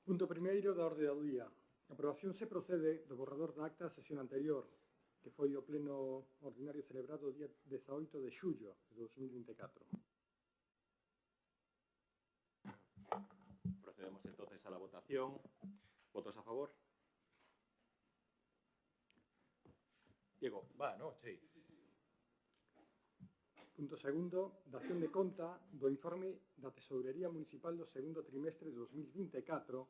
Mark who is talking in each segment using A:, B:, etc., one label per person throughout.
A: Punto primeiro da orde do día. A aprobación se procede do borrador da acta da sesión anterior, que foi o pleno ordinario celebrado o día 18 de xullo de 2024.
B: Procedemos entonces a la votación. ¿Votos a favor? Diego, va, ¿no? Sí.
A: Punto segundo, dación de conta do informe da Tesourería Municipal do segundo trimestre de 2024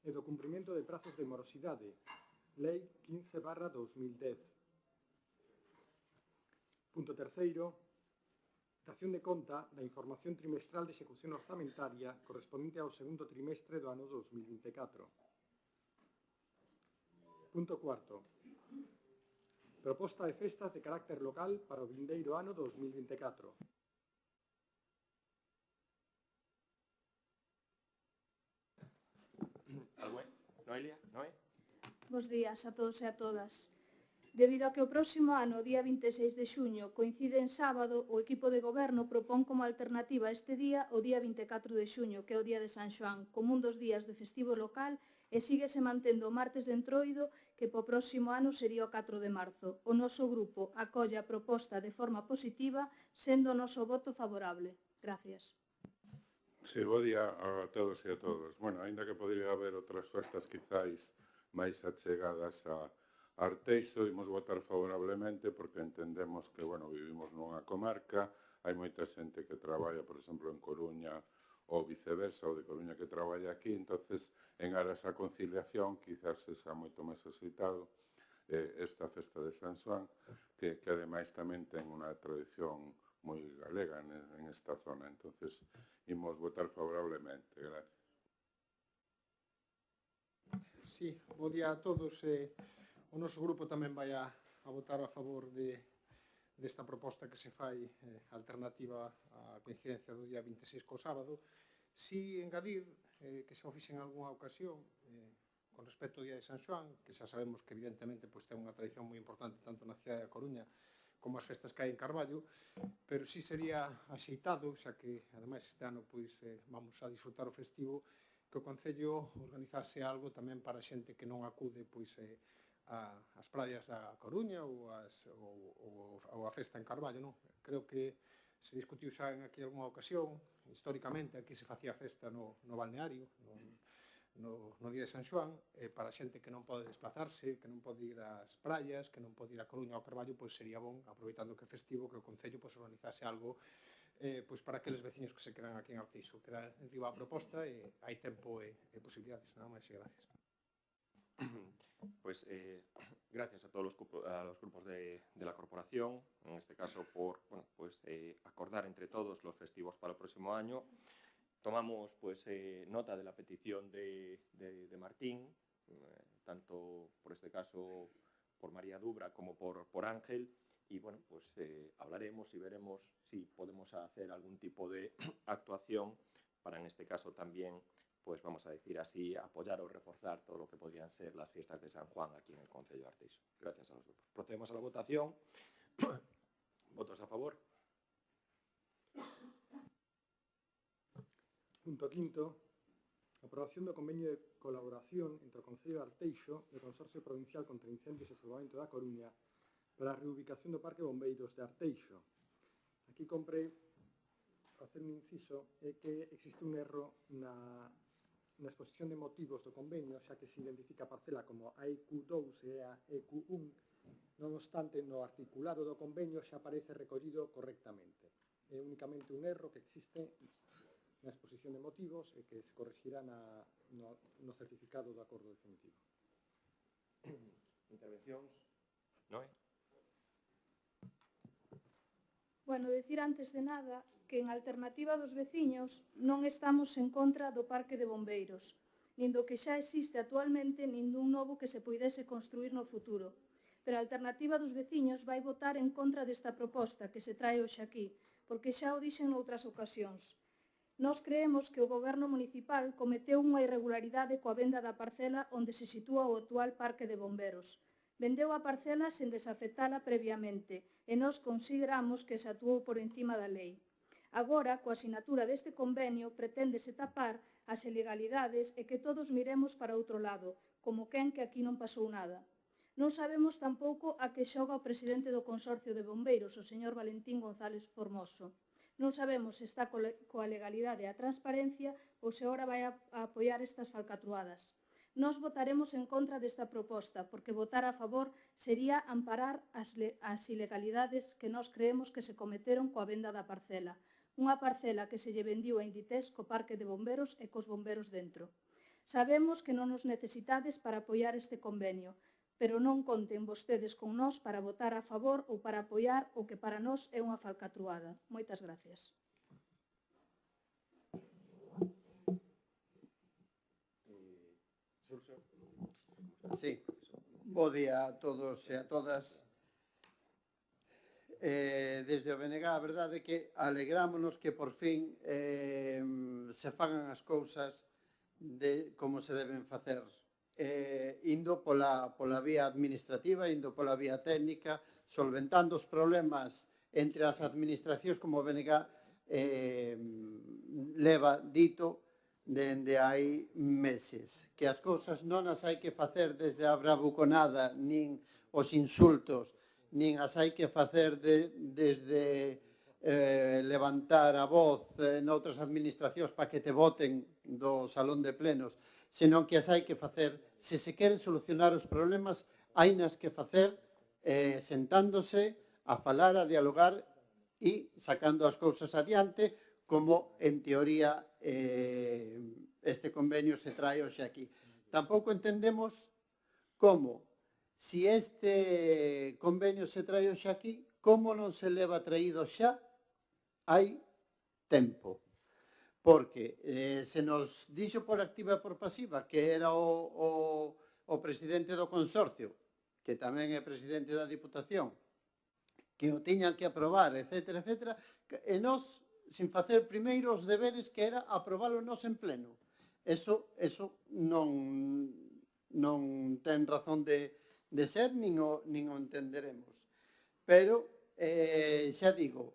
A: e do cumprimento de prazos de morosidade, Lei 15/2010. Punto terceiro, dación de conta da información trimestral de execución orzamentaria correspondente ao segundo trimestre do ano 2024. Punto cuarto, proposta de festas de carácter local para o vindeiro ano 2024.
B: Noelia, Noé?
C: Bos días a todos e a todas. Debido a que o próximo ano, o día 26 de xuño, coincide en sábado, o equipo de goberno propón como alternativa a este día o día 24 de xuño, que é o día de San Xoán, como un dos días de festivo local e síguese mantendo o martes de Entroido, que po próximo ano sería o 4 de marzo. O noso grupo acolle a proposta de forma positiva, sendo o noso voto favorable. Gracias.
D: Sí, bo día a todos e a todos. Bueno, aínda que podría haber outras festas quizáis máis achegadas a Arteixo, imos votar favorablemente porque entendemos que, bueno, vivimos nunha comarca, hai moita xente que traballa, por exemplo, en Coruña ou viceversa, ou de Coruña que traballa aquí, entonces, en aras a conciliación, quizás sexa moito máis axeitado esta festa de San Xoán, que ademais tamén ten unha tradición moi galega en esta zona, entonces, imos votar favorablemente. Gracias.
E: Sí, bo día a todos. O noso grupo tamén vai a votar a favor desta proposta que se fai alternativa á coincidencia do día 26 co sábado. Si engadir que se o fixe en algunha ocasión con respecto ao día de San Xoán, que xa sabemos que evidentemente ten unha tradición moi importante tanto na cidade da Coruña como as festas que hai en Carballo, pero si sería axeitado, xa que ademais este ano vamos a disfrutar o festivo, que o Concello organizase algo tamén para a xente que non acude ás praias da Coruña ou a festa en Carballo, non? Creo que se discutiu xa en aquí algunha ocasión, históricamente aquí se facía festa no balneario, no día de San Xoán, para a xente que non pode desplazarse, que non pode ir ás praias, que non pode ir a Coruña ou a Carballo, pois sería bon, aproveitando que é festivo, que o Concello organizase algo para aqueles veciños que se quedan aquí en Arteixo. Queda en riba a proposta e hai tempo e posibilidades. Nada máis e gracias.
B: Pues gracias a todos los grupos de la corporación, en este caso por acordar entre todos los festivos para el próximo año. Tomamos nota de la petición de Martín, tanto por este caso por María Dubra como por Ángel, y bueno, hablaremos y veremos si podemos hacer algún tipo de actuación para, en este caso también, vamos a decir así, apoyar o reforzar todo lo que podrían ser las fiestas de San Juan aquí en el Concello de Arteixo. Gracias a los grupos. Procedemos a la votación. ¿Votos a favor?
A: Punto quinto, aprobación do convenio de colaboración entre o Concello de Arteixo e o Consorcio Provincial contra Incendios e Salvamento da Coruña para a reubicación do Parque Bombeiros de Arteixo. Aquí compre facer un inciso que existe un erro na exposición de motivos do convenio, xa que se identifica a parcela como a EQ2 e a EQ1, non obstante, no articulado do convenio xa aparece recollido correctamente. É únicamente un erro que existe na exposición de motivos e que se corrixirá no certificado do acordo definitivo.
B: Intervencións? Noé?
C: Bueno, decir antes de nada que en alternativa dos veciños non estamos en contra do parque de bombeiros, nin do que xa existe actualmente, nin dun novo que se poidese construir no futuro. Pero a alternativa dos veciños vai votar en contra desta proposta que se trae hoxe aquí, porque xa o dixen noutras ocasións. Nós creemos que o goberno municipal cometeu unha irregularidade coa venda da parcela onde se sitúa o actual parque de bomberos. Vendeu a parcela sen desafectala previamente e nós consideramos que se actuou por encima da lei. Agora, coa sinatura deste convenio, preténdese tapar as ilegalidades e que todos miremos para outro lado, como quen que aquí non pasou nada. Non sabemos tampouco a que xoga o presidente do Consorcio de Bombeiros, o señor Valentín González Formoso. Non sabemos se está coa legalidade e a transparencia ou se ora vai a apoiar estas falcatruadas. Nós votaremos en contra desta proposta, porque votar a favor sería amparar as ilegalidades que nós creemos que se cometeron coa venda da parcela. Unha parcela que se lle vendiu a Inditex co parque de bomberos e cos bomberos dentro. Sabemos que non nos necesitades para apoiar este convenio, pero non conten vostedes con nós para votar a favor ou para apoiar o que para nós é unha falcatruada. Moitas gracias.
F: Sí, bo día a todos e a todas. Desde o BNG, a verdade é que alegrámonos que por fin se fagan as cousas como se deben facer, indo pola vía administrativa, indo pola vía técnica, solventando os problemas entre as administracións como o BNG leva dito dende hai meses, que as cousas non as hai que facer desde a bravuconada, nin os insultos, nin as hai que facer desde levantar a voz noutras administracións para que te voten do salón de plenos, senón que as hai que facer, se se queren solucionar os problemas, hainas que facer sentándose a falar, a dialogar e sacando as cousas adiante, como en teoría este convenio se trae hoxe aquí. Tampouco entendemos como, si este convenio se trae hoxe aquí, como non se leva traído xa hai tempo. Porque se nos dixo por activa e por pasiva que era o presidente do consorcio, que tamén é presidente da Diputación, que o tiñan que aprobar, etcétera, etcétera, e nós, sin facer primeiro os deberes que era aprobalo nós en pleno. Eso non ten razón de ser, nin o entenderemos. Pero, xa digo,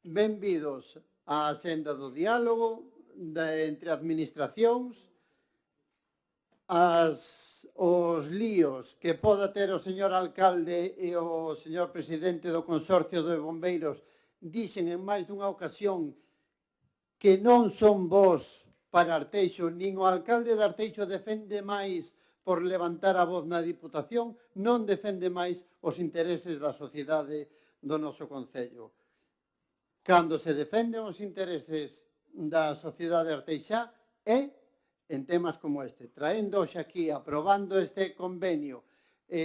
F: benvidos á senda do diálogo entre administracións, os líos que poda ter o señor alcalde e o señor presidente do Consorcio de Bombeiros dixen en máis dunha ocasión que non son vos para Arteixo, nin o alcalde de Arteixo defende máis por levantar a voz na Diputación, non defende máis os intereses da sociedade do noso concello. Cando se defenden os intereses da sociedade arteixá é en temas como este, traendo hoxe aquí, aprobando este convenio,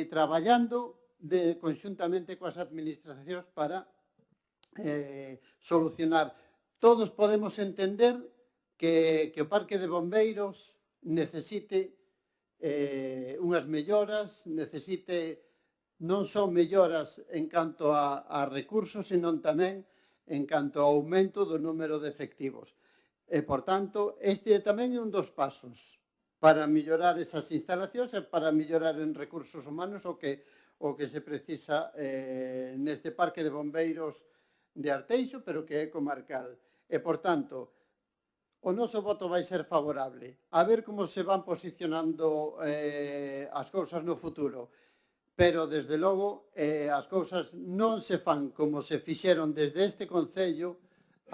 F: traballando conxuntamente coas administracións para solucionar. Todos podemos entender que o parque de bombeiros necesite unhas melloras, necesite non só melloras en canto a recursos, senón tamén en canto ao aumento do número de efectivos. E, por tanto, este tamén é un dos pasos para mellorar esas instalacións e para mellorar en recursos humanos o que se precisa neste parque de bombeiros de Arteixo, pero que é comarcal. E, por tanto, o noso voto vai ser favorable. A ver como se van posicionando as cousas no futuro. Pero, desde logo, as cousas non se fan como se fixeron desde este Concello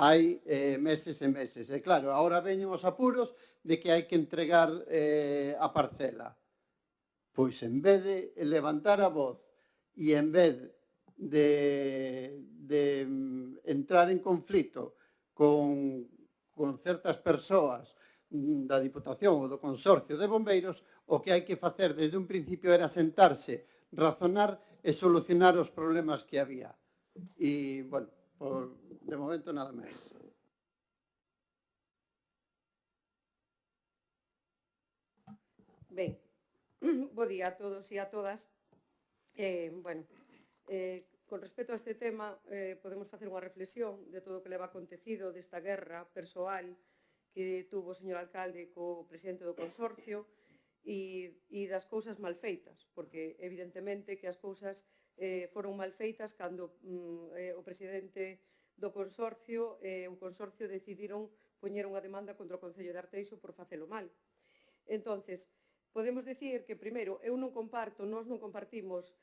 F: hai meses e meses. E, claro, agora veñen os apuros de que hai que entregar a parcela. Pois, en vez de levantar a voz e en vez de entrar en conflito con certas persoas da Diputación ou do Consorcio de Bombeiros, o que hai que facer desde un principio era sentarse, razonar e solucionar os problemas que había. E, bueno, de momento nada máis.
G: Ben, bo día a todos e a todas. Con respecto a este tema, podemos facer unha reflexión de todo o que leva acontecido desta guerra persoal que tuvo o señor alcalde co presidente do consorcio e das cousas mal feitas, porque evidentemente que as cousas foron mal feitas cando o presidente do consorcio, o consorcio decidiron poñer unha demanda contra o Concello de Arteixo por facelo mal. Entonces, podemos dicir que, primeiro, nós non compartimos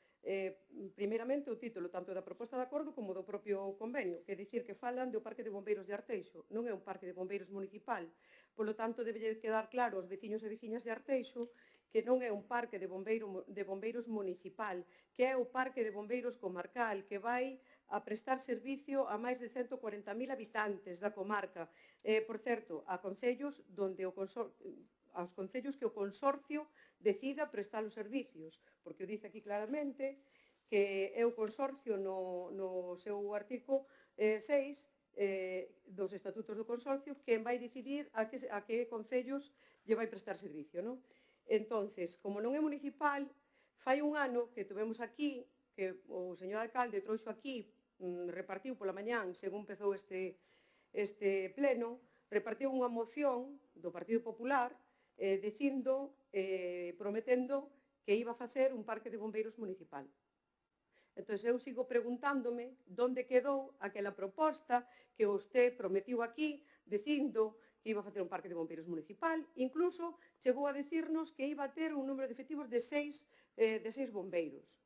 G: primeiramente o título tanto da proposta de acordo como do propio convenio, que é dicir que falan do Parque de Bombeiros de Arteixo, non é un parque de bombeiros municipal, polo tanto debe quedar claro aos veciños e veciñas de Arteixo que non é un parque de bombeiros municipal, que é o parque de bombeiros comarcal, que vai a prestar servicio a máis de 140.000 habitantes da comarca. Por certo, aos concellos que o consorcio decida prestar os servicios, porque o dice aquí claramente que é o consorcio no seu artigo 6 dos estatutos do consorcio quen vai decidir a que concellos lle vai prestar servicio, non? Entonces, como non é municipal, fai un ano que tuvemos aquí, que o señor alcalde trouxo aquí, repartiu pola mañán, según empezou este pleno, repartiu unha moción do Partido Popular prometendo que iba a facer un parque de bombeiros municipal. Entón, eu sigo preguntándome onde quedou aquela proposta que vostede prometiu aquí, dicindo que iba a facer un parque de bombeiros municipal, incluso chegou a decirnos que iba a ter un número de efectivos de 6 bombeiros.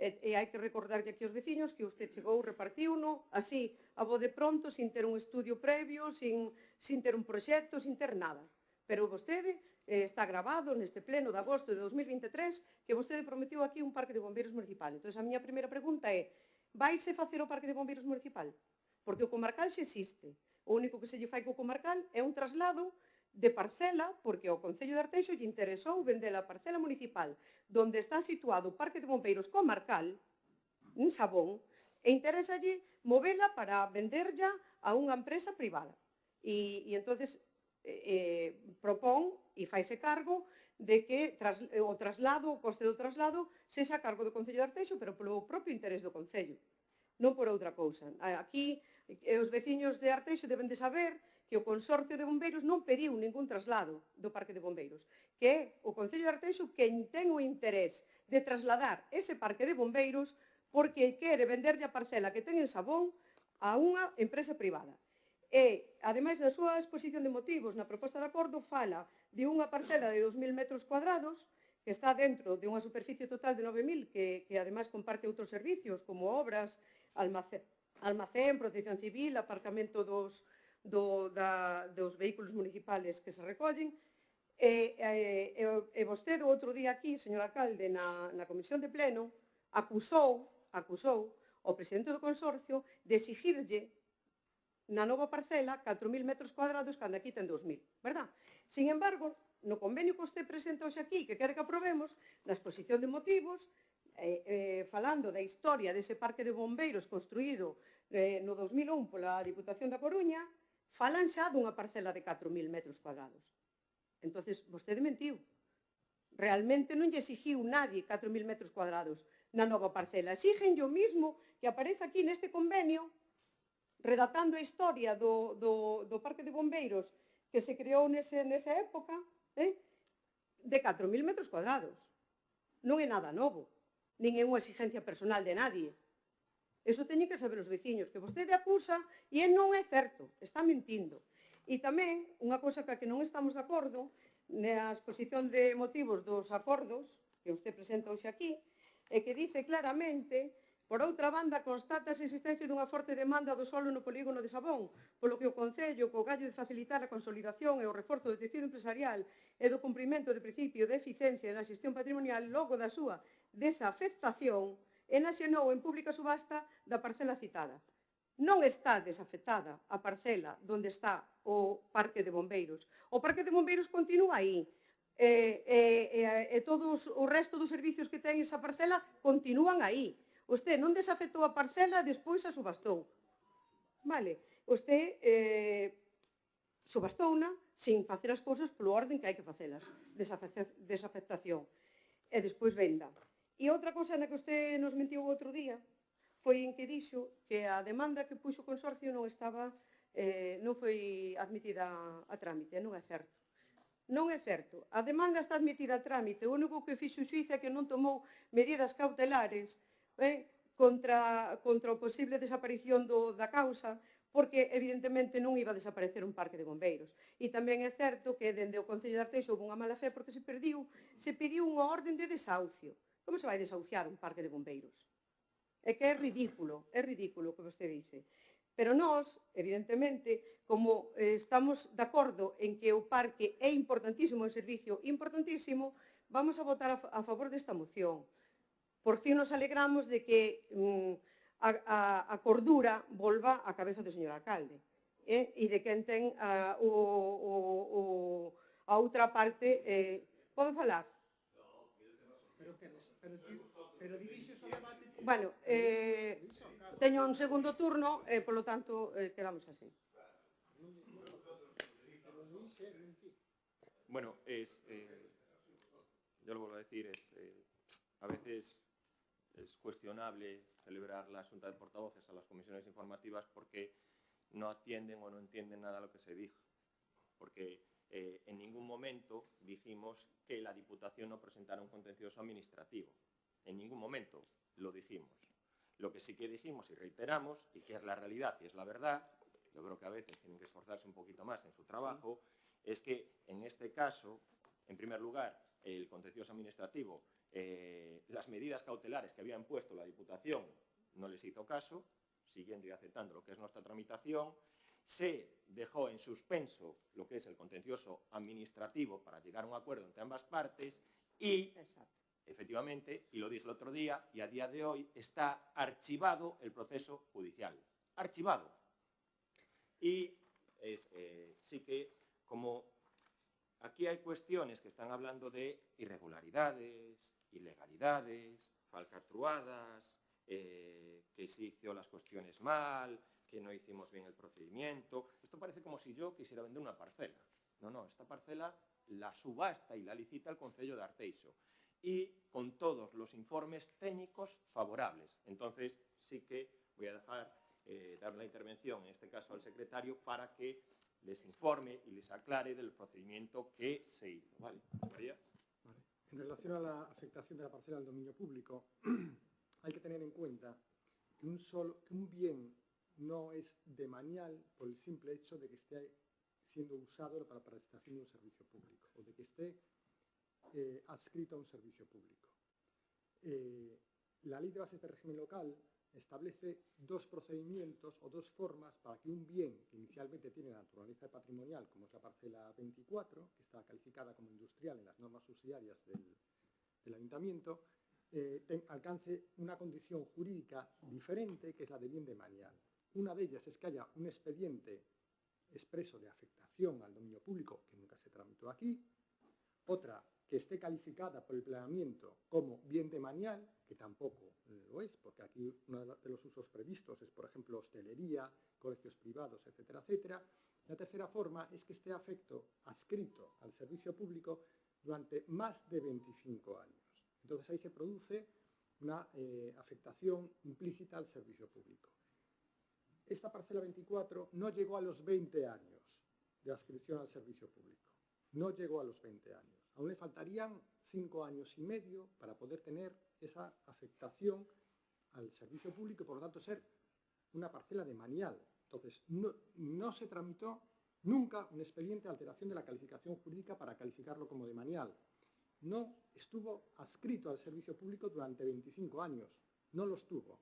G: E hai que recordarlle aquí aos veciños que usted chegou, repartiu-no, así, a bo de pronto, sin ter un estudio previo, sin ter un proxecto, sin ter nada. Pero vostede está grabado neste pleno de agosto de 2023 que vostede prometeu aquí un parque de bombeiros municipal. Entón, a miña primeira pregunta é: vaise facer o parque de bombeiros municipal? Porque o comarcal xa existe. O único que se lle fai co comarcal é un traslado de parcela, porque ao Concello de Arteixo lle interesou vender a parcela municipal donde está situado o parque de bombeiros comarcal, en Sabón, e interesalle movela para venderlla a unha empresa privada. E entonces propón e faise cargo de que o coste do traslado sexa a cargo do Concello de Arteixo, pero polo propio interés do Concello, non por outra cousa. Aquí, os veciños de Arteixo deben de saber que o Consorcio de Bombeiros non pediu ningún traslado do Parque de Bombeiros, que é o Concello de Arteixo quen ten o interés de trasladar ese Parque de Bombeiros porque quere venderlle a parcela que ten en Sabón a unha empresa privada. E, ademais, na súa exposición de motivos, na proposta de acordo, fala de unha parcela de 2.000 metros cuadrados que está dentro de unha superficie total de 9.000 que ademais comparte outros servicios como obras, almacén, protección civil, aparcamento dos vehículos municipales que se recollen. E vostede, outro día aquí, señor alcalde, na comisión de pleno, acusou o presidente do consorcio de exigirlle na nova parcela 4.000 metros cuadrados cando aquí ten 2.000, verdad? Sin embargo, no convenio que vostede presenta hoxe aquí, que quere que aprobemos, na exposición de motivos, falando da historia dese parque de bombeiros construído no 2001 pola Diputación da Coruña, falan xa dunha parcela de 4.000 metros cuadrados. Entonces, vostede mentiu. Realmente non lle exigiu nadie 4.000 metros cuadrados na nova parcela. Exigen o mismo que aparece aquí neste convenio, redactando a historia do Parque de Bombeiros que se creou nesa época, de 4.000 metros cuadrados. Non é nada novo, nin é unha exigencia personal de nadie. Eso teñen que saber os veciños, que vostede acusa e non é certo, está mentindo. E tamén, unha cousa que non estamos de acordo, na exposición de motivos dos acordos que vostede presenta hoxe aquí, é que dice claramente: por outra banda, constata a existencia dunha forte demanda do solo no polígono de Sabón, polo que o Concello, co gallo de facilitar a consolidación e o reforzo do tecido empresarial e do cumprimento do principio de eficiencia na xestión patrimonial, logo da súa desafectación, enaxenou en pública subasta da parcela citada. Non está desafectada a parcela onde está o Parque de Bombeiros. O Parque de Bombeiros continúa aí. E todos o resto dos servicios que ten esa parcela continúan aí. Usted non desafectou a parcela, despois a subastou. Vale, usted subastouna sin facer as cousas polo orden que hai que facelas. Desafectación. E despois venda. E outra cousa na que usted nos mentiu outro día foi en que dixo que a demanda que puxo o consorcio non foi admitida a trámite. Non é certo. Non é certo. A demanda está admitida a trámite. O único que fixo o xuíz é que non tomou medidas cautelares contra o posible desaparición da causa, porque evidentemente non iba a desaparecer un parque de bombeiros. E tamén é certo que dende o Concello de Arteixo houve unha mala fe porque se pediu unha orden de desahucio. Como se vai desahuciar un parque de bombeiros? É que é ridículo o que vostede dice. Pero nós, evidentemente, como estamos de acordo en que o parque é importantísimo, o servicio importantísimo, vamos a votar a favor desta moción. Por fin nos alegramos de que a cordura volva á cabeza do señor alcalde e de quen ten a outra parte. Podo falar?
E: Pero dirixes o debate...
G: Bueno, teño un segundo turno e, polo tanto, quedamos así.
B: Bueno, yo lo vuelvo a decir, a veces es cuestionable celebrar la Junta de Portavoces a las comisiones informativas porque no atienden o no entienden nada de lo que se dijo. Porque en ningún momento dijimos que la Diputación no presentara un contencioso administrativo. En ningún momento lo dijimos. Lo que sí que dijimos y reiteramos, y que es la realidad y es la verdad, yo creo que a veces tienen que esforzarse un poquito más en su trabajo, sí, es que en este caso, en primer lugar, el contencioso administrativo, las medidas cautelares que había impuesto la Diputación no les hizo caso, siguiendo y aceptando lo que es nuestra tramitación. Se dejó en suspenso lo que es el contencioso administrativo para llegar a un acuerdo entre ambas partes y, efectivamente, y lo dije el otro día, y a día de hoy está archivado el proceso judicial. Archivado. Y sí que, como aquí hay cuestiones que están hablando de irregularidades, ilegalidades, falcatruadas, que se hizo las cuestiones mal, que no hicimos bien el procedimiento. Esto parece como si yo quisiera vender una parcela. No, esta parcela la subasta y la licita el Concello de Arteixo. Y con todos los informes técnicos favorables. Entonces, sí que voy a dejar dar la intervención, en este caso al secretario, para que les informe y les aclare del procedimiento que se hizo. ¿Vale? María.
A: Vale. En relación a la afectación de la parcela al dominio público, hay que tener en cuenta que un bien no es demanial por el simple hecho de que esté siendo usado para la prestación de un servicio público o de que esté adscrito a un servicio público. La Ley de Bases de Régimen Local establece dos procedimientos o dos formas para que un bien que inicialmente tiene naturaleza patrimonial, como es la parcela 24, que está calificada como industrial en las normas subsidiarias del Ayuntamiento, alcance una condición jurídica diferente, que es la de bien demanial. Una de ellas es que haya un expediente expreso de afectación al dominio público, que nunca se tramitó aquí. Otra, que esté calificada por el planeamiento como bien demanial, que tampoco lo es, porque aquí uno de los usos previstos es, por ejemplo, hostelería, colegios privados, etcétera, etcétera. La tercera forma es que esté adscrito al servicio público durante más de 25 años. Entonces ahí se produce una afectación implícita al servicio público. Esta parcela 24 no llegó a los 20 años de adscripción al servicio público. No llegó a los 20 años. Aún le faltarían 5 años y medio para poder tener esa afectación al servicio público y, por lo tanto, ser una parcela demanial. Entonces, no se tramitó nunca un expediente de alteración de la calificación jurídica para calificarlo como demanial. No estuvo adscrito al servicio público durante 25 años. No lo estuvo.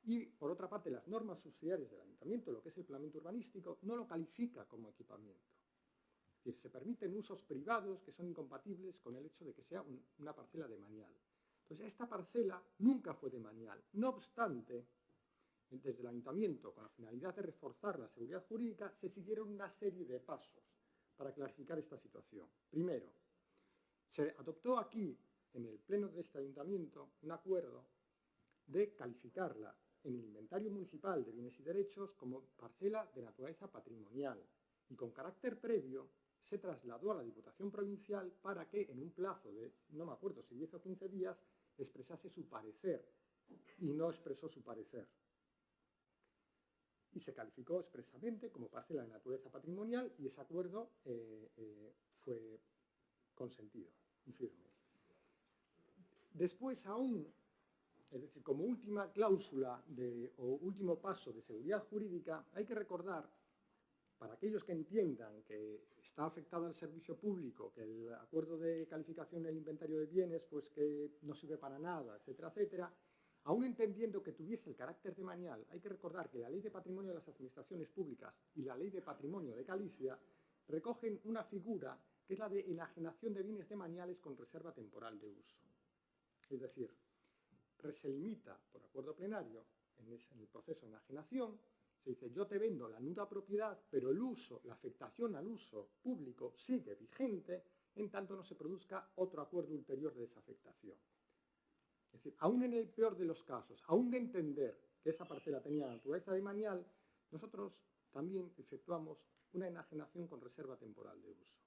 A: Y, por otra parte, las normas subsidiarias del Ayuntamiento, lo que es el planeamiento urbanístico, no lo califica como equipamiento. Es decir, se permiten usos privados que son incompatibles con el hecho de que sea una parcela demanial. Entonces, esta parcela nunca fue demanial. No obstante, desde el Ayuntamiento, con la finalidad de reforzar la seguridad jurídica, se siguieron una serie de pasos para clarificar esta situación. Primero, se adoptó aquí, en el pleno de este Ayuntamiento, un acuerdo de calificarla en el inventario municipal de bienes y derechos como parcela de naturaleza patrimonial y con carácter previo se trasladó a la Diputación Provincial para que en un plazo de, no me acuerdo si 10 o 15 días, expresase su parecer y no expresó su parecer. Y se calificó expresamente como parcela de naturaleza patrimonial y ese acuerdo fue consentido y firme. Después aún Es decir, como última cláusula o último paso de seguridad jurídica, hay que recordar, para aquellos que entiendan que está afectado al servicio público, que el acuerdo de calificación del inventario de bienes, pues que no sirve para nada, etcétera, etcétera, aún entendiendo que tuviese el carácter de manial, hay que recordar que la Ley de Patrimonio de las Administraciones Públicas y la Ley de Patrimonio de Galicia recogen una figura que es la de enajenación de bienes demaniales con reserva temporal de uso. Es decir, se limita por acuerdo plenario en el proceso de enajenación, se dice yo te vendo la nuda propiedad, pero el uso, la afectación al uso público sigue vigente en tanto no se produzca otro acuerdo ulterior de desafectación. Es decir, aún en el peor de los casos, aún de entender que esa parcela tenía naturaleza de manial, nosotros también efectuamos una enajenación con reserva temporal de uso,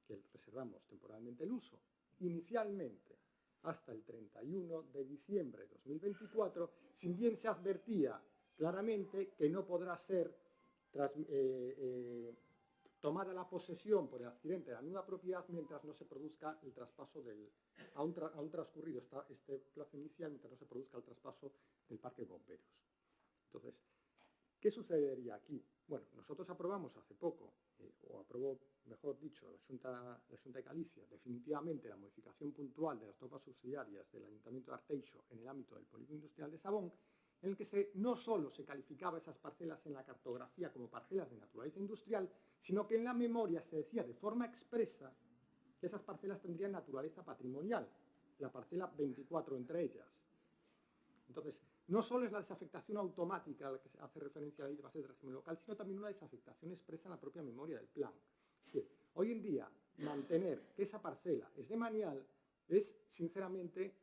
A: que reservamos temporalmente el uso, inicialmente hasta el 31 de diciembre de 2024, sin bien se advertía claramente que no podrá ser tomada la posesión por el adquirente de la nueva propiedad mientras no se produzca el traspaso aún transcurrido este plazo inicial, mientras no se produzca el traspaso del parque de bomberos. Entonces, ¿qué sucedería aquí? Bueno, nosotros aprobamos hace poco, o aprobó, mejor dicho, la Xunta de Galicia, definitivamente la modificación puntual de las normas subsidiarias del Ayuntamiento de Arteixo en el ámbito del polígono industrial de Sabón, en el que no solo se calificaba esas parcelas en la cartografía como parcelas de naturaleza industrial, sino que en la memoria se decía de forma expresa que esas parcelas tendrían naturaleza patrimonial, la parcela 24 entre ellas. Entonces, no solo es la desafectación automática a la que se hace referencia a la ley de bases de régimen local, sino también una desafectación expresa en la propia memoria del plan. Bien, hoy en día, mantener que esa parcela es de manial es, sinceramente,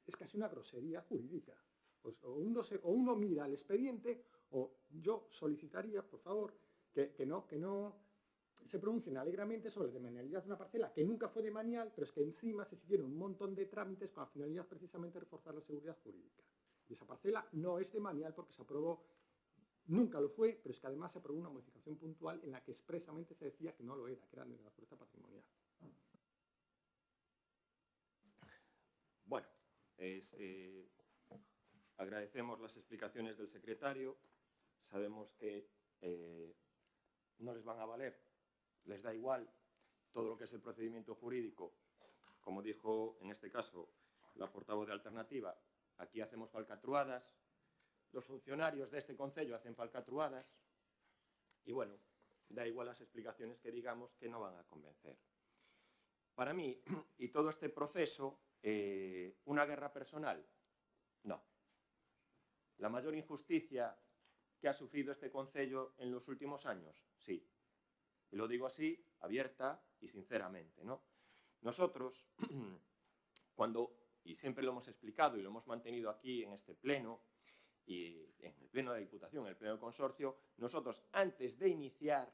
A: es casi una grosería jurídica. Pues o uno mira el expediente, o yo solicitaría, por favor, que no se pronuncien alegremente sobre la demanialidad de una parcela que nunca fue demanial, pero es que encima se siguieron un montón de trámites con la finalidad precisamente de reforzar la seguridad jurídica. Y esa parcela no es demanial porque se aprobó, nunca lo fue, pero es que además se aprobó una modificación puntual en la que expresamente se decía que no lo era, que era de naturaleza patrimonial.
B: Bueno, agradecemos las explicaciones del secretario. Sabemos que no les van a valer, les da igual todo lo que es el procedimiento jurídico. Como dijo en este caso la portavoz de Alternativa, aquí hacemos falcatruadas, los funcionarios de este concello hacen falcatruadas y bueno, da igual las explicaciones que digamos que no van a convencer. Para mí, y todo este proceso, ¿una guerra personal? No. ¿La mayor injusticia que ha sufrido este concello en los últimos años? Sí. Y lo digo así, abierta y sinceramente, ¿no? Nosotros, y siempre lo hemos explicado y lo hemos mantenido aquí en este pleno, y en el pleno de la Diputación, en el pleno del consorcio, nosotros antes de iniciar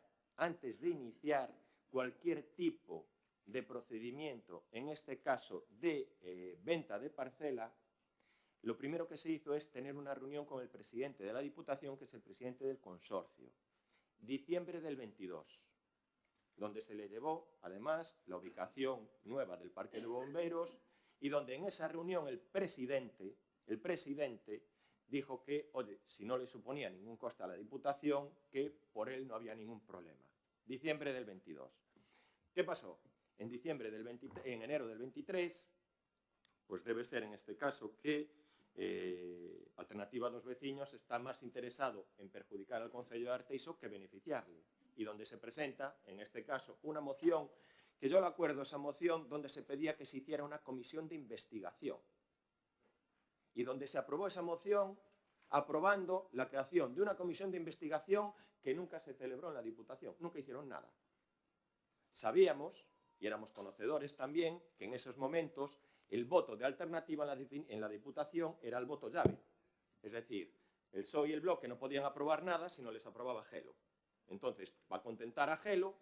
B: cualquier tipo de procedimiento, en este caso de venta de parcela, lo primero que se hizo es tener una reunión con el presidente de la Diputación, que es el presidente del consorcio, diciembre del 22, donde se le llevó, además, la ubicación nueva del parque de bomberos y donde en esa reunión el presidente dijo que, oye, si no le suponía ningún coste a la Diputación, que por él no había ningún problema. Diciembre del 22. ¿Qué pasó? En enero del 23, pues debe ser en este caso que Alternativa dos Veciños está más interesado en perjudicar al concello de Arteixo que beneficiarle. Y donde se presenta, en este caso, una moción, que yo la acuerdo esa moción, donde se pedía que se hiciera una comisión de investigación. Y donde se aprobó esa moción, aprobando la creación de una comisión de investigación que nunca se celebró en la Diputación, nunca hicieron nada. Sabíamos, y éramos conocedores también, que en esos momentos el voto de Alternativa en la Diputación era el voto llave. Es decir, el PSOE y el Bloque no podían aprobar nada si no les aprobaba Gelo. Entonces, para contentar a Gelo,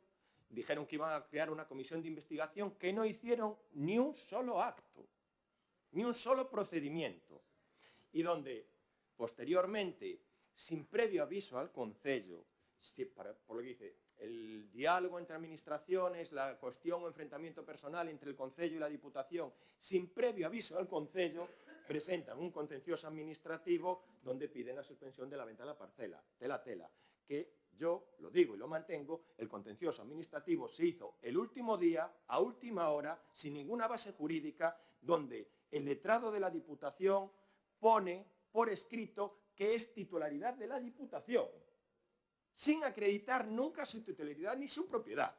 B: dijeron que iban a crear una comisión de investigación que no hicieron ni un solo acto, ni un solo procedimiento. Y donde, posteriormente, sin previo aviso al concello, por lo que dice, el diálogo entre administraciones, la cuestión o enfrentamiento personal entre el concello y la Diputación, sin previo aviso al concello, presentan un contencioso administrativo donde piden la suspensión de la venta de la parcela. Tela, que yo lo digo y lo mantengo, el contencioso administrativo se hizo el último día, a última hora, sin ninguna base jurídica, donde el letrado de la Diputación pone por escrito que es titularidad de la Diputación, sin acreditar nunca su titularidad ni su propiedad.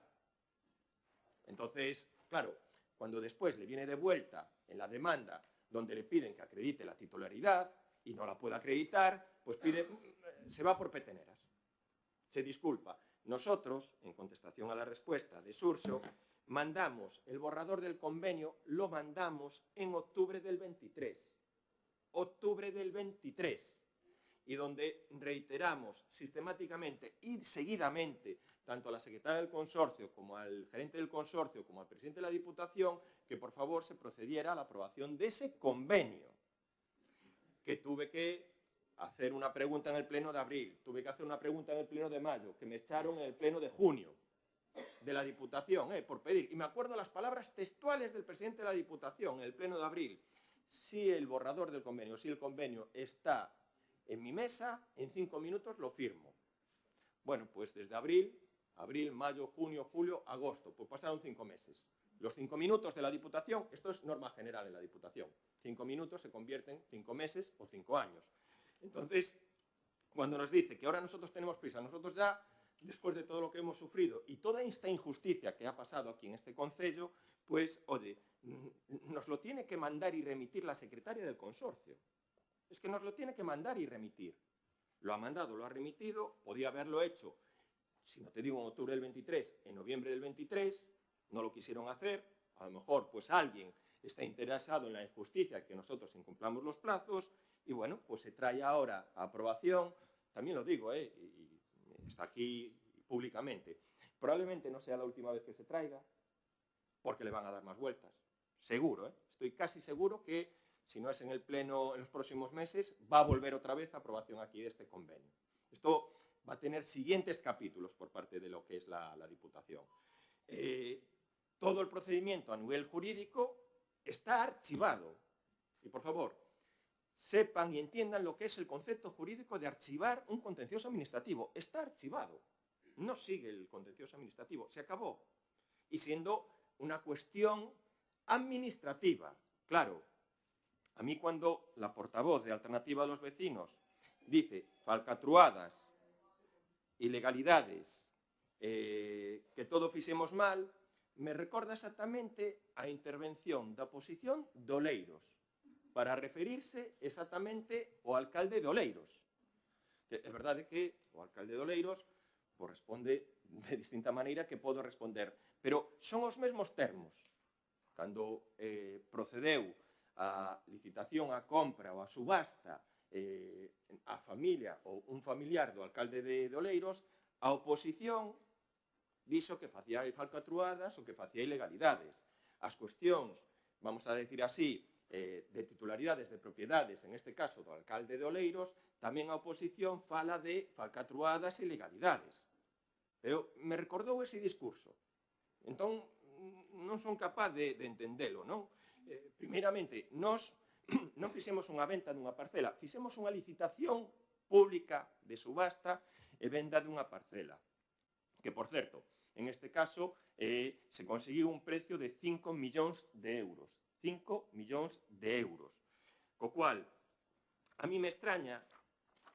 B: Entonces, claro, cuando después le viene de vuelta en la demanda donde le piden que acredite la titularidad y no la puede acreditar, pues se va por peteneras. Se disculpa. Nosotros, en contestación a la respuesta de Surso, mandamos el borrador del convenio, lo mandamos en octubre del 23. Octubre del 23. Y donde reiteramos sistemáticamente y seguidamente, tanto a la secretaria del consorcio como al gerente del consorcio como al presidente de la Diputación, que por favor se procediera a la aprobación de ese convenio. Que tuve que hacer una pregunta en el pleno de abril, tuve que hacer una pregunta en el pleno de mayo, que me echaron en el pleno de junio de la Diputación, por pedir. Y me acuerdo las palabras textuales del presidente de la Diputación en el pleno de abril. Si el borrador del convenio, si el convenio está en mi mesa, en 5 minutos lo firmo. Bueno, pues desde abril, mayo, junio, julio, agosto, pues pasaron 5 meses. Los 5 minutos de la Diputación, esto es norma general en la Diputación, 5 minutos se convierten en 5 meses o 5 años. Entonces, cuando nos dice que ahora nosotros tenemos prisa, nosotros ya, después de todo lo que hemos sufrido y toda esta injusticia que ha pasado aquí en este concello, pues, oye, nos lo tiene que mandar y remitir la secretaria del consorcio. Es que nos lo tiene que mandar y remitir. Lo ha mandado, lo ha remitido, podía haberlo hecho, si no te digo en octubre del 23, en noviembre del 23, no lo quisieron hacer, a lo mejor pues alguien está interesado en la injusticia que nosotros incumplamos los plazos, y bueno, pues se trae ahora a aprobación, también lo digo, y está aquí públicamente, probablemente no sea la última vez que se traiga, porque le van a dar más vueltas, seguro, estoy casi seguro que si no es en el pleno en los próximos meses, va a volver otra vez a aprobación aquí de este convenio. Esto va a tener siguientes capítulos por parte de lo que es la Diputación. Todo el procedimiento a nivel jurídico está archivado. Y por favor, sepan y entiendan lo que es el concepto jurídico de archivar un contencioso administrativo. Está archivado. No sigue el contencioso administrativo. Se acabó. Y siendo una cuestión administrativa. Claro, a mí cuando la portavoz de Alternativa a los Vecinos dice falcatruadas, ilegalidades, que todo fixemos mal, me recorda exactamente a intervención da oposición de Oleiros, para referirse exactamente ao alcalde de Oleiros. Que é verdade que o alcalde de Oleiros pues, responde de distinta maneira que podo responder, pero son os mesmos termos. Cando procedeu a licitación, a compra ou a subasta a familia ou un familiar do alcalde de Oleiros, a oposición dixo que facía falcatruadas ou que facía ilegalidades. As cuestións, vamos a decir así, de titularidades de propiedades, en este caso do alcalde de Oleiros, tamén a oposición fala de falcatruadas e ilegalidades. Pero me recordou ese discurso. Entón, non son capaz de entendelo, non? Primeiramente, nós non fixemos unha venta dunha parcela, fixemos unha licitación pública de subasta e venda dunha parcela. Que, por certo, en este caso se conseguiu un precio de 5 millóns de euros. 5 millóns de euros. Co cual, a mí me extraña,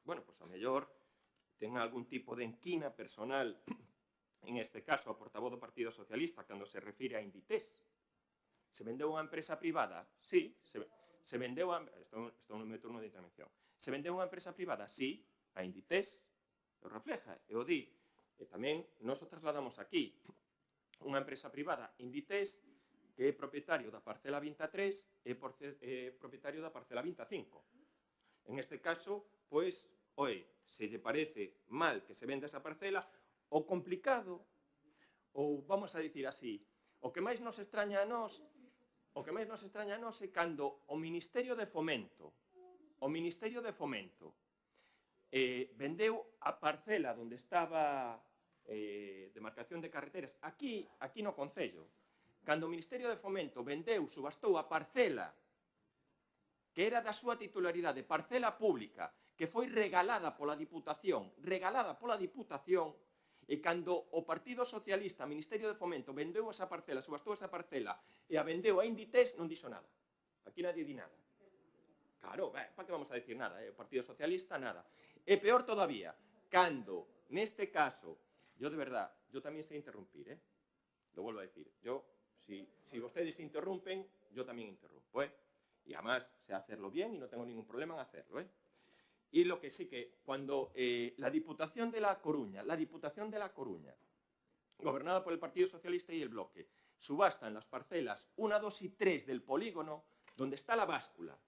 B: bueno, pues a mellor ten algún tipo de enquina personal, en este caso, a portavoz do Partido Socialista, cando se refire a Inditex. Se vendeu unha empresa privada? Sí, se vendeu a... Isto é un meu turno de intervención. Se vendeu unha empresa privada? Sí, a Inditex. O refleja, e o di. E tamén nos o trasladamos aquí. Unha empresa privada, Inditex, que é propietario da parcela 23 e propietario da parcela 25. En este caso, pois, se lle parece mal que se venda esa parcela, o complicado, ou vamos a dicir así, o que máis nos extraña a nós é cando o Ministerio de Fomento vendeu a parcela onde estaba demarcación de carreteras, aquí no Concello, cando o Ministerio de Fomento vendeu, subastou a parcela que era da súa titularidade, parcela pública, que foi regalada pola Diputación, e cando o Partido Socialista, o Ministerio de Fomento, vendeu esa parcela, subastou esa parcela, e a vendeu a Inditex, non dixo nada. Aquí nadie di nada. Claro, para que vamos a decir nada? O Partido Socialista, nada. E peor todavía, cando, neste caso, yo de verdad, yo tamén sé interrumpir, lo vuelvo a decir. Yo, si ustedes interrumpen, yo también interrumpo, y además sé hacerlo bien y no tengo ningún problema en hacerlo, Y lo que sí que, cuando la Diputación de La Coruña, gobernada por el Partido Socialista y el Bloque, subastan las parcelas 1, 2 y 3 del polígono, donde está la báscula,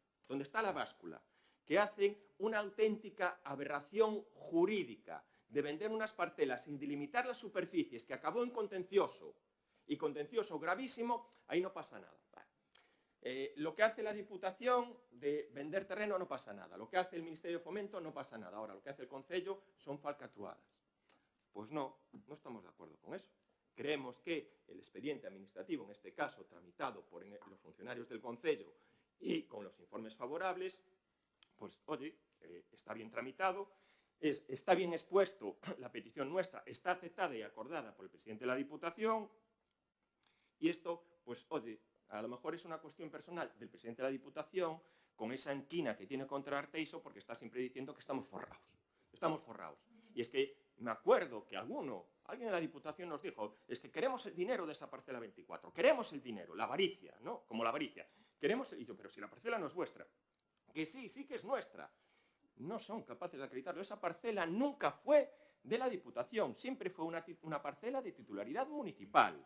B: que hacen una auténtica aberración jurídica de vender unas parcelas sin delimitar las superficies, que acabó en contencioso, y contencioso gravísimo, ahí no pasa nada. Lo que hace la Diputación de vender terreno no pasa nada. Lo que hace el Ministerio de Fomento no pasa nada. Ahora, lo que hace el Concello son falcatruadas. Pues no estamos de acuerdo con eso. Creemos que el expediente administrativo, en este caso, tramitado por los funcionarios del Concello y con los informes favorables, pues, oye, está bien tramitado, está bien expuesto la petición nuestra, está aceptada y acordada por el presidente de la Diputación, y esto, pues, oye, a lo mejor es una cuestión personal del presidente de la Diputación, con esa enquina que tiene contra Arteixo, porque está siempre diciendo que estamos forrados. Y es que me acuerdo que alguien de la Diputación nos dijo, es que queremos el dinero de esa parcela 24, queremos el dinero, la avaricia, ¿no? Como la avaricia. Y yo, pero si la parcela no es vuestra, que sí que es nuestra. No son capaces de acreditarlo. Esa parcela nunca fue de la Diputación, siempre fue una parcela de titularidad municipal.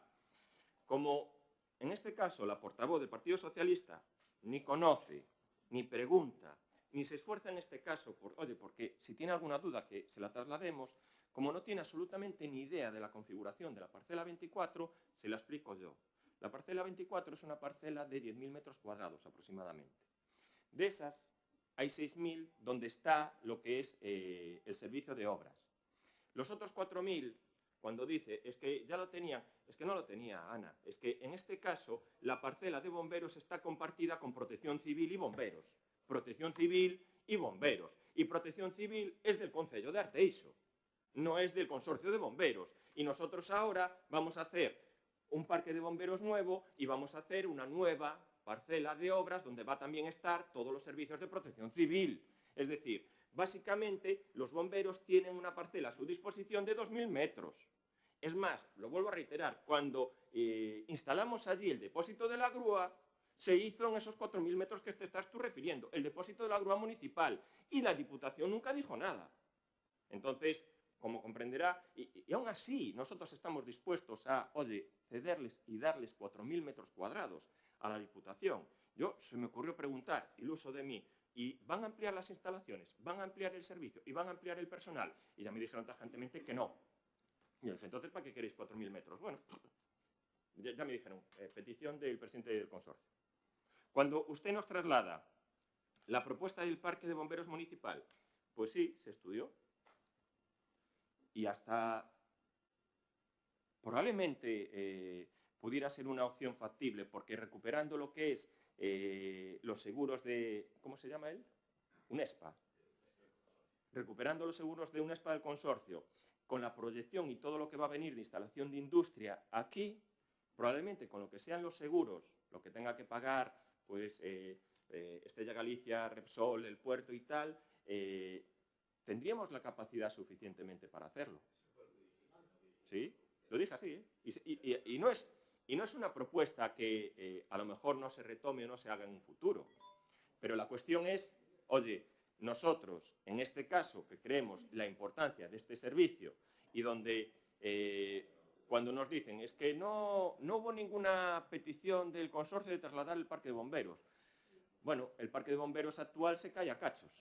B: Como en este caso la portavoz del Partido Socialista ni conoce, ni pregunta, ni se esfuerza en este caso, porque si tiene alguna duda que se la traslademos, como no tiene absolutamente ni idea de la configuración de la parcela 24, se la explico yo. La parcela 24 es una parcela de 10.000 metros cuadrados aproximadamente. De esas, hay 6.000 donde está lo que es el servicio de obras. Los otros 4.000, cuando dice, es que ya lo tenían, es que no lo tenía, Ana. Es que en este caso, la parcela de bomberos está compartida con Protección Civil y bomberos. Protección Civil y bomberos. Y Protección Civil es del Concello de Arteixo, no es del Consorcio de Bomberos. Y nosotros ahora vamos a hacer un parque de bomberos nuevo y vamos a hacer una nueva parcela de obras donde va también a estar todos los servicios de Protección Civil. Es decir, básicamente los bomberos tienen una parcela a su disposición de 2.000 metros. Es más, lo vuelvo a reiterar, cuando instalamos allí el depósito de la grúa, se hizo en esos 4.000 metros que te estás tú refiriendo, el depósito de la grúa municipal, y la Diputación nunca dijo nada. Entonces, como comprenderá, y aún así nosotros estamos dispuestos a, cederles y darles 4.000 metros cuadrados a la Diputación. Se me ocurrió preguntar, iluso de mí, ¿y van a ampliar las instalaciones? ¿Van a ampliar el servicio? ¿Y van a ampliar el personal? Y ya me dijeron tajantemente que no. Y yo dije, entonces, ¿para qué queréis 4.000 metros? Bueno, ya me dijeron, petición del presidente del consorcio. Cuando usted nos traslada la propuesta del Parque de Bomberos Municipal, pues sí, se estudió. Y hasta probablemente pudiera ser una opción factible, porque recuperando lo que es los seguros de... ¿Cómo se llama él? UNESPA. Recuperando los seguros de UNESPA del consorcio, con la proyección y todo lo que va a venir de instalación de industria aquí, probablemente con lo que sean los seguros, lo que tenga que pagar, pues Estella Galicia, Repsol, el puerto y tal, tendríamos la capacidad suficientemente para hacerlo. ¿Sí? Lo dije así, y no es una propuesta que a lo mejor no se retome o no se haga en un futuro. Pero la cuestión es, nosotros, en este caso, que creemos la importancia de este servicio y donde cuando nos dicen es que no hubo ninguna petición del consorcio de trasladar el parque de bomberos. Bueno, el parque de bomberos actual se cae a cachos.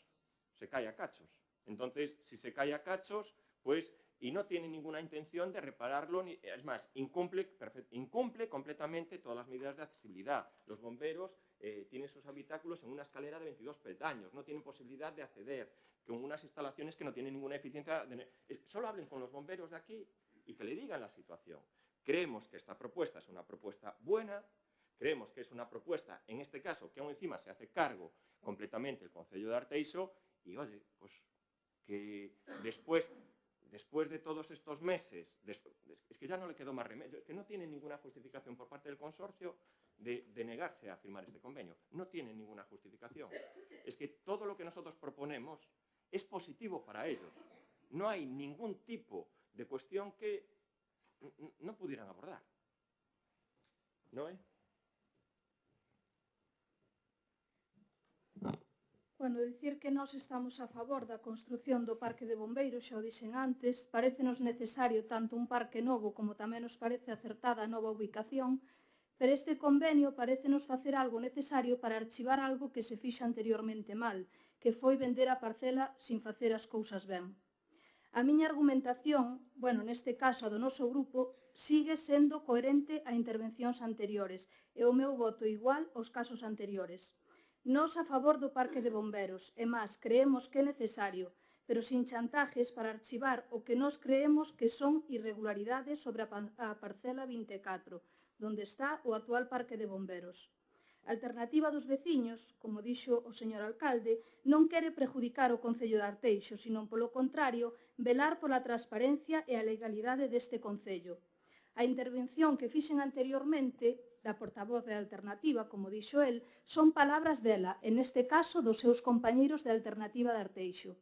B: Entonces, si se cae a cachos, pues, y no tiene ninguna intención de repararlo, es más, incumple completamente todas las medidas de accesibilidad. Los bomberos tienen sus habitáculos en una escalera de 22 peldaños, no tienen posibilidad de acceder, con unas instalaciones que no tienen ninguna eficiencia. Solo hablen con los bomberos de aquí y que le digan la situación. Creemos que esta propuesta es una propuesta buena, creemos que es una propuesta, en este caso, que aún encima se hace cargo completamente el Concello de Arteixo, y oye, pues que después de todos estos meses, es que ya no le quedó más remedio, es que no tiene ninguna justificación por parte del consorcio de negarse a firmar este convenio. No tiene ninguna justificación. Es que todo lo que nosotros proponemos es positivo para ellos. No hay ningún tipo de cuestión que no pudieran abordar. ¿No?
C: Bueno, dicir que nós estamos a favor da construción do parque de bombeiros, xa o dixen antes, parécenos necesario tanto un parque novo como tamén nos parece acertada a nova ubicación, pero este convenio parécenos facer algo necesario para archivar algo que se fixo anteriormente mal, que foi vender a parcela sin facer as cousas ben. A miña argumentación, bueno, neste caso a do noso grupo, sigue sendo coherente a intervencións anteriores e o meu voto igual aos casos anteriores. Nós a favor do parque de bomberos, e máis, creemos que é necesario, pero sin chantajes para archivar o que nós creemos que son irregularidades sobre a parcela 24, donde está o actual parque de bomberos. A alternativa dos veciños, como dixo o señor alcalde, non quere prejudicar o Concello de Arteixo, sino polo contrario, velar pola transparencia e a legalidade deste Concello. A intervención que fixen anteriormente da portavoz de Alternativa, como dixo el, son palabras dela, en este caso dos seus compañeiros de Alternativa de Arteixo.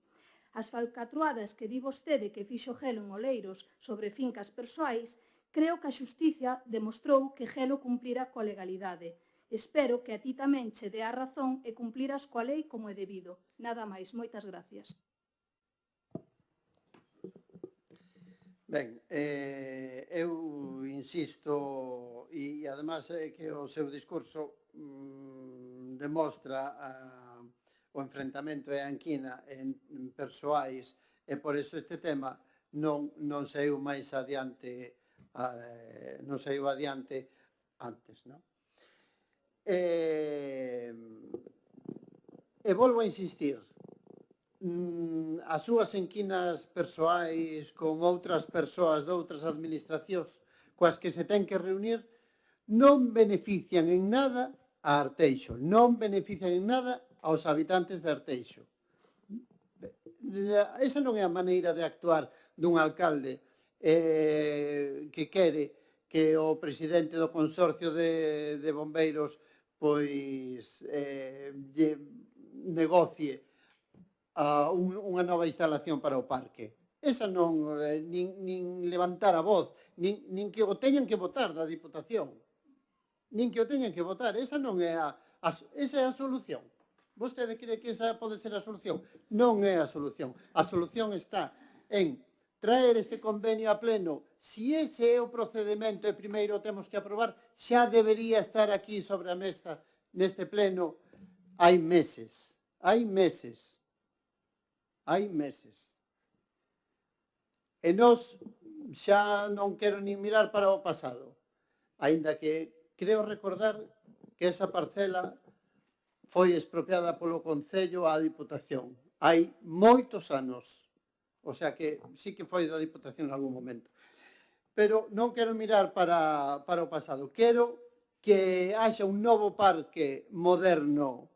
C: As falcatruadas que di vostede que fixo Gelo en Oleiros sobre fincas persoais, creo que a xustiza demostrou que Gelo cumplira coa legalidade. Espero que a ti tamén che dé a razón e cumpliras coa lei como é debido. Nada máis, moitas gracias.
F: Ben, eu insisto, e además que o seu discurso demostra o enfrentamento e a anquina en persoais, e por iso este tema non saiu máis adiante, non saiu adiante antes, non? E volvo a insistir, as súas enquinas persoais con outras persoas de outras administracións coas que se ten que reunir non benefician en nada a Arteixo, non benefician en nada aos habitantes de Arteixo. Esa non é a maneira de actuar dun alcalde que quere que o presidente do consorcio de bombeiros pois negocie unha nova instalación para o parque. Esa non, nin levantar a voz, nin que o teñan que votar da Diputación. Nin que o teñan que votar. Esa non é esa é a solución. Vostede cree que esa pode ser a solución? Non é a solución. A solución está en traer este convenio a pleno. Si ese é o procedimento e primeiro o temos que aprobar, xa debería estar aquí sobre a mesa neste pleno hai meses. Hai meses. Hai meses. E nós xa non quero nin mirar para o pasado, aínda que creo recordar que esa parcela foi expropiada polo Concello á Diputación. Hai moitos anos, o sea que sí que foi da Diputación en algún momento. Pero non quero mirar para o pasado, quero que haxa un novo parque moderno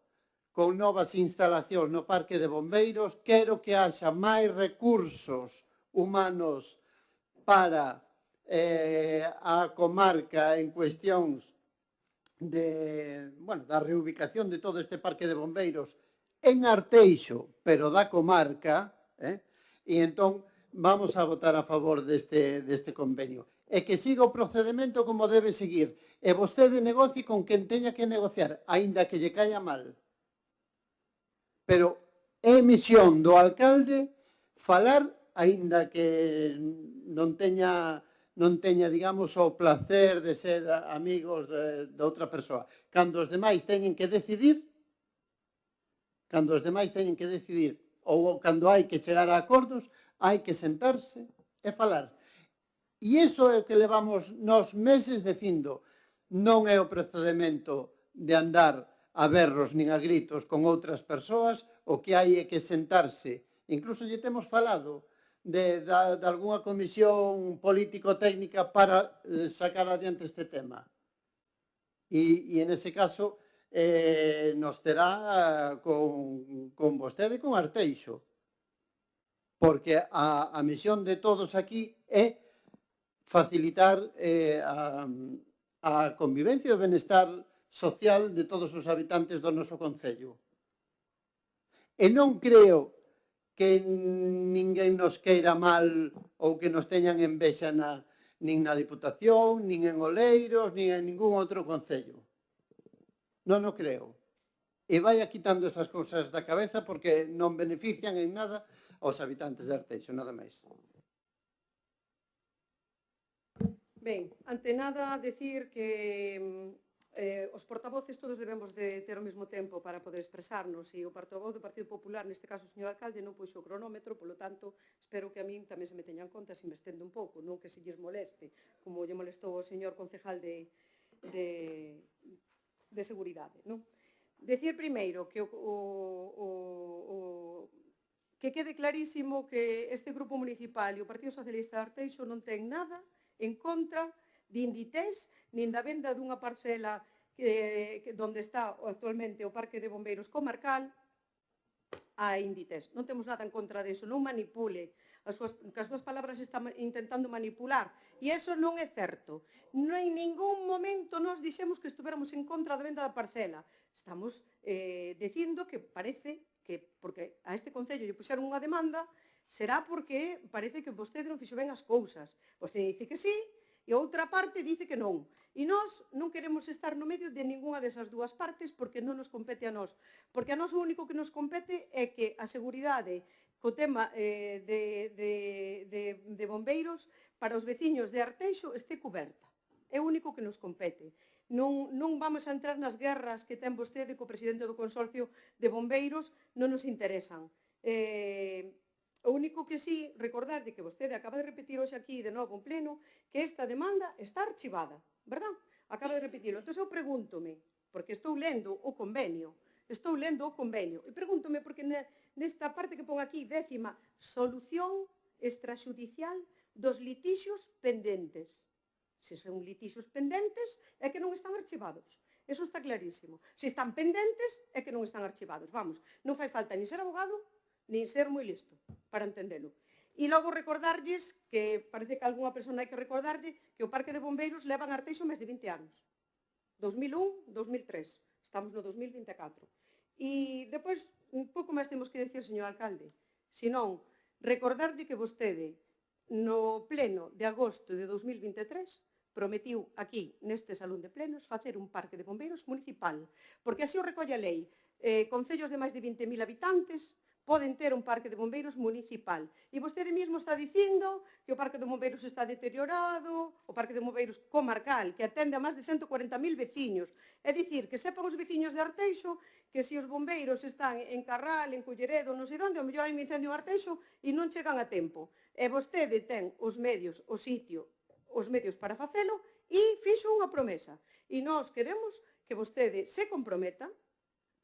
F: con novas instalacións no parque de bombeiros, quero que haxa máis recursos humanos para a comarca en cuestións da reubicación de todo este parque de bombeiros en Arteixo, pero da comarca, e entón vamos a votar a favor deste convenio. E que siga o procedimento como debe seguir. E vostede negocie con quen teña que negociar, aínda que lle caia mal. Pero é misión do alcalde falar, aínda que non teña, digamos, o placer de ser amigos de outra persoa. Cando os demais teñen que decidir, ou cando hai que chegar a acordos, hai que sentarse e falar. E iso é o que levamos nos meses dicindo. Non é o procedimento de andar a berros nin a gritos con outras persoas, o que hai é que sentarse. Incluso lle temos falado de algunha comisión político-técnica para sacar adiante este tema. E en ese caso nos terá con vostede e con Arteixo, porque a misión de todos aquí é facilitar a convivencia e o benestar social de todos os habitantes do noso concello. E non creo que ninguén nos queira mal ou que nos teñan envexa nin na Diputación, nin en Oleiros, nin en ningún outro concello. Non o creo. E vaya quitando esas cousas da cabeza porque non benefician en nada aos habitantes de Arteixo, nada máis.
G: Ben, ante nada, decir que os portavoces todos debemos de ter o mesmo tempo para poder expresarnos e o portavoz do Partido Popular, neste caso o señor alcalde, non puxo o cronómetro, polo tanto, espero que a min tamén se me teñan conta se me estendo un pouco, non que se lles moleste, como lle molestou o señor concejal de seguridade, non? Decir primeiro que que quede clarísimo que este grupo municipal e o Partido Socialista de Arteixo non ten nada en contra de Inditex, nin da venda dunha parcela onde está actualmente o Parque de Bombeiros Comarcal a Inditex. Non temos nada en contra disso, non manipule. Que as súas palabras está intentando manipular. E iso non é certo. Non en ningún momento nos dixemos que estuveramos en contra da venda da parcela. Estamos dicindo que parece que, porque a este concello lle puxeron unha demanda, será porque parece que vostede non fixo ben as cousas. Vostede dice que sí, e a outra parte dice que non. E nós non queremos estar no medio de ninguna desas dúas partes porque non nos compete a nós. Porque a nós o único que nos compete é que a seguridade co tema de bombeiros para os veciños de Arteixo este coberta. É o único que nos compete. Non vamos a entrar nas guerras que ten vostede co presidente do Consorcio de Bombeiros, non nos interesan. O único que sí, recordarlle que vostede acaba de repetir hoxe aquí de novo en pleno que esta demanda está archivada, verdad? Acaba de repetirlo. Entón eu pregúntome, porque estou lendo o convenio, e pregúntome porque nesta parte que pon aquí, 10ª, solución extrajudicial dos litixios pendentes. Se son litixios pendentes, é que non están archivados. Eso está clarísimo. Se están pendentes, é que non están archivados. Vamos, non fai falta nin ser abogado, nin ser moi listo para entendelo. E logo recordarlles que parece que algunha persona hai que recordarlle que o Parque de Bombeiros leva en Arteixo máis de 20 anos. 2001, 2003. Estamos no 2024. E depois, un pouco máis temos que decir, señor alcalde. Senón, recordarlle que vostede, no pleno de agosto de 2023, prometiu aquí, neste salón de plenos, facer un parque de bombeiros municipal. Porque así o recolle a lei. Concellos de máis de 20.000 habitantes poden ter un parque de bombeiros municipal. E vostede mesmo está dicindo que o parque de bombeiros está deteriorado, o parque de bombeiros comarcal, que atende a máis de 140.000 veciños. É dicir, que sepan os veciños de Arteixo que se os bombeiros están en Carral, en Culleredo, non sei onde, ao mellor hai un incendio en Arteixo e non chegan a tempo. E vostede ten os medios, o sitio, os medios para facelo e fixo unha promesa. E nós queremos que vostede se comprometa,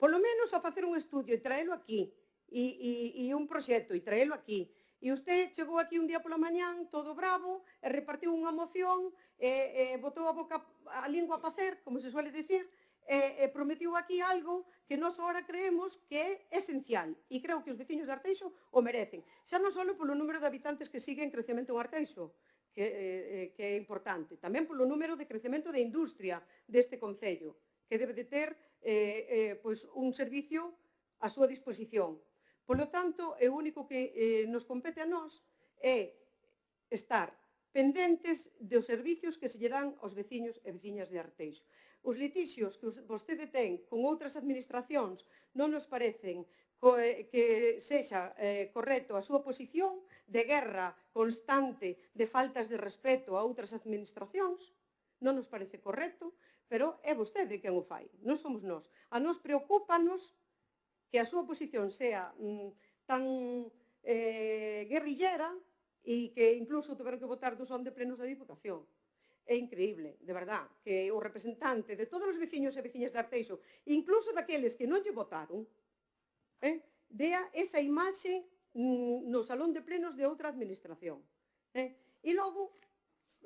G: polo menos a facer un estudio e traelo aquí, e un proxecto e traelo aquí. E usted chegou aquí un día pola mañán, todo bravo, e repartiu unha moción, e botou a lingua a pacer, como se suele dicir, e prometiu aquí algo que nós agora creemos que é esencial. E creo que os veciños de Arteixo o merecen. Xa non só polo número de habitantes que sigue en crecemento en Arteixo, que é importante, tamén polo número de crecemento de industria deste concello, que debe de ter un servicio a súa disposición. Polo tanto, o único que nos compete a nós é estar pendentes dos servicios que se lle dan aos veciños e veciñas de Arteixo. Os litixios que vostede ten con outras administracións non nos parecen que sexa correcto a súa posición de guerra constante, de faltas de respeto a outras administracións, non nos parece correcto, pero é vostede quen o fai, non somos nós. A nós preocúpanos que a súa posición sea tan guerrillera e que incluso tiveron que votar do son de plenos da Diputación. É increíble, de verdad, que o representante de todos os veciños e veciñas de Arteixo, incluso daqueles que non lle votaron, dea esa imaxe no salón de plenos de outra administración. E logo,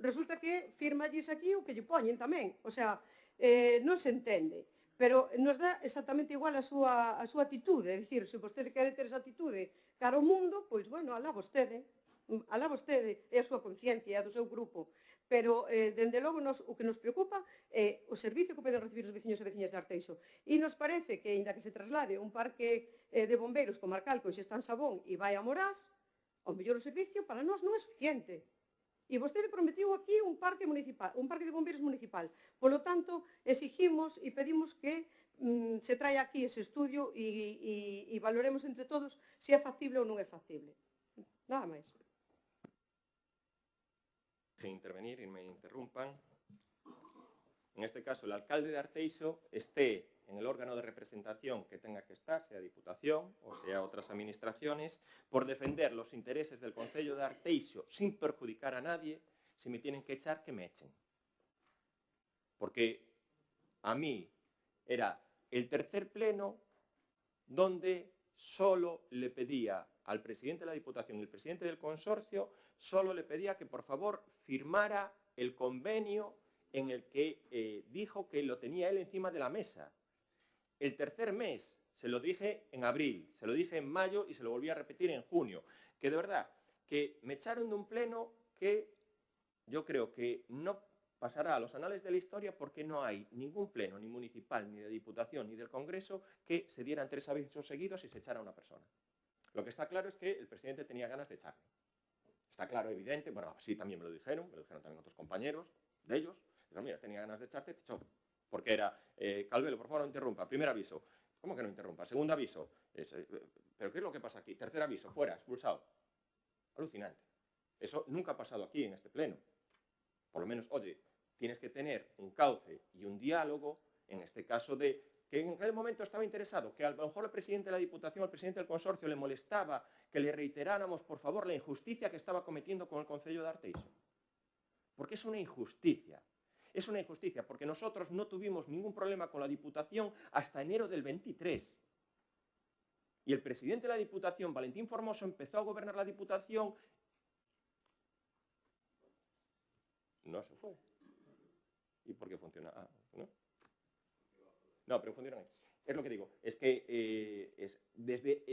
G: resulta que firmalles aquí o que lle poñen tamén. O sea, non se entende. Pero nos dá exactamente igual a súa atitude, é dicir, se vostede quere ter esa atitude cara ao mundo, pois, bueno, alá vostede, é a súa conciencia, é a do seu grupo. Pero, dende logo, o que nos preocupa é o servicio que poden recibir os veciños e veciñas de Arteixo. E nos parece que, ainda que se traslade un parque de bombeiros comarcal que hoxe está en Sabón e vai a Morás, ao mellor o servicio para nós non é suficiente. E vostede prometiu aquí un parque de bombeiros municipal. Polo tanto, exigimos e pedimos que se traia aquí ese estudio e valoremos entre todos se é factible ou non é factible. Nada máis.
B: Intervenir y me interrumpan. En este caso, el alcalde de Arteixo esté en el órgano de representación que tenga que estar, sea Diputación o sea otras administraciones, por defender los intereses del Concello de Arteixo sin perjudicar a nadie. Si me tienen que echar, que me echen. Porque a mí era el tercer pleno donde solo le pedía al presidente de la Diputación y el presidente del consorcio, solo le pedía que por favor firmara el convenio en el que dijo que lo tenía él encima de la mesa. El tercer mes, se lo dije en abril, se lo dije en mayo y se lo volví a repetir en junio, que de verdad, que me echaron de un pleno que yo creo que no pasará a los anales de la historia porque no hay ningún pleno, ni municipal, ni de Diputación, ni del Congreso, que se dieran 3 avisos seguidos y se echara a una persona. Lo que está claro es que el presidente tenía ganas de echarme. Está claro, evidente, bueno, sí, también me lo dijeron también otros compañeros de ellos. Dijeron, mira, tenía ganas de echarte, te echó. Porque era, Calvelo, por favor, no interrumpa. Primer aviso. ¿Cómo que no interrumpa? Segundo aviso. ¿Pero qué es lo que pasa aquí? Tercer aviso, fuera, expulsado. Alucinante. Eso nunca ha pasado aquí en este pleno. Por lo menos, oye, tienes que tener un cauce y un diálogo, en este caso de que en aquel momento estaba interesado, que a lo mejor el presidente de la Diputación, el presidente del consorcio le molestaba que le reiteráramos, por favor, la injusticia que estaba cometiendo con el Concello de Arteixo. Porque es una injusticia. Es una injusticia, porque nosotros no tuvimos ningún problema con la Diputación hasta enero del 23. Y el presidente de la Diputación, Valentín Formoso, empezó a gobernar la Diputación. No se fue. ¿Y por qué funciona? Ah, ¿no? No, pero funciona ahí. Es lo que digo, es que desde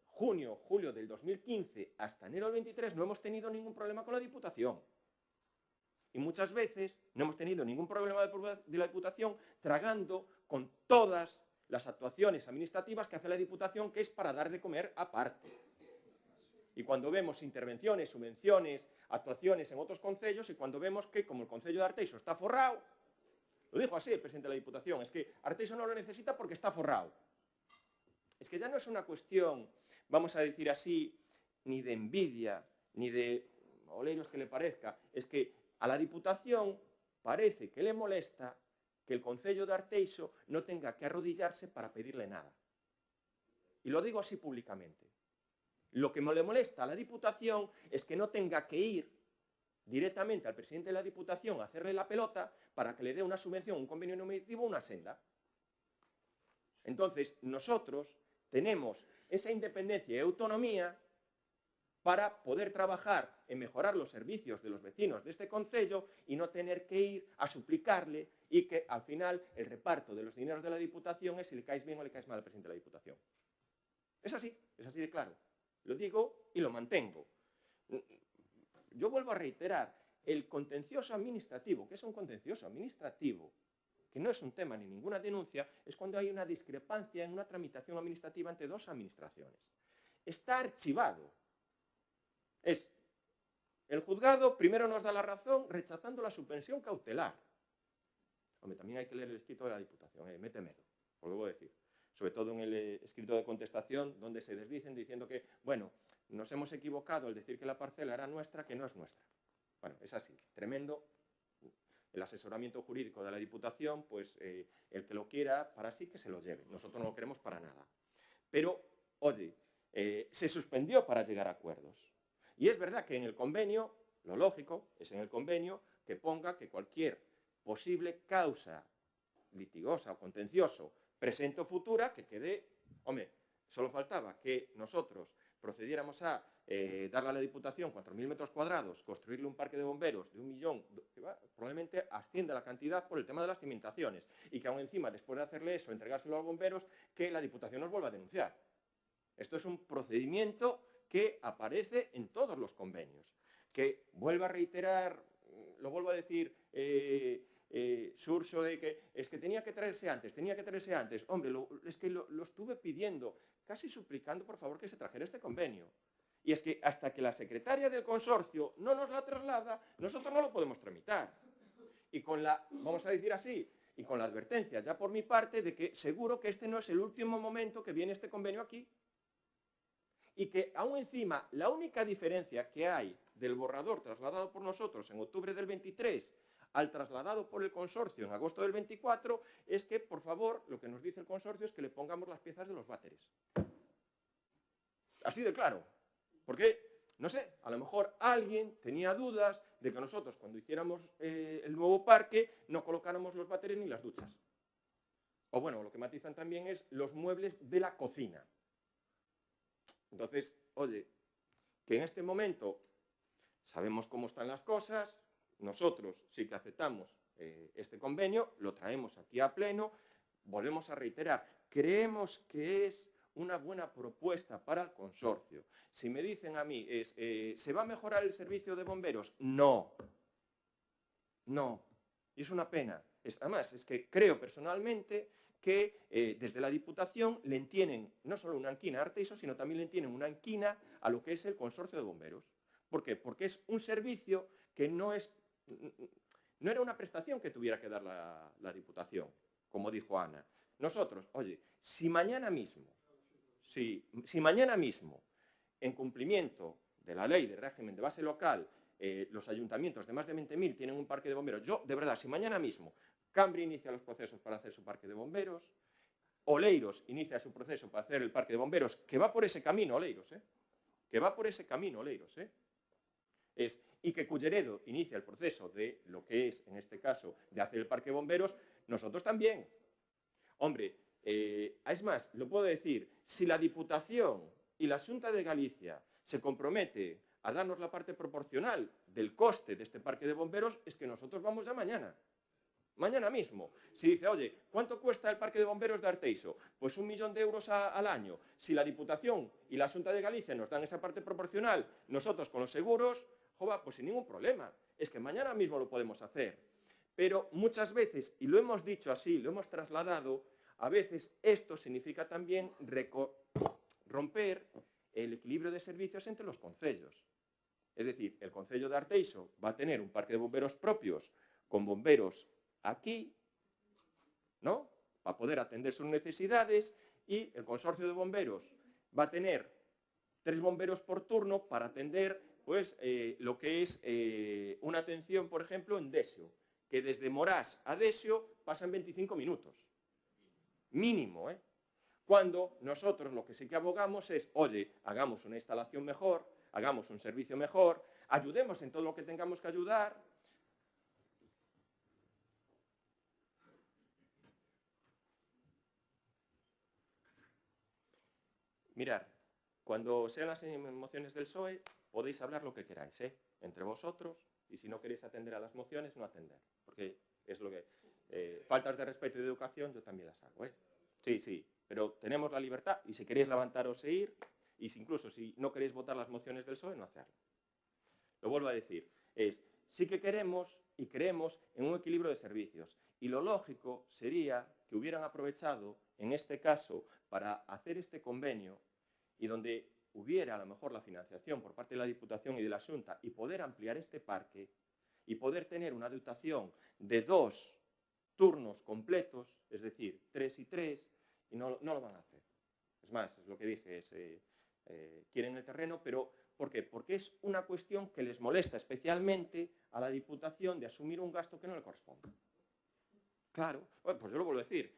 B: junio, julio del 2015 hasta enero del 23 no hemos tenido ningún problema con la Diputación. Y muchas veces no hemos tenido ningún problema de la Diputación tragando con todas las actuaciones administrativas que hace la Diputación, que es para dar de comer aparte. Y cuando vemos intervenciones, subvenciones, actuaciones en otros concellos, y cuando vemos que, como el Concello de Arteixo está forrado, lo dijo así el presidente de la Diputación, es que Arteixo no lo necesita porque está forrado. Es que ya no es una cuestión, vamos a decir así, ni de envidia, ni de oleros que le parezca, es que a la Diputación parece que le molesta que el Concello de Arteixo no tenga que arrodillarse para pedirle nada. Y lo digo así públicamente. Lo que le molesta a la Diputación es que no tenga que ir directamente al presidente de la Diputación a hacerle la pelota para que le dé una subvención, un convenio normativo, una senda. Entonces, nosotros tenemos esa independencia y autonomía para poder trabajar en mejorar los servicios de los vecinos de este concello y no tener que ir a suplicarle y que al final el reparto de los dineros de la Diputación es si le caes bien o le caes mal al presidente de la Diputación. Es así de claro. Lo digo y lo mantengo. Yo vuelvo a reiterar, el contencioso administrativo, que es un contencioso administrativo, que no es un tema ni ninguna denuncia, es cuando hay una discrepancia en una tramitación administrativa entre dos administraciones. Está archivado. El juzgado primero nos da la razón rechazando la suspensión cautelar. Hombre, también hay que leer el escrito de la Diputación, métemelo, os lo voy a decir. Sobre todo en el escrito de contestación, donde se desdicen diciendo que, bueno, nos hemos equivocado al decir que la parcela era nuestra, que no es nuestra. Bueno, es así, tremendo. El asesoramiento jurídico de la Diputación, pues el que lo quiera para sí que se lo lleve. Nosotros no lo queremos para nada. Pero, oye, se suspendió para llegar a acuerdos. Y es verdad que en el convenio, lo lógico es en el convenio que ponga que cualquier posible causa litigosa o contencioso, presente o futura, que quede, hombre, solo faltaba que nosotros procediéramos a darle a la Diputación 4.000 metros cuadrados, construirle un parque de bomberos de 1 millón, que probablemente asciende la cantidad por el tema de las cimentaciones, y que aún encima, después de hacerle eso, entregárselo a los bomberos, que la Diputación nos vuelva a denunciar. Esto es un procedimiento que aparece en todos los convenios, que vuelvo a reiterar, lo vuelvo a decir, Xurxo, de que es que tenía que traerse antes. Hombre, es que lo estuve pidiendo, casi suplicando, por favor, que se trajera este convenio. Y es que hasta que la secretaria del consorcio no nos la traslada, nosotros no lo podemos tramitar. Y con la, vamos a decir así, y con la advertencia ya por mi parte de que seguro que este no es el último momento que viene este convenio aquí. Y que aún encima, la única diferencia que hay del borrador trasladado por nosotros en octubre del 23 al trasladado por el consorcio en agosto del 24 es que, por favor, lo que nos dice el consorcio es que le pongamos las piezas de los váteres. Así de claro. Porque, no sé, a lo mejor alguien tenía dudas de que nosotros, cuando hiciéramos el nuevo parque, no colocáramos los váteres ni las duchas. O bueno, lo que matizan también es los muebles de la cocina. Entonces, oye, que en este momento sabemos cómo están las cosas, nosotros sí que aceptamos este convenio, lo traemos aquí a pleno, volvemos a reiterar, creemos que es una buena propuesta para el consorcio. Si me dicen a mí, ¿se va a mejorar el servicio de bomberos? No. No. Y es una pena. Además, es que creo personalmente que desde la Diputación le entienden no solo una anquina a Arteixo, sino también le entienden una anquina a lo que es el consorcio de bomberos. ¿Por qué? Porque es un servicio que no era una prestación que tuviera que dar la Diputación, como dijo Ana. Nosotros, oye, si mañana mismo, en cumplimiento de la ley de régimen de base local, los ayuntamientos de más de 20.000 tienen un parque de bomberos, yo, de verdad, si mañana mismo Cambre inicia los procesos para hacer su parque de bomberos, Oleiros inicia su proceso para hacer el parque de bomberos, que va por ese camino, Oleiros, y que Culleredo inicia el proceso de lo que es, en este caso, de hacer el parque de bomberos, nosotros también. Hombre, es más, lo puedo decir, si la Diputación y la Xunta de Galicia se compromete a darnos la parte proporcional del coste de este parque de bomberos, es que nosotros vamos ya mañana. Mañana mismo. Si dice, oye, ¿cuánto cuesta el parque de bomberos de Arteixo? Pues 1 millón de euros al año. Si la Diputación y la Xunta de Galicia nos dan esa parte proporcional, nosotros con los seguros, pues sin ningún problema. Es que mañana mismo lo podemos hacer. Pero muchas veces, y lo hemos dicho así, lo hemos trasladado, a veces esto significa también romper el equilibrio de servicios entre los concellos. Es decir, el concello de Arteixo va a tener un parque de bomberos propios con bomberos aquí, ¿no?, para poder atender sus necesidades, y el consorcio de bomberos va a tener 3 bomberos por turno para atender pues, lo que es una atención, por ejemplo, en Desio, que desde Morás a Desio pasan 25 minutos. Mínimo, ¿eh? Cuando nosotros lo que sí que abogamos es, oye, hagamos una instalación mejor, hagamos un servicio mejor, ayudemos en todo lo que tengamos que ayudar. Mirad, cuando sean las mociones del PSOE, podéis hablar lo que queráis, entre vosotros, y si no queréis atender a las mociones, no atender, porque es lo que... faltas de respeto y de educación yo también las hago, Sí, pero tenemos la libertad, y si queréis levantaros e ir, y si incluso si no queréis votar las mociones del PSOE, no hacerlo. Lo vuelvo a decir, sí que queremos y creemos en un equilibrio de servicios, y lo lógico sería que hubieran aprovechado, en este caso, para hacer este convenio, y donde hubiera a lo mejor la financiación por parte de la Diputación y de la Xunta, y poder ampliar este parque, y poder tener una dotación de 2 turnos completos, es decir, 3 y 3, y no lo van a hacer. Es más, es lo que dije, quieren el terreno, pero ¿por qué? Porque es una cuestión que les molesta especialmente a la Diputación de asumir un gasto que no le corresponde. Claro, bueno, pues yo lo vuelvo a decir,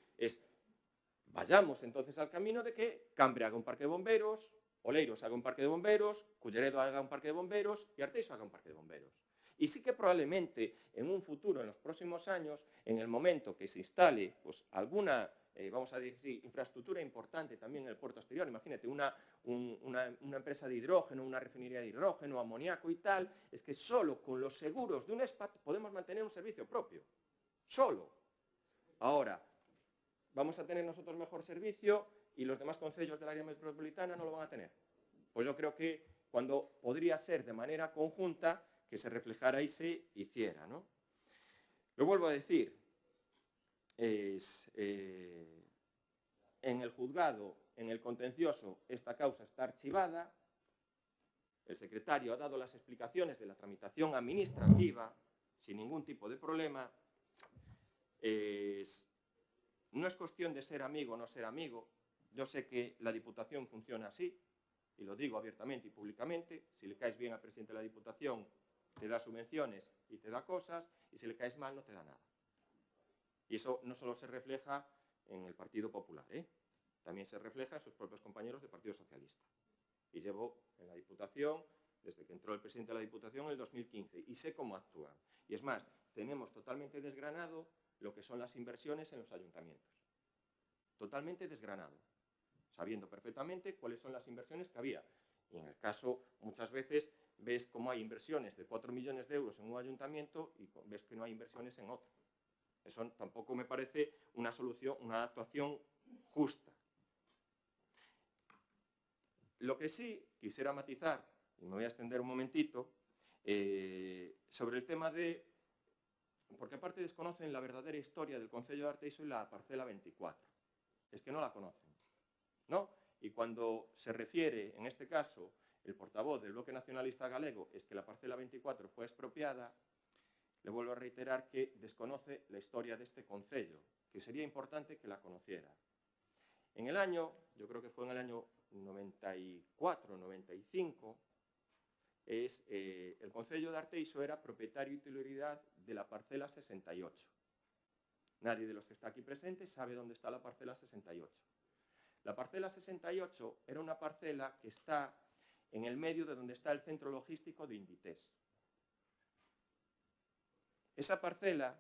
B: vayamos entonces al camino de que Cambre haga un parque de bomberos, Oleiros haga un parque de bomberos, Culleredo haga un parque de bomberos y Arteixo haga un parque de bomberos. Y sí que probablemente en un futuro, en los próximos años, en el momento que se instale pues, alguna, vamos a decir, infraestructura importante también en el puerto exterior, imagínate, una empresa de hidrógeno, una refinería de hidrógeno, amoníaco y tal, es que solo con los seguros de un SPAT podemos mantener un servicio propio. Solo. Ahora, vamos a tener nosotros mejor servicio y los demás concellos del área metropolitana no lo van a tener. Pues yo creo que cuando podría ser de manera conjunta que se reflejara y se hiciera, ¿no? Lo vuelvo a decir, en el juzgado, en el contencioso, esta causa está archivada, el secretario ha dado las explicaciones de la tramitación administrativa sin ningún tipo de problema. No es cuestión de ser amigo o no ser amigo. Yo sé que la Diputación funciona así, y lo digo abiertamente y públicamente. Si le caes bien al presidente de la Diputación, te da subvenciones y te da cosas, y si le caes mal, no te da nada. Y eso no solo se refleja en el Partido Popular, también se refleja en sus propios compañeros del Partido Socialista. Y llevo en la Diputación, desde que entró el presidente de la Diputación en el 2015, y sé cómo actúan. Y es más, tenemos totalmente desgranado lo que son las inversiones en los ayuntamientos. Totalmente desgranado, sabiendo perfectamente cuáles son las inversiones que había. Y en el caso, muchas veces, ves cómo hay inversiones de 4 millones de euros en un ayuntamiento y ves que no hay inversiones en otro. Eso tampoco me parece una solución, una actuación justa. Lo que sí quisiera matizar, y me voy a extender un momentito, sobre el tema de... Porque aparte desconocen la verdadera historia del Concello de Arteixo y la parcela 24. Es que no la conocen, ¿no? Y cuando se refiere, en este caso, el portavoz del Bloque Nacionalista Galego, es que la parcela 24 fue expropiada, le vuelvo a reiterar que desconoce la historia de este concello, que sería importante que la conociera. En el año, yo creo que fue en el año 94, 95, el concello de Arteixo era propietario y titularidad de la parcela 68. Nadie de los que está aquí presente sabe dónde está la parcela 68. La parcela 68 era una parcela que está en el medio de donde está el centro logístico de Inditex. Esa parcela,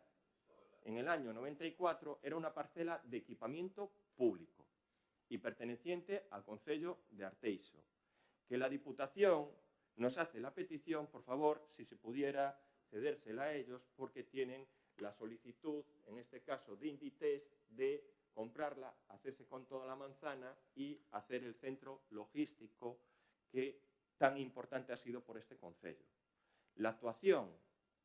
B: en el año 94, era una parcela de equipamiento público y perteneciente al concello de Arteixo, que la Diputación nos hace la petición, por favor, si se pudiera cedérsela a ellos, porque tienen la solicitud, en este caso de Inditex, de comprarla, hacerse con toda la manzana y hacer el centro logístico que tan importante ha sido por este concello. La actuación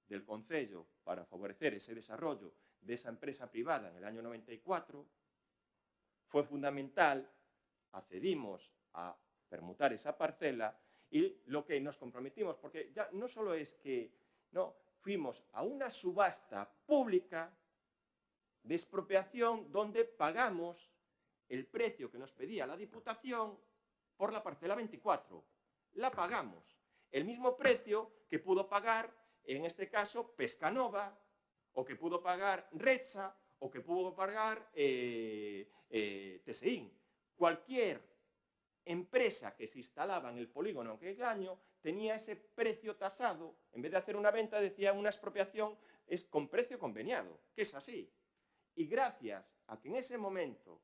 B: del concello para favorecer ese desarrollo de esa empresa privada en el año 94 fue fundamental, accedimos a permutar esa parcela y lo que nos comprometimos, porque ya no solo es que no fuimos a una subasta pública de expropiación donde pagamos el precio que nos pedía la Diputación por la parcela 24. La pagamos. El mismo precio que pudo pagar, en este caso, Pescanova, o que pudo pagar Redsa, o que pudo pagar TSIN. Cualquier empresa que se instalaba en el polígono en aquel año tenía ese precio tasado. En vez de hacer una venta, decía una expropiación es con precio conveniado, que es así. Y gracias a que en ese momento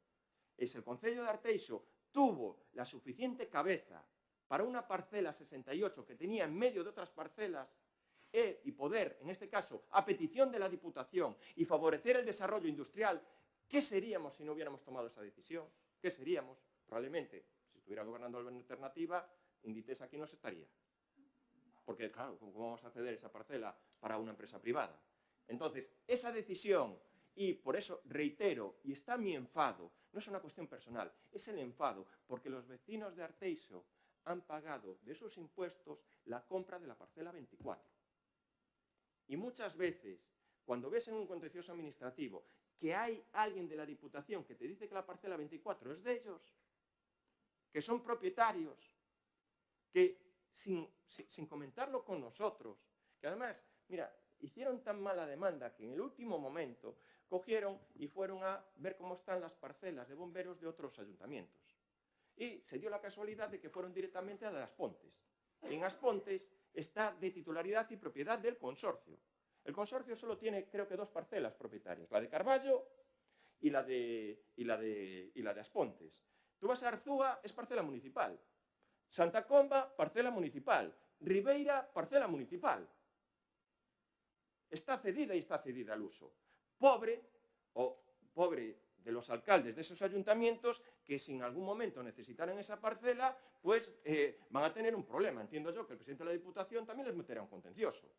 B: el Concello de Arteixo tuvo la suficiente cabeza para una parcela 68 que tenía en medio de otras parcelas y poder, en este caso, a petición de la Diputación y favorecer el desarrollo industrial, ¿qué seríamos si no hubiéramos tomado esa decisión? ¿Qué seríamos? Probablemente, si estuviera gobernando la alternativa, Inditex aquí no se estaría. Porque, claro, ¿cómo vamos a ceder esa parcela para una empresa privada? Entonces, esa decisión, y por eso reitero, y está mi enfado, no es una cuestión personal, es el enfado, porque los vecinos de Arteixo han pagado de sus impuestos la compra de la parcela 24. Y muchas veces, cuando ves en un contencioso administrativo que hay alguien de la Diputación que te dice que la parcela 24 es de ellos, que son propietarios, que sin comentarlo con nosotros, que además, mira, hicieron tan mala demanda que en el último momento cogieron y fueron a ver cómo están las parcelas de bomberos de otros ayuntamientos. Y se dio la casualidad de que fueron directamente a Aspontes. Y en Aspontes está de titularidad y propiedad del consorcio. El consorcio solo tiene, creo que, 2 parcelas propietarias, la de Carballo y la de Aspontes. Tú vas a Arzúa, es parcela municipal. Santa Comba, parcela municipal. Ribeira, parcela municipal. Está cedida y está cedida al uso. Pobre de los alcaldes de esos ayuntamientos que si en algún momento necesitaran esa parcela, pues van a tener un problema. Entiendo yo que el presidente de la Diputación también les meterá un contencioso.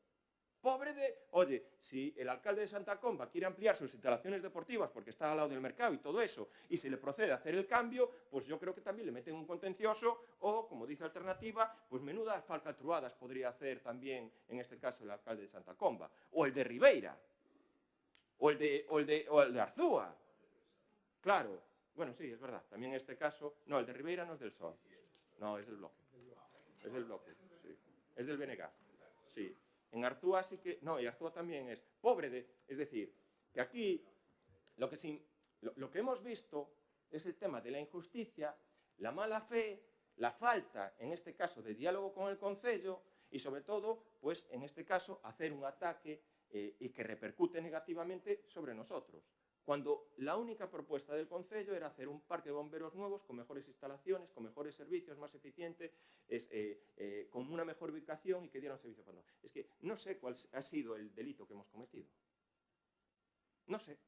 B: Pobre de... Oye, si el alcalde de Santa Comba quiere ampliar sus instalaciones deportivas porque está al lado del mercado y todo eso, y se le procede a hacer el cambio, pues yo creo que también le meten un contencioso o, como dice Alternativa, pues menudas falcatruadas podría hacer también, en este caso, el alcalde de Santa Comba. O el de Ribeira. O el de Arzúa. Claro. Bueno, sí, es verdad. También en este caso... No, el de Ribeira no es del PSOE. No, es del bloque. Es del bloque, sí. Es del BNG. Sí. En Arzúa sí que... No, y Arzúa también es pobre de... Es decir, que aquí lo que hemos visto es el tema de la injusticia, la mala fe, la falta, en este caso, de diálogo con el Concello y, sobre todo, pues, en este caso, hacer un ataque y que repercute negativamente sobre nosotros. Cuando la única propuesta del Concello era hacer un parque de bomberos nuevos con mejores instalaciones, con mejores servicios, más eficiente, con una mejor ubicación y que diera un servicio para todos. Es que no sé cuál ha sido el delito que hemos cometido. No sé.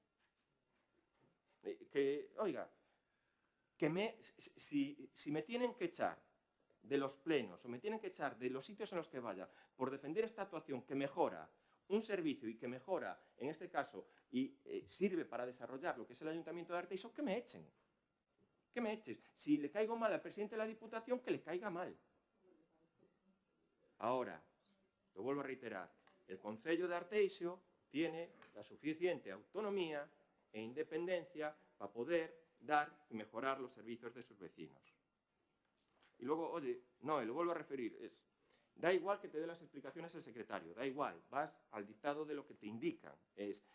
B: Oiga, si me tienen que echar de los plenos o me tienen que echar de los sitios en los que vaya por defender esta actuación que mejora un servicio y que mejora, en este caso, y sirve para desarrollar lo que es el Ayuntamiento de Arteixo, que me echen. Que me eches. Si le caigo mal al presidente de la Diputación, que le caiga mal. Ahora, lo vuelvo a reiterar, el Concello de Arteixo tiene la suficiente autonomía e independencia para poder dar y mejorar los servicios de sus vecinos. Y luego, oye, no, lo vuelvo a referir, da igual que te dé las explicaciones el secretario, da igual, vas al dictado de lo que te indican. Es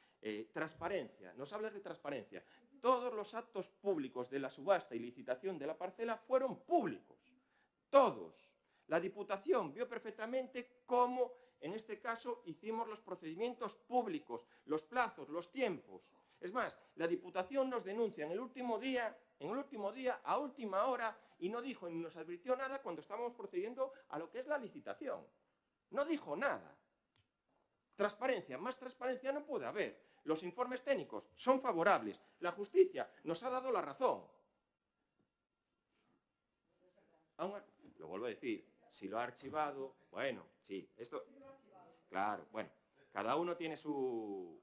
B: transparencia, nos hablas de transparencia. Todos los actos públicos de la subasta y licitación de la parcela fueron públicos, todos. La Diputación vio perfectamente cómo, en este caso, hicimos los procedimientos públicos, los plazos, los tiempos. Es más, la Diputación nos denuncia en el último día, a última hora, y no dijo ni nos advirtió nada cuando estábamos procediendo a lo que es la licitación. No dijo nada. Transparencia, más transparencia no puede haber. Los informes técnicos son favorables. La justicia nos ha dado la razón. Lo vuelvo a decir, si lo ha archivado, bueno, sí, esto... Claro, bueno, cada uno tiene su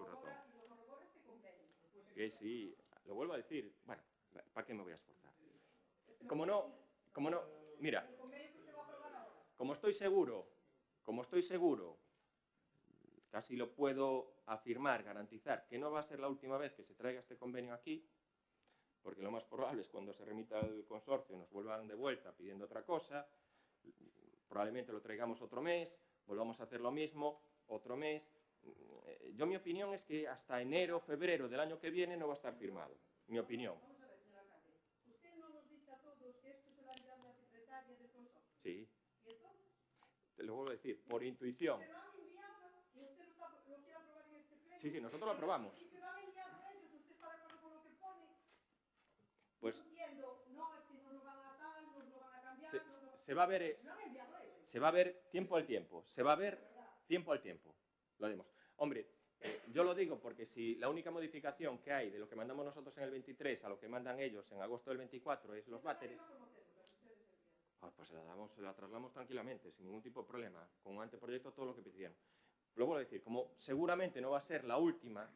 B: razón. Que sí, lo vuelvo a decir, bueno, ¿para qué me voy a esforzar? Como no, mira, como estoy seguro, casi lo puedo afirmar, garantizar, que no va a ser la última vez que se traiga este convenio aquí, porque lo más probable es cuando se remita al consorcio nos vuelvan de vuelta pidiendo otra cosa, probablemente lo traigamos otro mes, volvamos a hacer lo mismo, otro mes. Yo mi opinión es que hasta enero, febrero del año que viene no va a estar firmado. Mi opinión.
C: Vamos a ver, señor alcalde. ¿Usted no nos dice a todos que esto se lo ha enviado la secretaria del consorcio?
B: Sí.
C: ¿Y entonces?
B: Te lo vuelvo a decir, por intuición.
C: Se lo han enviado y usted lo quiere aprobar en este pleno.
B: Sí, nosotros lo aprobamos.
C: Si se lo han enviado ellos, ¿usted está de acuerdo con lo que pone?
B: Pues...
C: No entiendo, no, es que nos lo van a tal, nos lo van a cambiar...
B: Se va a ver...
C: Se lo han enviado ellos.
B: Se va a ver tiempo al tiempo. Se va a ver tiempo al tiempo. Lo haremos. Hombre, yo lo digo porque si la única modificación que hay de lo que mandamos nosotros en el 23 a lo que mandan ellos en agosto del 24 es los váteres, pues la trasladamos tranquilamente, sin ningún tipo de problema, con un anteproyecto, todo lo que pidieron. Lo vuelvo a decir, como seguramente no va a ser la última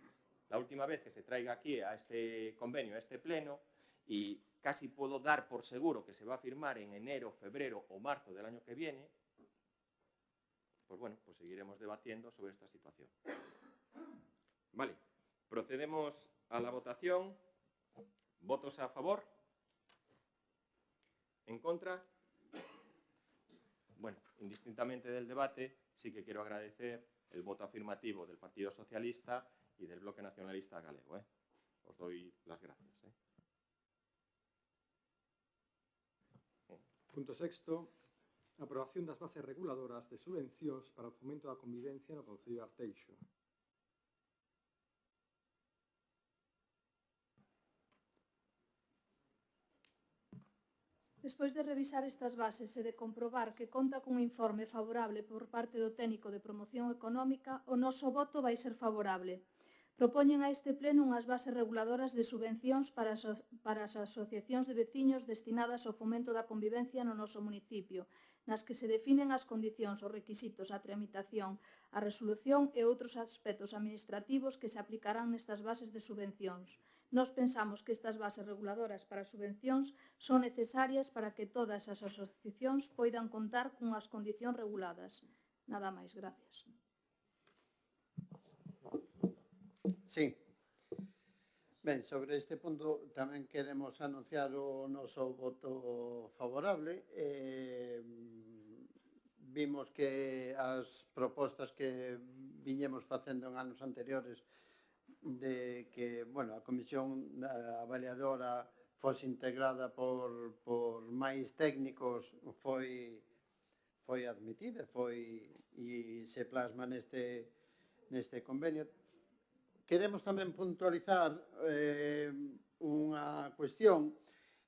B: vez que se traiga aquí a este convenio, a este pleno, y casi puedo dar por seguro que se va a firmar en enero, febrero o marzo del año que viene, pues bueno, pues seguiremos debatiendo sobre esta situación. Vale, procedemos a la votación. ¿Votos a favor? ¿En contra? Bueno, indistintamente del debate, sí que quiero agradecer el voto afirmativo del Partido Socialista y del Bloque Nacionalista Galego. Os doy las gracias.
A: Punto sexto. Aprobación das bases reguladoras de subvencións para o fomento da convivencia no Concello de Arteixo.
C: Despois de revisar estas bases e de comprobar que conta cun informe favorable por parte do técnico de promoción económica, o noso voto vai ser favorable. Propoñen a este pleno unhas bases reguladoras de subvencións para as asociacións de veciños destinadas ao fomento da convivencia no noso municipio, nas que se definen as condicións, os requisitos, a tramitación, a resolución e outros aspectos administrativos que se aplicarán nestas bases de subvencións. Nós pensamos que estas bases reguladoras para subvencións son necesarias para que todas as asociacións poidan contar cunhas condicións reguladas. Nada máis, gracias.
F: Sí. Ben, sobre este punto tamén queremos anunciar o noso voto favorable. Vimos que as propostas que viñemos facendo en anos anteriores de que, bueno, a comisión avaliadora fose integrada por máis técnicos foi admitida e se plasma neste convenio. Queremos tamén puntualizar unha cuestión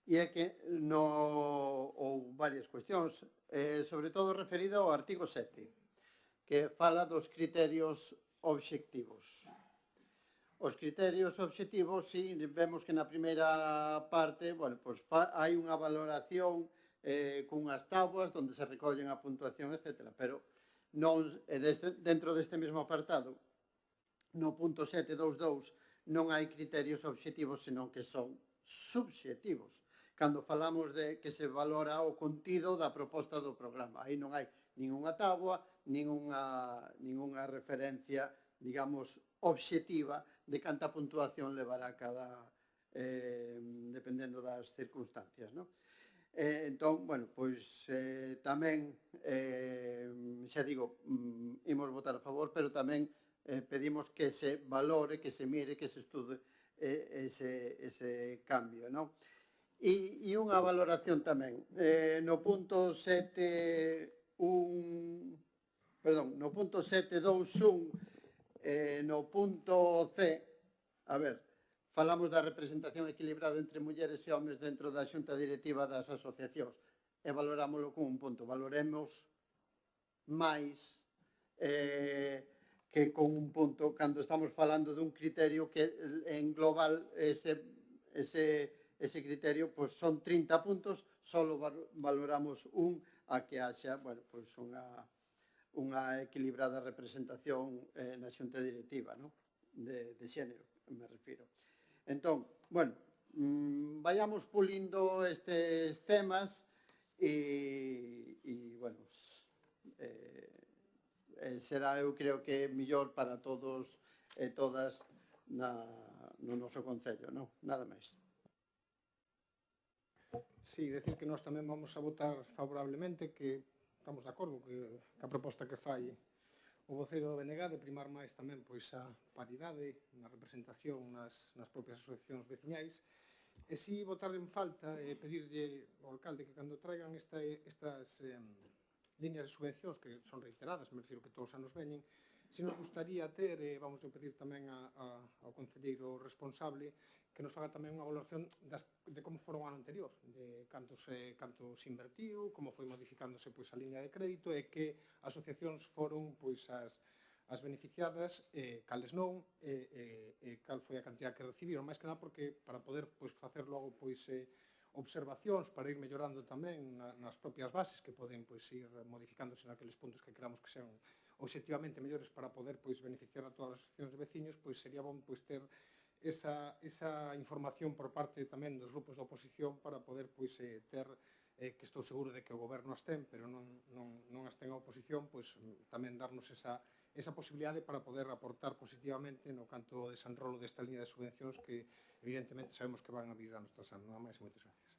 F: e é que ou varias cuestións, sobre todo referida ao artigo 7, que fala dos criterios obxectivos. Os criterios obxectivos, si vemos que na primeira parte, bueno, pues hai unha valoración cunhas tábuas onde se recollen a puntuación, etc. Pero non, dentro deste mesmo apartado, no punto 7.2.2, non hai criterios obxectivos, senón que son subxectivos. Cando falamos de que se valora o contido da proposta do programa, aí non hai ningunha tábua, ningunha referencia, digamos, obxectiva de canta puntuación levará cada, dependendo das circunstancias, non? Entón, bueno, pois tamén, xa digo, imos votar a favor, pero tamén pedimos que se valore, que se mire, que se estude ese cambio, non? E unha valoración tamén. No punto 7.2.1, no punto C, a ver, falamos da representación equilibrada entre mulleres e homes dentro da xunta directiva das asociacións e valorámoslo con un punto. Valoremos máis que con un punto cando estamos falando dun criterio que en global ese criterio pues son 30 puntos, solo valoramos un a que haxa, bueno, pues unha equilibrada representación na xunta directiva, non? De xénero, me refiro. Entón, bueno, vayamos pulindo estes temas e bueno, será, eu creo que mellor para todos e todas no noso concello, non? Nada máis.
E: Sí, decir que nós tamén vamos a votar favorablemente, que estamos de acordo que a proposta que fai o voceiro do BNG de primar máis tamén pois a paridade na representación nas propias asociacións veciñais, e si votar en falta e pedirlle ao alcalde que cando traigan estas líneas de subvencións que son reiteradas, me refiro que todos os anos veñen, se nos gustaría ter, e vamos a pedir tamén ao concelleiro responsable, que nos faga tamén unha valoración de como foron o ano anterior, de canto se invertiu, como foi modificándose pois a línea de crédito e que asociacións foron pois as beneficiadas, cales non, e cal foi a cantidad que recibiron, máis que nada porque para poder pois facer logo pois observacións para ir mellorando tamén nas propias bases que poden pois ir modificándose naqueles puntos que queramos que sean obxectivamente mellores para poder pois beneficiar a todas as asociacións de veciños, pois sería bon pois ter esa información por parte tamén dos grupos da oposición para poder pois ter, que estou seguro de que o goberno as ten, pero non as ten a oposición, pois tamén darnos esa posibilidade para poder aportar positivamente no canto de desenrolo desta línea de subvencións que evidentemente sabemos que van a vir anos tras ano. Nada máis e moitas gracias.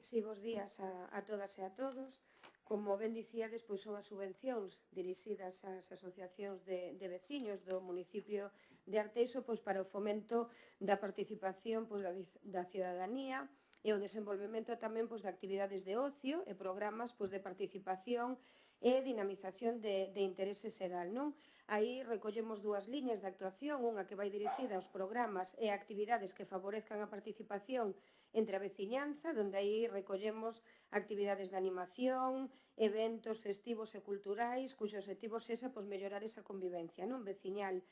G: Sí, bos días a todas e a todos. Como ben dicíades, pois son as subvencións dirixidas ás asociacións de veciños do municipio de Arteixo pois para o fomento da participación pois da cidadanía
H: e o desenvolvemento tamén pois, de actividades de ocio e programas pois, de participación e dinamización de interese xeral. Non? Aí recollemos dúas liñas de actuación, unha que vai dirixida aos programas e actividades que favorezcan a participación entre a veciñanza, onde aí recollemos actividades de animación, eventos festivos e culturais, cuxo objetivo sexa pois, mellorar esa convivencia non veciñal,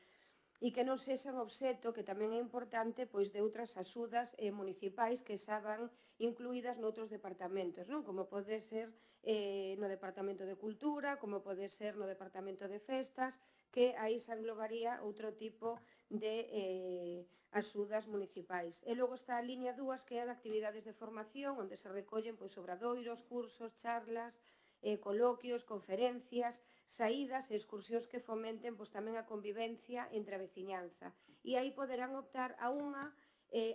H: e que non sexan obxecto, que tamén é importante, pois de outras axudas municipais que xa van incluídas noutros departamentos, non? Como pode ser no Departamento de Cultura, como pode ser no Departamento de Festas, que aí xa englobaría outro tipo de axudas municipais. E logo está a liña 2, que é de actividades de formación, onde se recollen pois, obradoiros, cursos, charlas, coloquios, conferencias, saídas e excursións que fomenten pois, tamén a convivencia entre a veciñanza. E aí poderán optar a unha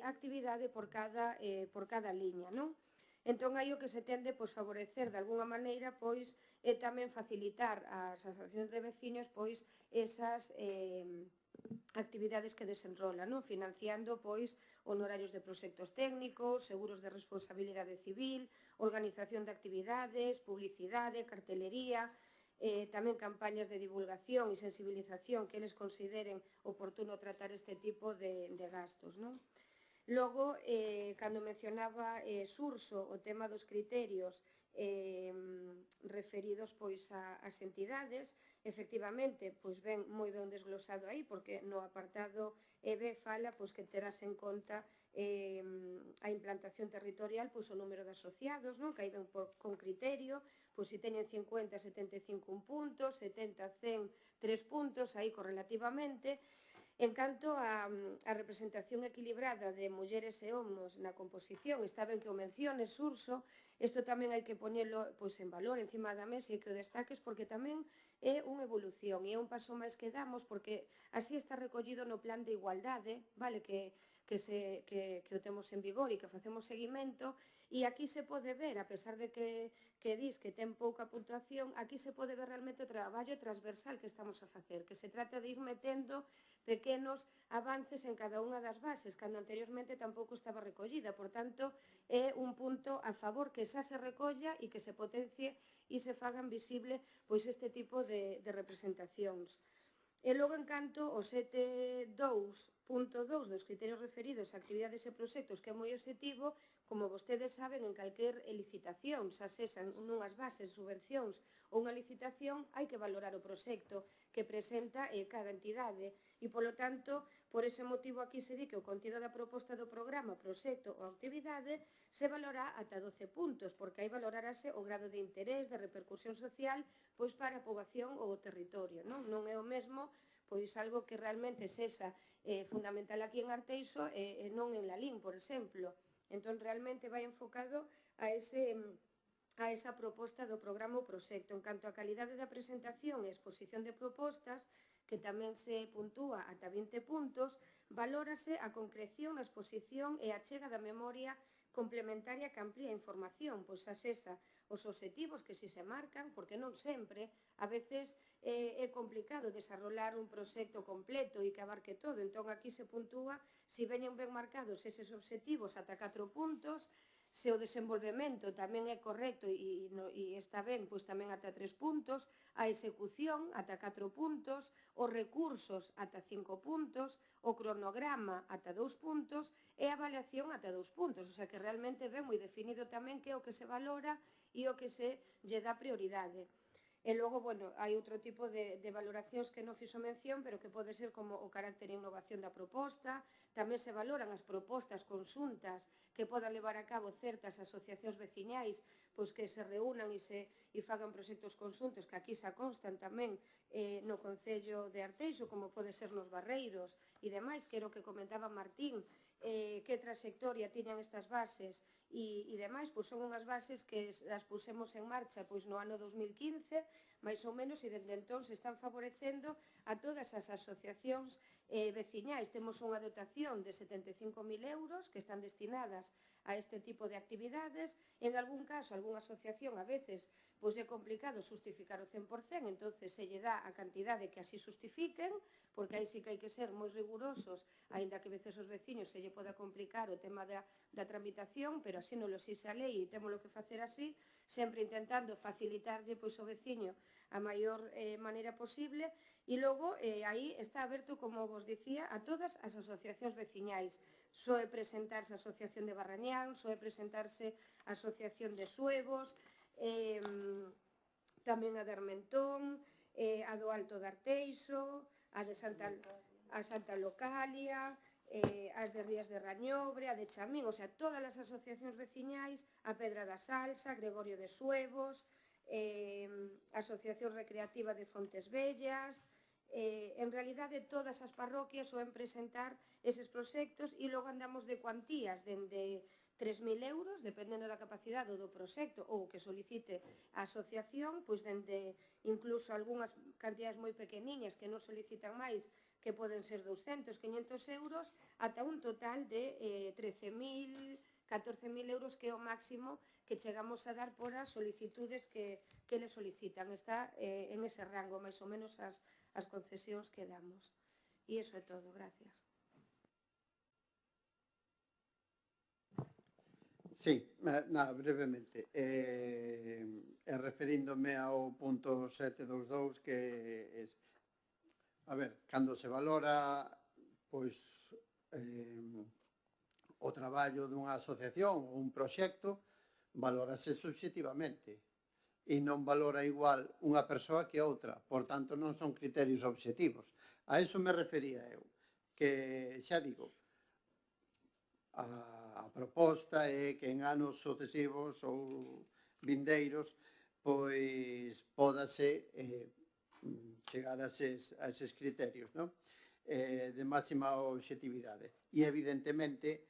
H: actividade por cada liña, non? Entón, aí o que se tende pois, favorecer de alguna maneira pois, é tamén facilitar ás asociacións de veciños pois, esas actividades que desenrolan, non? Financiando pois, honorarios de proxectos técnicos, seguros de responsabilidade civil, organización de actividades, publicidade, cartelería, tamén campañas de divulgación e sensibilización que eles consideren oportuno tratar este tipo de gastos, non? Logo, cando mencionaba Surso, o tema dos criterios referidos pois ás entidades, efectivamente, pois ben moi ben desglosado aí, porque no apartado EB fala pois que terás en conta a implantación territorial, pois o número de asociados, non? Que aí ven con criterio, pois se teñen 50, 75 un punto, 70, 100, 3 puntos, aí correlativamente. En canto á representación equilibrada de mulleres e homos na composición, está ben que o mencione Surso, isto tamén hai que poñelo pois, en valor encima da mesa e que o destaques porque tamén é unha evolución e é un paso máis que damos porque así está recollido no plan de igualdade, vale, que o temos en vigor e que facemos seguimento e aquí se pode ver, a pesar de que dis que ten pouca puntuación, aquí se pode ver realmente o traballo transversal que estamos a facer, que se trata de ir metendo pequenos avances en cada unha das bases, cando anteriormente tampouco estaba recollida. Por tanto, é un punto a favor que xa se recolla e que se potencie e se fagan visible pois este tipo de representacións. E logo, en canto ao 7.2.2 dos criterios referidos a actividades e proxectos, que é moi objetivo, como vostedes saben, en calquer licitación, xa sexan nunhas bases, subvencións ou unha licitación, hai que valorar o proxecto que presenta cada entidade. E, polo tanto, por ese motivo aquí se di que o contido da proposta do programa, proxecto ou actividade se valora ata 12 puntos, porque aí valorarase o grado de interés, de repercusión social, pois para a poboación ou o territorio. Non é o mesmo pois algo que realmente sexa fundamental aquí en Arteixo e non en Lalín, por exemplo. Entón, realmente vai enfocado a esa proposta do programa ou proxecto. En canto á calidade da presentación e exposición de propostas, que tamén se puntúa ata 20 puntos, valórase a concreción, a exposición e a achega da memoria complementaria que amplía a información, pois a sexa os obxectivos que si se marcan, porque non sempre, a veces é complicado desarrollar un proxecto completo e que abarque todo, entón aquí se puntúa se veñen ben marcados eses obxectivos ata 4 puntos, se o desenvolvemento tamén é correcto e está ben, pois tamén ata 3 puntos, a execución ata 4 puntos, os recursos ata 5 puntos, o cronograma ata 2 puntos e a avaliación ata 2 puntos. O sea que realmente ben moi definido tamén que é o que se valora e o que se lle dá prioridade. E logo, bueno, hai outro tipo de valoracións que non fixo mención, pero que pode ser como o carácter e innovación da proposta, tamén se valoran as propostas conxuntas que podan levar a cabo certas asociacións veciñais, pois que se reúnan e fagan proxectos conxuntos, que aquí xa constan tamén no Concello de Arteixo, como pode ser nos Barreiros e demais, que era o que comentaba Martín, que trayectoria tiñan estas bases e demais, pois son unhas bases que as pusemos en marcha pois no ano 2015, máis ou menos, e dende entón se están favorecendo a todas as asociacións veciñais. Temos unha dotación de 75.000 euros que están destinadas a este tipo de actividades. En algún caso, algunha asociación a veces pois é complicado justificar o 100%, entonces se lle dá a cantidade que así justifiquen, porque aí sí que hai que ser moi rigurosos, aínda que veces os veciños se lle poda complicar o tema da tramitación, pero así non lo exixe a lei e temos que facer así, sempre intentando facilitarlle pois ao veciño a maior maneira posible, e logo aí está aberto, como vos dicía, a todas as asociacións veciñais. Soe presentarse a Asociación de Barrañán, soe presentarse a Asociación de Suevos, tamén a de Armentón, a do Alto de Arteixo, a Santa Localia, as de Rías de Rañobre, a de Chamín, o sea, todas as asociacións veciñais, a Pedra da Salsa, a Gregorio de Suevos, a Asociación Recreativa de Fontes Vellas, en realidade todas as parroquias soen presentar eses proxectos e logo andamos de cuantías dende 3.000 euros, dependendo da capacidade do proxecto ou que solicite a asociación, pois dende incluso algunhas cantidades moi pequeniñas que non solicitan máis, que poden ser 200, 500 euros, ata un total de 13.000, 14.000 euros, que é o máximo que chegamos a dar por as solicitudes que le solicitan. Está en ese rango, máis ou menos, as concesións que damos. E iso é todo, gracias.
F: Sí, brevemente. Referíndome ao punto 722, que a ver, cando se valora pois o traballo dunha asociación ou un proxecto, valórase subxectivamente e non valora igual unha persoa que outra, por tanto non son criterios obxectivos. A iso me refería eu, que xa digo, a proposta é que en anos sucesivos ou vindeiros pois pódase chegar a eses criterios, non? De máxima obxectividade. E evidentemente,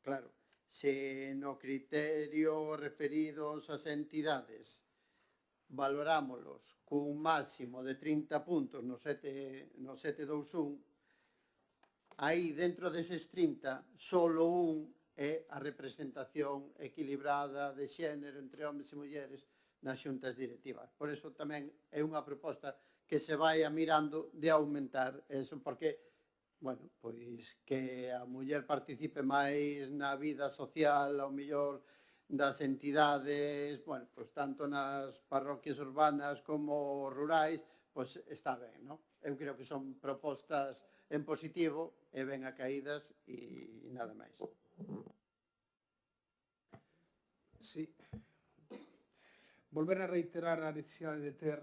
F: claro, se no criterio referidos ás entidades valorámoslos cun máximo de 30 puntos no 721, aí dentro deses 30, solo un é a representación equilibrada de xénero entre homes e mulleres nas xuntas directivas. Por iso tamén é unha proposta que se vai mirando de aumentar eso, porque, bueno, pois que a muller participe máis na vida social, ao mellor das entidades, bueno, pois tanto nas parroquias urbanas como rurais, pois está ben, non? Eu creo que son propostas en positivo e ben acaídas e nada máis.
E: Sí. Volver a reiterar a necesidade de ter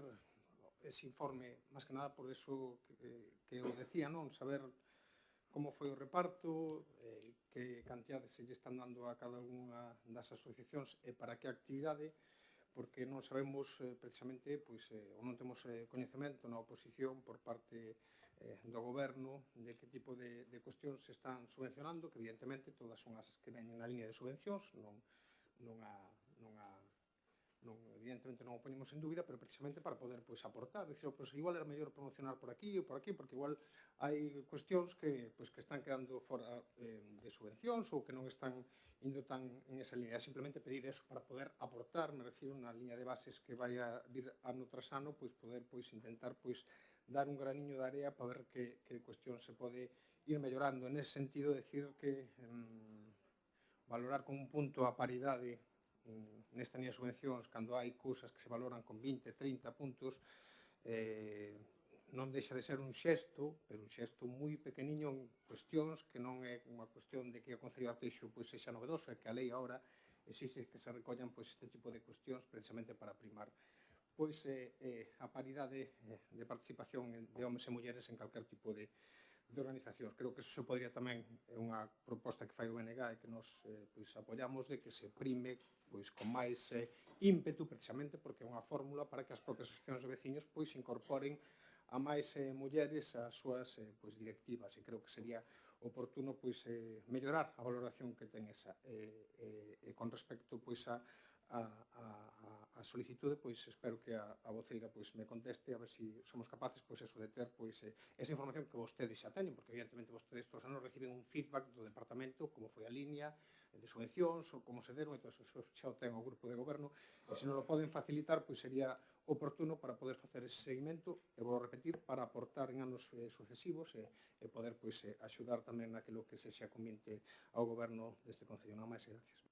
E: ese informe, máis que nada por eso que eu decía, non? Saber como foi o reparto, que cantidades se lle están dando a cada unha das asociacións e para que actividade, porque non sabemos precisamente, pois, ou non temos coñecemento na oposición por parte do goberno de que tipo de cuestións se están subvencionando, que evidentemente todas son as que veñen na liña de subvencións, evidentemente non o poñemos en dúbida, pero precisamente para poder pois aportar, dicir, pois igual era mellor promocionar por aquí ou por aquí, porque igual hai cuestións que están quedando fora de subvencións ou que non están indo tan en esa liña. Simplemente pedir eso para poder aportar, me refiro na liña de bases que vai a vir ano tras ano, pois poder pois intentar pois dar un graniño de area para ver que cuestión se pode ir mellorando. En ese sentido, decir que valorar con un punto a paridade nesta liña de subvencións, cando hai cousas que se valoran con 20, 30 puntos, non deixa de ser un xesto, pero un xesto moi pequeniño en cuestións que non é unha cuestión de que o Concello de Arteixo pois sexa novedoso, é que a lei agora exixe que se recollan pois este tipo de cuestións precisamente para primar pois a paridade de participación de homes e mulleres en calquer tipo de organizacións. Creo que eso se podría tamén, é unha proposta que fai o BNG e que nos pois apoiamos, de que se prime pois con máis ímpetu, precisamente porque é unha fórmula para que as propias asociacións de veciños pois incorporen a máis mulleres ás súas pois directivas, e creo que sería oportuno pois mellorar a valoración que ten esa, con respecto pois a a solicitude, pois espero que a voceira pois me conteste a ver se somos capaces pois eso de ter pois esa información que vostedes xa teñen, porque evidentemente vostedes todos os anos reciben un feedback do departamento, como foi a liña de subvencións ou como se deron, e todo eso xa o ten o grupo de goberno, e se non o poden facilitar, pois sería oportuno para poder facer ese seguimento, e vou repetir, para aportar en anos sucesivos e poder pois axudar tamén naquilo que se xa convinte ao goberno deste Concello. Non máis, gracias.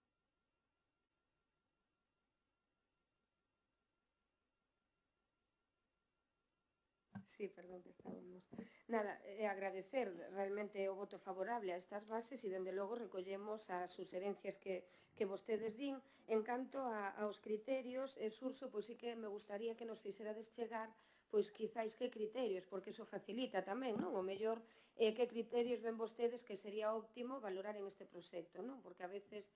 H: Sí, perdón, que estábamos. Nada, agradecer realmente o voto favorable a estas bases e, dende logo, recollemos as suxerencias que vostedes din. En canto aos criterios, Surso, pois sí que me gustaría que nos fixerades chegar pois quizáis que criterios, porque iso facilita tamén, non? O mellor, que criterios ven vostedes que sería óptimo valorar en este proxecto, non? Porque a veces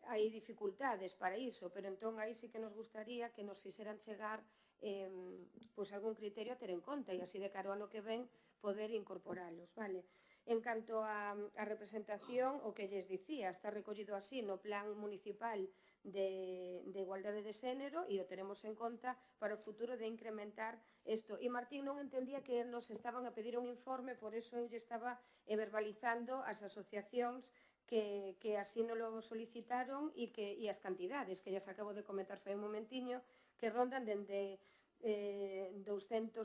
H: hai dificultades para iso, pero entón aí sí que nos gustaría que nos fixeran chegar pois algún criterio a ter en conta e así de cara ao ano que ven poder incorporalos, vale? En canto a representación, o que lles dicía, está recollido así no Plan Municipal de Igualdade de Xénero e o teremos en conta para o futuro de incrementar isto. E Martín non entendía que nos estaban a pedir un informe, por eso eu lle estaba verbalizando as asociacións que así nos lo solicitaron e as cantidades que lles acabo de comentar fai un momentiño, que rondan dende 250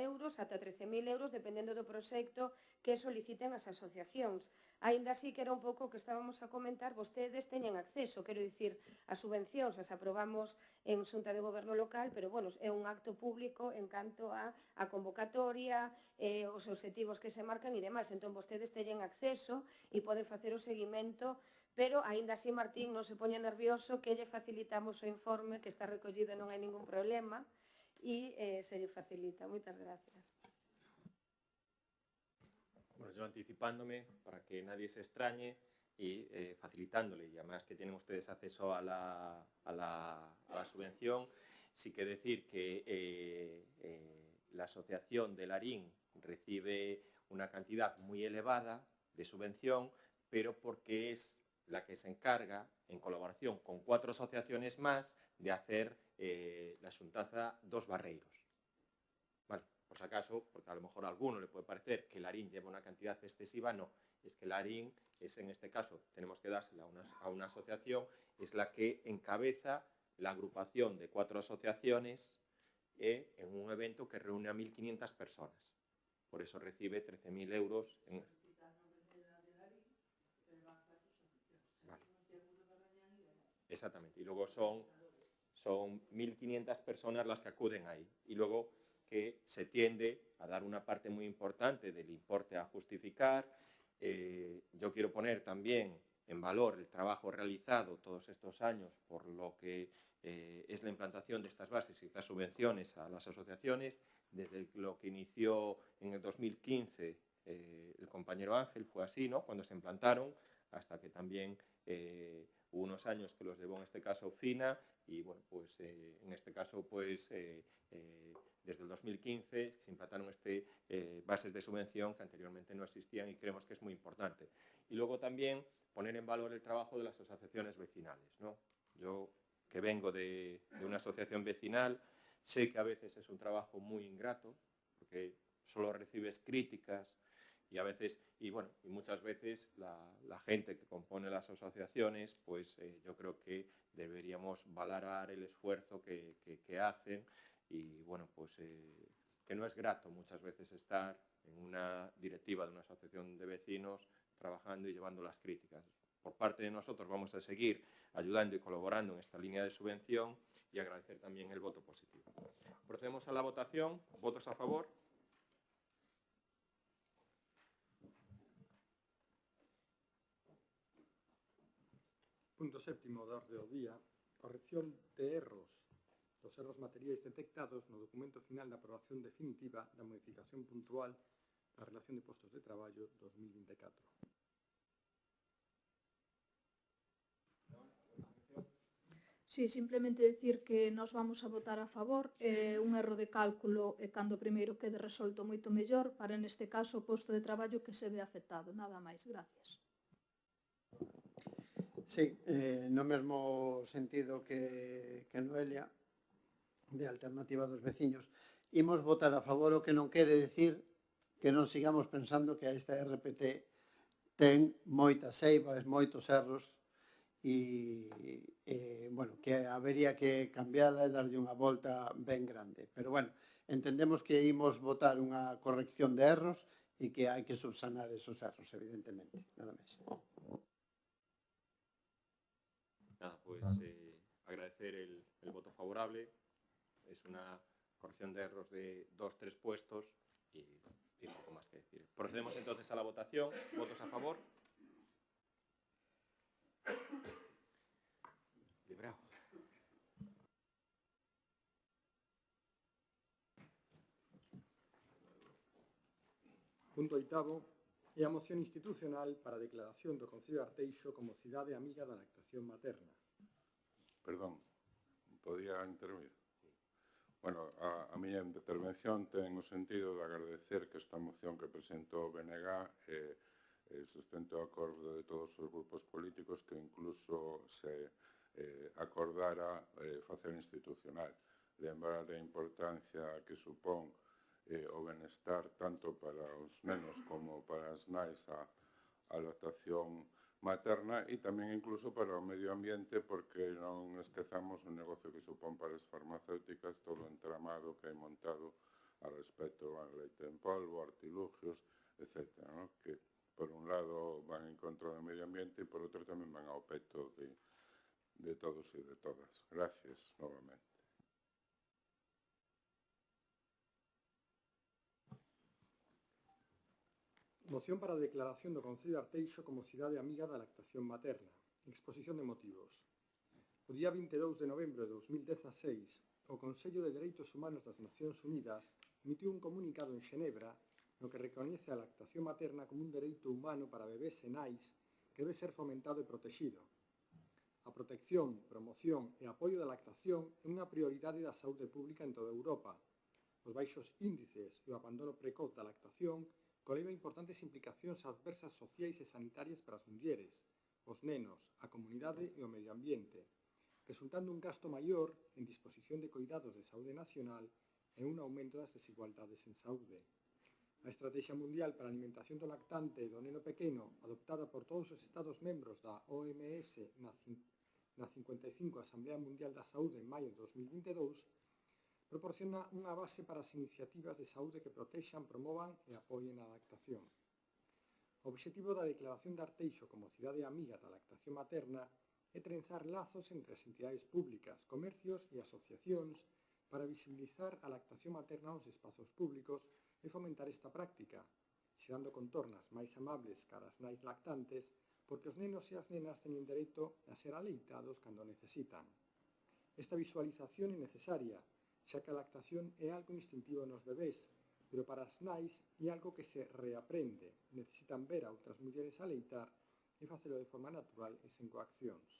H: euros ata 13.000 euros, dependendo do proxecto que soliciten as asociacións. Ainda así que era un pouco o que estábamos a comentar, vostedes teñen acceso, quero dicir, as subvencións as aprobamos en Xunta de Goberno Local, pero, bueno, é un acto público en canto a convocatoria, os obxectivos que se marcan e demais. Entón, vostedes teñen acceso e poden facer o seguimento, pero, aínda así, Martín, non se poña nervioso, que lle facilitamos o informe, que está recollido, non hai ningún problema, e se lle facilita. Moitas gracias.
B: Bueno, yo anticipándome, para que nadie se extrañe, y facilitándole, y además que tienen ustedes acceso a la subvención, sí que decir que la asociación de Larín recibe una cantidad muy elevada de subvención, pero porque es la que se encarga, en colaboración con 4 asociaciones más, de hacer la xuntanza dos barreiros. Vale, por si acaso, porque a lo mejor a alguno le puede parecer que Larín lleva una cantidad excesiva, no. Es que Larín es, en este caso, tenemos que dársela a una asociación, es la que encabeza la agrupación de 4 asociaciones en un evento que reúne a 1.500 personas. Por eso recibe 13.000 euros. Exactamente, y luego son 1.500 personas las que acuden ahí, y luego que se tiende a dar una parte muy importante del importe a justificar. Yo quiero poner también en valor el trabajo realizado todos estos años por lo que es la implantación de estas bases y estas subvenciones a las asociaciones, desde lo que inició en el 2015 el compañero Ángel, fue así, ¿no?, cuando se implantaron, hasta que también hubo unos años que los llevó en este caso FINA, y bueno, pues en este caso pues desde el 2015 se implantaron bases de subvención que anteriormente no existían, y creemos que es muy importante. Y luego también poner en valor el trabajo de las asociaciones vecinales, ¿no? Yo, que vengo de una asociación vecinal, sé que a veces es un trabajo muy ingrato, porque solo recibes críticas, y a veces, y muchas veces la gente que compone las asociaciones, pues yo creo que deberíamos valorar el esfuerzo que hacen, y bueno, pues que no es grato muchas veces estar en una directiva de una asociación de vecinos trabajando y llevando las críticas. Por parte de nosotros vamos a seguir ayudando y colaborando en esta línea de subvención, y agradecer también el voto positivo. Procedemos a la votación. ¿Votos a favor?
A: Punto séptimo da orde do día, corrección de erros. Os erros materiais detectados no documento final da aprobación definitiva da modificación puntual da Relación de Postos de Traballo 2024.
C: Sí, simplemente decir que nós vamos a votar a favor. Un erro de cálculo e cando primeiro quede resolto moito mellor para, neste caso, o posto de traballo que se ve afectado. Nada máis, gracias.
F: Sí, no mesmo sentido que Noelia, de Alternativa dos Veciños. Imos votar a favor, o que non quere decir que non sigamos pensando que esta RPT ten moitas eivas, moitos erros, e bueno, que habería que cambiarla e darlle unha volta ben grande. Pero bueno, entendemos que imos votar unha corrección de erros e que hai que subsanar esos erros, evidentemente, nada máis.
B: Nada, pues agradecer el voto favorable. Es una corrección de errores de 2-3 puestos y poco más que decir. Procedemos entonces a la votación. ¿Votos a favor? Librado.
A: Punto oitavo é a moción institucional para a declaración do Concello de Arteixo como cidade amiga da lactación materna.
D: Perdón, podía intervir? Bueno, a miña intervención ten o sentido de agradecer que esta moción que presentou o BNG sustento o acordo de todos os grupos políticos, que incluso se acordara facer institucional. Lembrar a importancia que supón o benestar tanto para os nenos como para as nais a lactación materna e tamén incluso para o medio ambiente, porque non esquezamos o negocio que supón para as farmacéuticas todo o entramado que hai montado a respecto a leite en polvo, artilugios, etc. ¿no? Que por un lado van en contra do medio ambiente e por outro tamén van ao peto de todos e de todas. Gracias novamente.
A: Moción para a declaración do Concello de Arteixo como cidade amiga da lactación materna. Exposición de motivos. O día 22 de novembro de 2016, o Consello de Dereitos Humanos das Nacións Unidas emitiu un comunicado en Xenebra no que recoñece a lactación materna como un dereito humano para bebés e nais que debe ser fomentado e protegido. A protección, promoción e apoio da lactación é unha prioridade da saúde pública en toda Europa. Os baixos índices e o abandono precoz da lactación coleva importantes implicacións adversas sociais e sanitarias para as mulleres, os nenos, a comunidade e o medio ambiente, resultando un gasto maior en disposición de cuidados de saúde nacional e un aumento das desigualdades en saúde. A Estrategia Mundial para a Alimentación do Lactante e do Neno Pequeno, adoptada por todos os Estados membros da OMS na 55 Asamblea Mundial da Saúde en maio de 2022, proporciona unha base para as iniciativas de saúde que protexan, promovan e apoien a lactación. O obxectivo da declaración de Arteixo como cidade amiga da lactación materna é trenzar lazos entre as entidades públicas, comercios e asociacións para visibilizar a lactación materna nos espazos públicos e fomentar esta práctica, xerando contornas máis amables cara as nais lactantes, porque os nenos e as nenas teñen dereito a ser aleitados cando necesitan. Esta visualización é necesaria, xa que a lactación é algo instintivo nos bebés, pero para as nais é algo que se reaprende, necesitan ver a outras mulleres aleitar e facelo de forma natural e sen coaccións.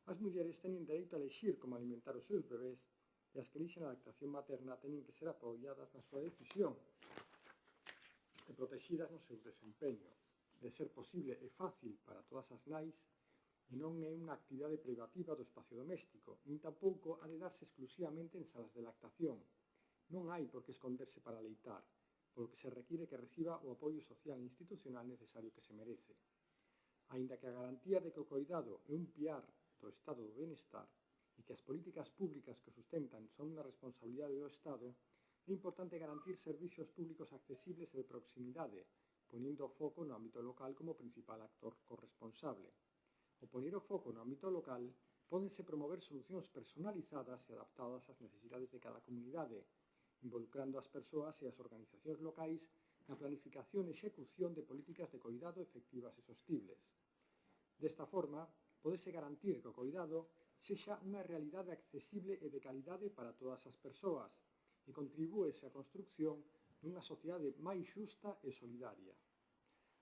A: As mulleres teñen dereito a elexir como alimentar os seus bebés e as que elixen a lactación materna teñen que ser apoiadas na súa decisión e protegidas no seu desempeño. De ser posible e fácil para todas as nais, e non é unha actividade privativa do espacio doméstico, nin tampouco ha de darse exclusivamente en salas de lactación. Non hai por que esconderse para aleitar, polo que se require que reciba o apoio social e institucional necesario que se merece. Aínda que a garantía de que o coidado é un piar do estado do benestar e que as políticas públicas que o sustentan son unha responsabilidade do Estado, é importante garantir servicios públicos accesibles e de proximidade, poniendo o foco no ámbito local como principal actor corresponsable. Ao poñer o foco no ámbito local, pódense promover solucións personalizadas e adaptadas ás necesidades de cada comunidade, involucrando as persoas e as organizacións locais na planificación e execución de políticas de coidado efectivas e sostibles. Desta forma, pódese garantir que o coidado sexa unha realidade accesible e de calidade para todas as persoas e contribúese á construcción dunha sociedade máis xusta e solidaria.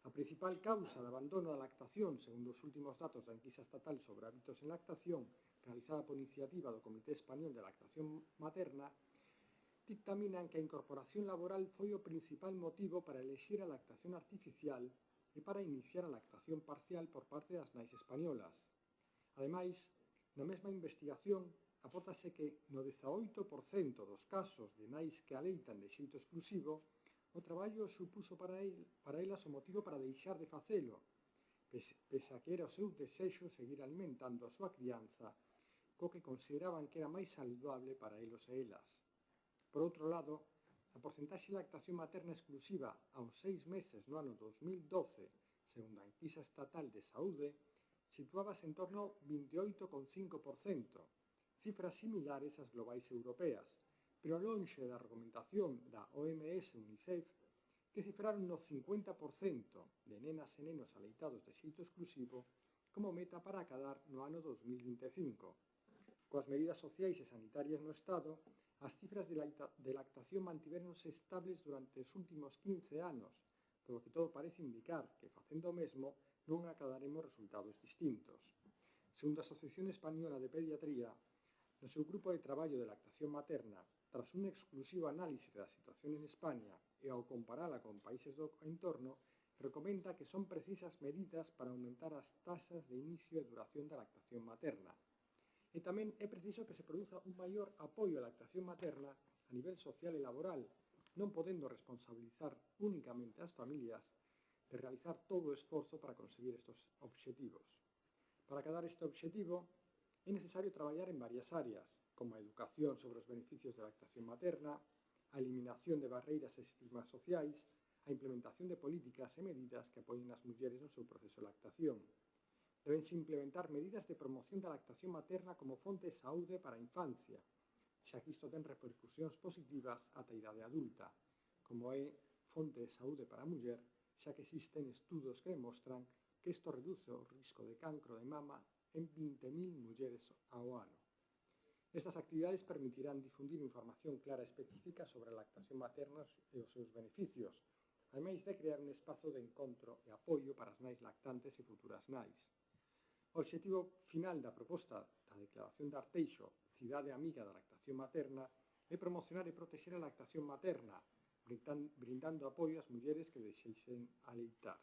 A: A principal causa de abandono da lactación, segundo os últimos datos da enquisa estatal sobre hábitos en lactación, realizada por iniciativa do Comité Español de Lactación Materna, dictaminan que a incorporación laboral foi o principal motivo para elexir a lactación artificial e para iniciar a lactación parcial por parte das nais españolas, Ademais, na mesma investigación, apórtase que no 18% dos casos de nais que aleitan de xeito exclusivo, o traballo supuso para elas o motivo para deixar de facelo, pese a que era o seu desexo seguir alimentando a súa crianza, co que consideraban que era máis saludable para elos e elas. Por outro lado, a porcentaxe de lactación materna exclusiva aos 6 meses no ano 2012, segundo a Enquisa Estatal de Saúde, situábase en torno ao 28,5%, cifras similares ás globais europeas, pero lonxe da recomendación da OMS e UNICEF, que cifraron no 50% de nenas e nenos aleitados de xeito exclusivo como meta para acadar no ano 2025. Coas medidas sociais e sanitarias no Estado, as cifras de lactación mantivéronse estables durante os últimos 15 anos, polo que todo parece indicar que, facendo o mesmo, non acadaremos resultados distintos. Segundo a Asociación Española de Pediatría, no seu grupo de traballo de lactación materna, tras un exclusivo análise da situación en España e ao comparala con países do entorno, recomenda que son precisas medidas para aumentar as taxas de inicio e duración da lactación materna. E tamén é preciso que se produza un maior apoio á lactación materna a nivel social e laboral, non podendo responsabilizar únicamente as familias de realizar todo o esforzo para conseguir estes obxectivos. Para acadar este obxectivo, é necesario traballar en varias áreas, como a educación sobre os beneficios da lactación materna, a eliminación de barreiras e estigmas sociais, a implementación de políticas e medidas que apoien as mulleres no seu proceso de lactación. Debense implementar medidas de promoción da lactación materna como fonte de saúde para a infancia, xa que isto ten repercusións positivas ata a idade adulta, como é fonte de saúde para a muller, xa que existen estudos que demostran que isto reduce o risco de cancro de mama en 20.000 mulleres ao ano. Estas actividades permitirán difundir información clara e específica sobre a lactación materna e os seus beneficios, ademais de crear un espazo de encontro e apoio para as nais lactantes e futuras nais. O obxectivo final da proposta da Declaración de Arteixo, Cidade Amiga da Lactación Materna, é promocionar e protexer a lactación materna, brindando apoio ás mulleres que desexen aleitar.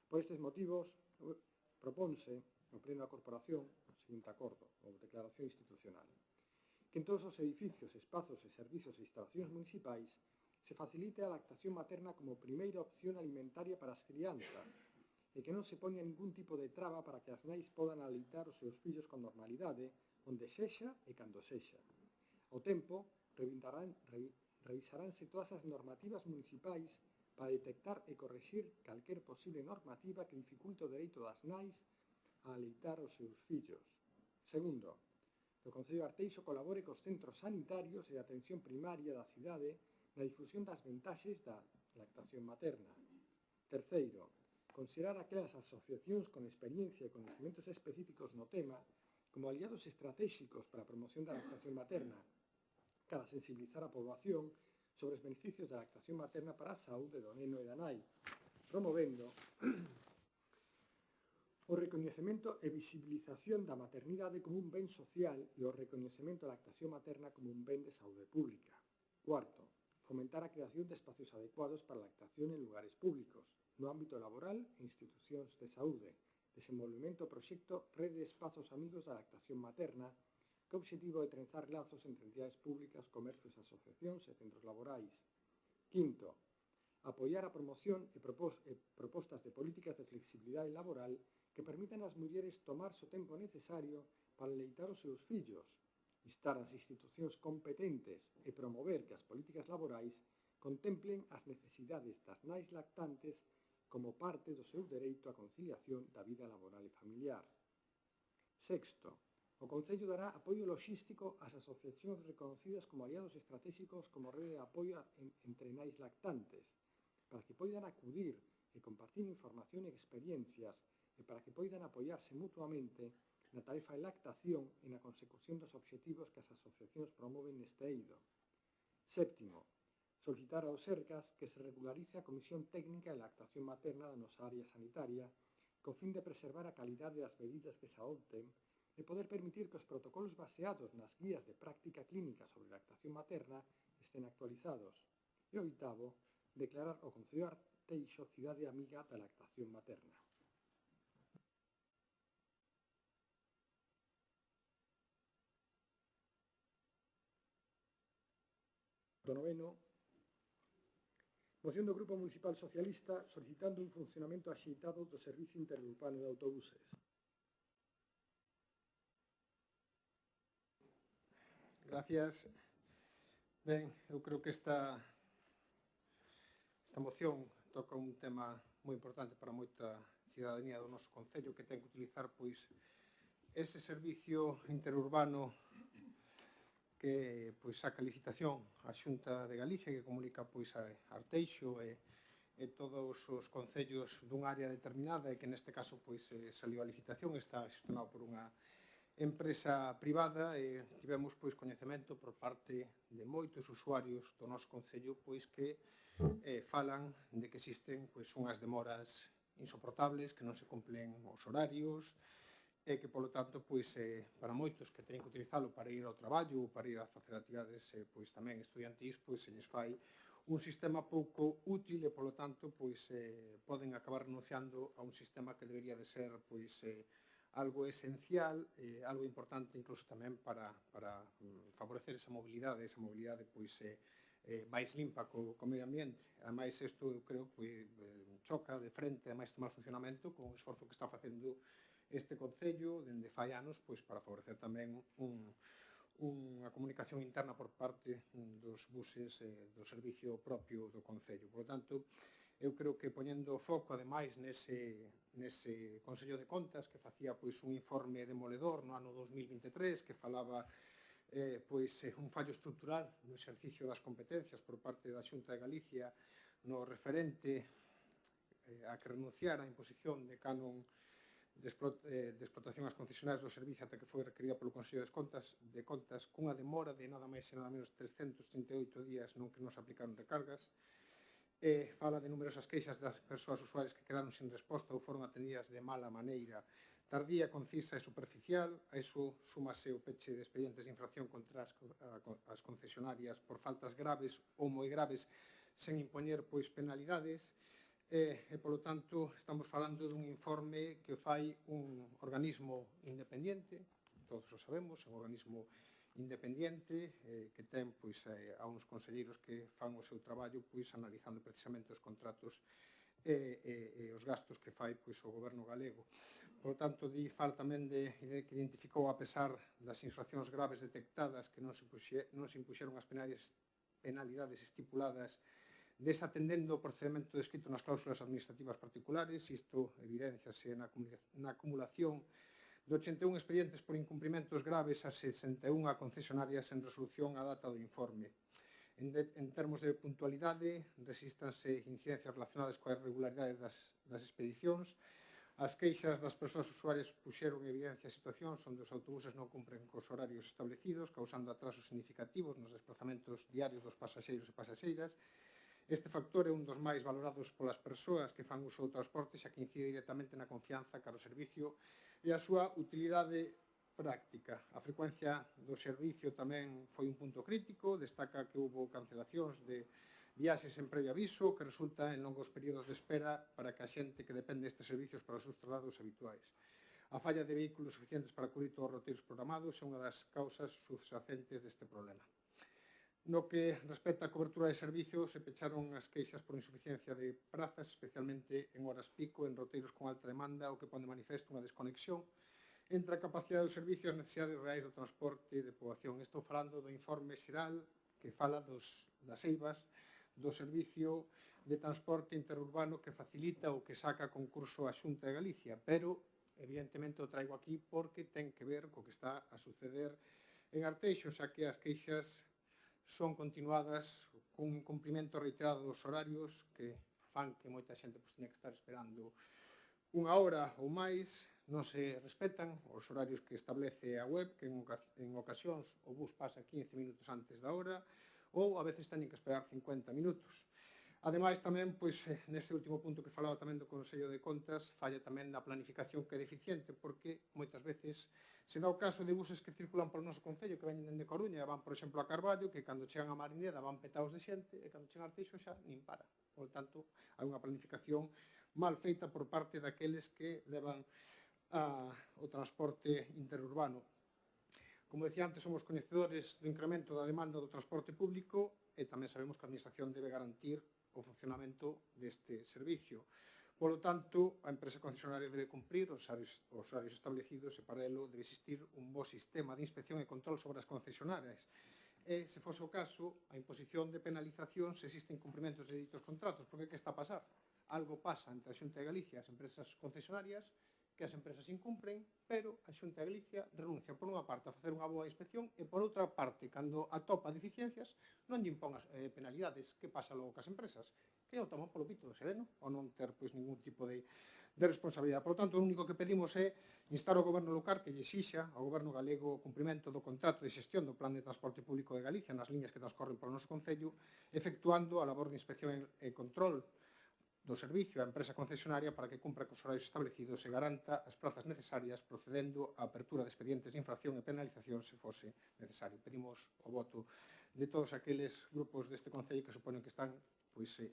A: Por estes motivos, propónse no Pleno da Corporación o seguinte acordo, ou declaración institucional, que en todos os edificios, espazos e servizos e instalacións municipais se facilite a lactación materna como primeira opción alimentaria para as crianzas e que non se poña ningún tipo de traba para que as nais podan aleitar os seus fillos con normalidade, onde sexa e cando sexa. Ao tempo, revisaránse todas as normativas municipais para detectar e correxir calquer posible normativa que dificulte o dereito das nais a aleitar os seus fillos. Segundo, que o Concello de Arteixo colabore cos centros sanitarios e de atención primaria da cidade na difusión das ventaxes da lactación materna. Terceiro, considerar aquelas asociacións con experiencia e conhecimentos específicos no tema como aliados estratégicos para a promoción da lactación materna, para sensibilizar a poboación sobre os beneficios da lactación materna para a saúde do neno e da nai, promovendo o recoñecemento e visibilización da maternidade como un ben social e o recoñecemento da lactación materna como un ben de saúde pública. Cuarto, fomentar a creación de espacios adecuados para a lactación en lugares públicos, no ámbito laboral e institucións de saúde, desenvolvemento do proxecto Rede de Espazos Amigos da Lactación Materna, que o obxectivo é trenzar lazos entre entidades públicas, comercios, asociacións e centros laborais. Quinto, apoiar a promoción e propostas de políticas de flexibilidade laboral que permitan ás mulleres tomarse o tempo necesario para aleitar os seus fillos, instar as institucións competentes e promover que as políticas laborais contemplen as necesidades das nais lactantes como parte do seu dereito á conciliación da vida laboral e familiar. Sexto, o Concello dará apoio logístico ás asociacións reconocidas como aliados estratégicos como rede de apoio entre nais lactantes, para que poidan acudir e compartir información e experiencias e para que poidan apoiarse mutuamente na tarefa de lactación e na consecución dos obxectivos que as asociacións promoven neste eido. Séptimo, solicitar aos SERCAS que se regularice a Comisión Técnica de Lactación Materna da nosa área sanitaria co fin de preservar a calidade das medidas que se adopten e poder permitir que os protocolos baseados nas guías de práctica clínica sobre lactación materna estén actualizados. E oitavo, declarar o Concello de Arteixo Cidade Amiga da Lactación Materna. Noveno, moción do Grupo Municipal Socialista solicitando un funcionamento axeitado do Servicio Interurbano de Autobuses.
E: Gracias. Ben, eu creo que esta moción toca un tema moi importante para moita cidadanía do noso concello que ten que utilizar pois ese servicio interurbano que pois saca licitación a Xunta de Galicia que comunica pois a Arteixo e todos os concellos dun área determinada e que neste caso pois saliu a licitación, está gestionado por unha empresa privada e tivemos pois coñecemento por parte de moitos usuarios do noso concello pois que falan de que existen pois unhas demoras insoportables, que non se cumplen os horarios e que, polo tanto, pois, para moitos que teñen que utilizalo para ir ao traballo ou para ir a facer actividades pois, tamén estudiantís, pois, se lles fai un sistema pouco útil e, polo tanto, pois, poden acabar renunciando a un sistema que debería de ser pois, algo esencial, algo importante incluso tamén para favorecer esa mobilidade pois, máis limpa co medio ambiente. Ademais, isto eu creo que choca de frente, ademais, este mal funcionamento con o esforzo que está facendo este Concello dende fai anos pois, para favorecer tamén unha comunicación interna por parte dos buses do servicio propio do Concello. Por lo tanto, eu creo que poñendo foco, ademais, nese Consello de Contas que facía pois, un informe demoledor no ano 2023 que falaba pois, un fallo estructural no exercicio das competencias por parte da Xunta de Galicia no referente a que renunciara a imposición de canon de explotación ás concesionarias do servicio até que foi requerida polo Consello de Contas cunha demora de nada máis e nada menos 338 días non que non se aplicaron recargas. Fala de numerosas queixas das persoas usuarias que quedaron sin resposta ou foron atendidas de mala maneira, tardía, concisa e superficial. A iso súmase o peche de expedientes de infracción contra as concesionarias por faltas graves ou moi graves sen impoñer pois penalidades. E, polo tanto, estamos falando dun informe que fai un organismo independente, todos o sabemos, é un organismo independente que ten pois, a uns conselleiros que fan o seu traballo pois, analizando precisamente os contratos e os gastos que fai pois, o goberno galego. Por tanto, fala tamén de que identificou, a pesar das infraccións graves detectadas, que non se impuxeron as penalidades estipuladas desatendendo o procedimento descrito nas cláusulas administrativas particulares. Isto evidenciase na acumulación de 81 expedientes por incumprimentos graves a 61 concesionarias en resolución a data do informe. En termos de puntualidade, resístanse incidencias relacionadas coa irregularidade das expedicións. As queixas das persoas usuarias puxeron en evidencia situacións onde os autobuses non cumpren cos horarios establecidos, causando atrasos significativos nos desplazamentos diarios dos pasaxeiros e pasaxeiras. Este factor é un dos máis valorados polas persoas que fan uso do transporte, xa que incide directamente na confianza cara ao servicio e a súa utilidade práctica. A frecuencia do servicio tamén foi un punto crítico, destaca que houve cancelacións de viaxes en previo aviso, que resulta en longos períodos de espera para que a xente que depende destes servicios para os seus traslados habituais. A falla de vehículos suficientes para cubrir todos os roteiros programados é unha das causas subxacentes deste problema. No que respecta á cobertura de servicios, se pecharon as queixas por insuficiencia de prazas, especialmente en horas pico, en roteiros con alta demanda, o que pon de manifesto unha desconexión entre a capacidade do servicio e as necesidades reais do transporte de poboación. Estou falando do informe xeral que fala das eivas do servicio de transporte interurbano que facilita ou que saca a concurso a Xunta de Galicia, pero evidentemente o traigo aquí porque ten que ver co que está a suceder en Arteixo, xa que as queixas son continuadas cun cumprimento reiterado dos horarios que fan que moita xente teña que estar esperando unha hora ou máis, non se respetan os horarios que establece a web, que en ocasións o bus pasa 15 minutos antes da hora ou a veces teñen que esperar 50 minutos. Ademais, tamén, nese último punto que falaba tamén do Consello de Contas, falla tamén na planificación que é deficiente, porque moitas veces se dá o caso de buses que circulan polo noso Concello, que veñen dende Coruña e van, por exemplo, a Carballo, que cando chegan a Marineda van petados de xente e cando chegan a Arteixo xa nin para. Por tanto, hai unha planificación mal feita por parte daqueles que levan o transporte interurbano. Como decía antes, somos coñecedores do incremento da demanda do transporte público e tamén sabemos que a Administración debe garantir o funcionamento deste servicio. Polo tanto, a empresa concesionaria debe cumprir os horarios establecidos e para elo debe existir un bo sistema de inspección e control sobre as concesionarias. E, se fose o caso, a imposición de penalización se existen cumprimentos de ditos contratos. Porque que está a pasar? Algo pasa entre a Xunta de Galicia e as empresas concesionarias que as empresas incumpren, pero a Xunta de Galicia renuncia por unha parte a facer unha boa inspección e por outra parte, cando atopa deficiencias, non lle impón as penalidades. Que pasa logo cas empresas? Que o toman polo pito do sereno, ou non ter ningún tipo de responsabilidade. Por lo tanto, o único que pedimos é instar ao Goberno local que lle exixa ao Goberno galego o cumprimento do contrato de xestión do Plan de Transporte Público de Galicia nas liñas que transcorren polo noso Concello, efectuando a labor de inspección e control do servicio á empresa concesionaria para que cumpra cos horarios establecidos e garanta as plazas necesarias procedendo á apertura de expedientes de infracción e penalización se fose necesario. Pedimos o voto de todos aqueles grupos deste Concello que suponen que están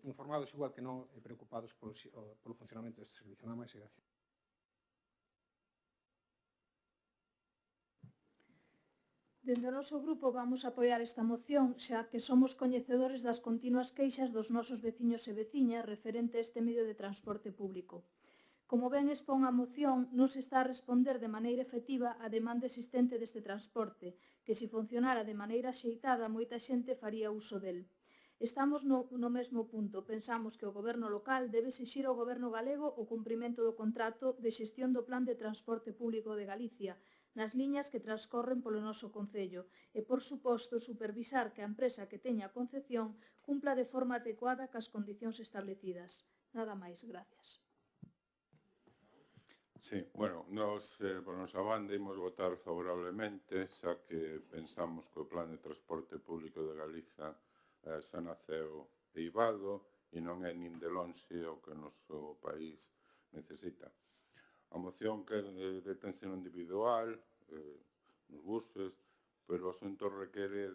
E: informados igual que non e preocupados polo funcionamento deste servicio. Nada máis e gracias.
C: Dende o noso grupo vamos a apoiar esta moción, xa que somos coñecedores das continuas queixas dos nosos veciños e veciñas referente a este medio de transporte público. Como ben expón a moción, non se está a responder de maneira efectiva a demanda existente deste transporte, que se funcionara de maneira axeitada, moita xente faría uso del. Estamos no mesmo punto. Pensamos que o Goberno local debe exixir ao Goberno galego o cumprimento do contrato de xestión do Plan de Transporte Público de Galicia nas liñas que transcorren polo noso Concello e, por suposto, supervisar que a empresa que teña a concesión cumpla de forma adecuada cas condicións establecidas. Nada máis, gracias.
D: Sí, bueno, nos, por nosa banda, imos votar favorablemente, xa que pensamos que o Plan de Transporte Público de Galiza xa naceu eivado e non é nin de lonxe o que o noso país necesita. A moción que é de tensión individual, nos buses, pero o asunto requere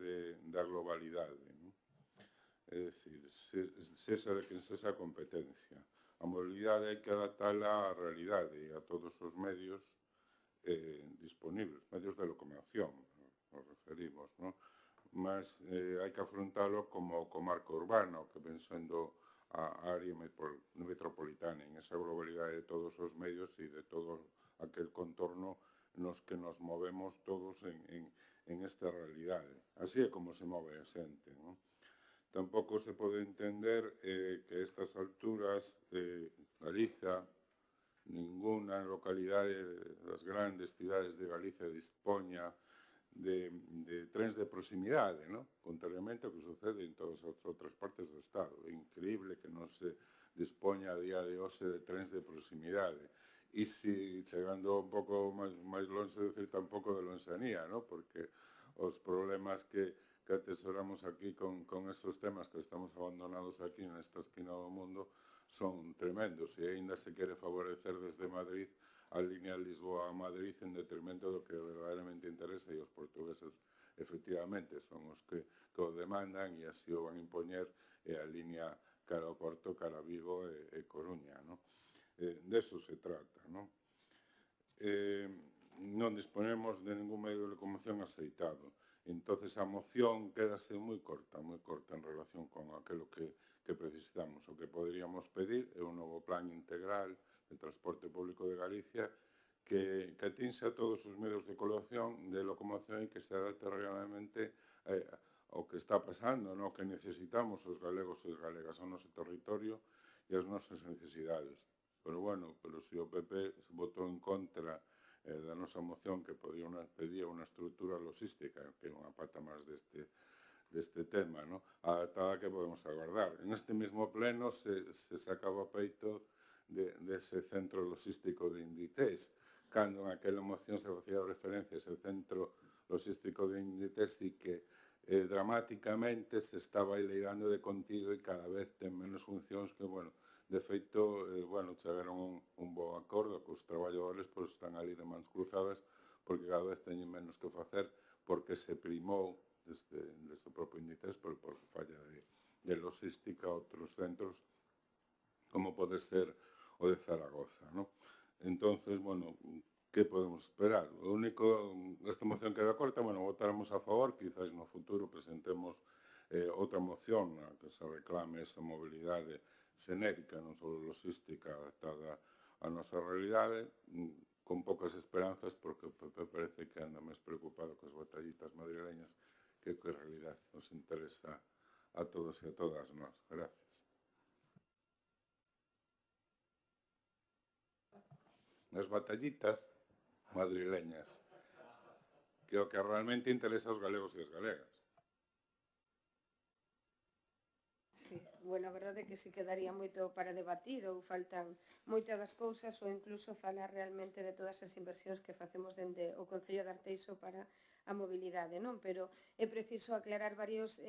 D: da globalidade. É dicir, sexa de quen sexa a competencia. A mobilidade hai que adaptala á realidade e a todos os medios disponibles, medios de locomoción, nos referimos, non? Mas hai que afrontalo como comarca urbana, o que ven sendo a área metropolitana, en esa globalidade de todos os medios e de todo aquel contorno nos que nos movemos todos en esta realidade. Así é como se move a xente, non? Tampouco se pode entender que a estas alturas Galiza, ninguna localidade das grandes cidades de Galicia dispoña de trens de proximidade, non? Contrariamente ao que sucede en todas as outras partes do Estado. É increíble que non se dispoña a día de hoxe de trens de proximidade. E se, chegando un pouco máis longe, decir tampouco de lonxanía, non? Porque os problemas que atesoramos aquí con esos temas que estamos abandonados aquí nesta esquina do mundo son tremendos e aínda se quere favorecer desde Madrid a línea Lisboa-Madrid en detrimento do que verdadeiramente interesa e os portugueses efectivamente son os que o demandan e así o van a impoñer a línea cara ao Porto, cara a Vigo e Coruña, non? Deso se trata, non? Non disponemos de ningún medio de locomoción aceitado. Entonces a moción quedase moi corta en relación con aquilo que precisamos. O que poderíamos pedir é un novo plan integral de transporte público de Galicia que atinxa todos os medios de locomoción e que se adapte realmente ao que está pasando, no que necesitamos os galegos e as galegas ao noso territorio e as nosas necesidades. Pero bueno, se o PP votou en contra da nosa moción que pedía unha estrutura logística, que é unha pata máis deste tema, adaptada que podemos agardar. En este mesmo pleno se sacaba peito dese centro logístico de Inditex, cando en aquela moción se facía referencia a ese centro logístico de Inditex e que dramáticamente se estaba ileirando de contido e cada vez ten menos funcións que, bueno, de feito, chegaron un bo acordo que os traballadores están ali de mans cruzadas porque cada vez teñen menos que facer porque se primou desde o propio Inditex por falla de logística a outros centros como pode ser o de Zaragoza, non? Entonces, bueno, que podemos esperar? O único, esta moción queda corta, bueno, votaremos a favor, quizás no futuro presentemos outra moción na que se reclame esa mobilidade xenérica, non só logística adaptada á nosa realidade, con poucas esperanzas, porque o PP parece que anda máis preocupado cos batallitas madrileñas que en realidad nos interesa a todos e a todas nós. Gracias. Nas batallitas madrileñas, que é o que realmente interesa aos galegos e as galegas.
H: Sí, bueno, a verdade é que si quedaría moito para debatir ou faltan moitas das cousas ou incluso falar realmente de todas as inversións que facemos dende o Concello de Arteixo para a mobilidade, non? Pero é preciso aclarar varios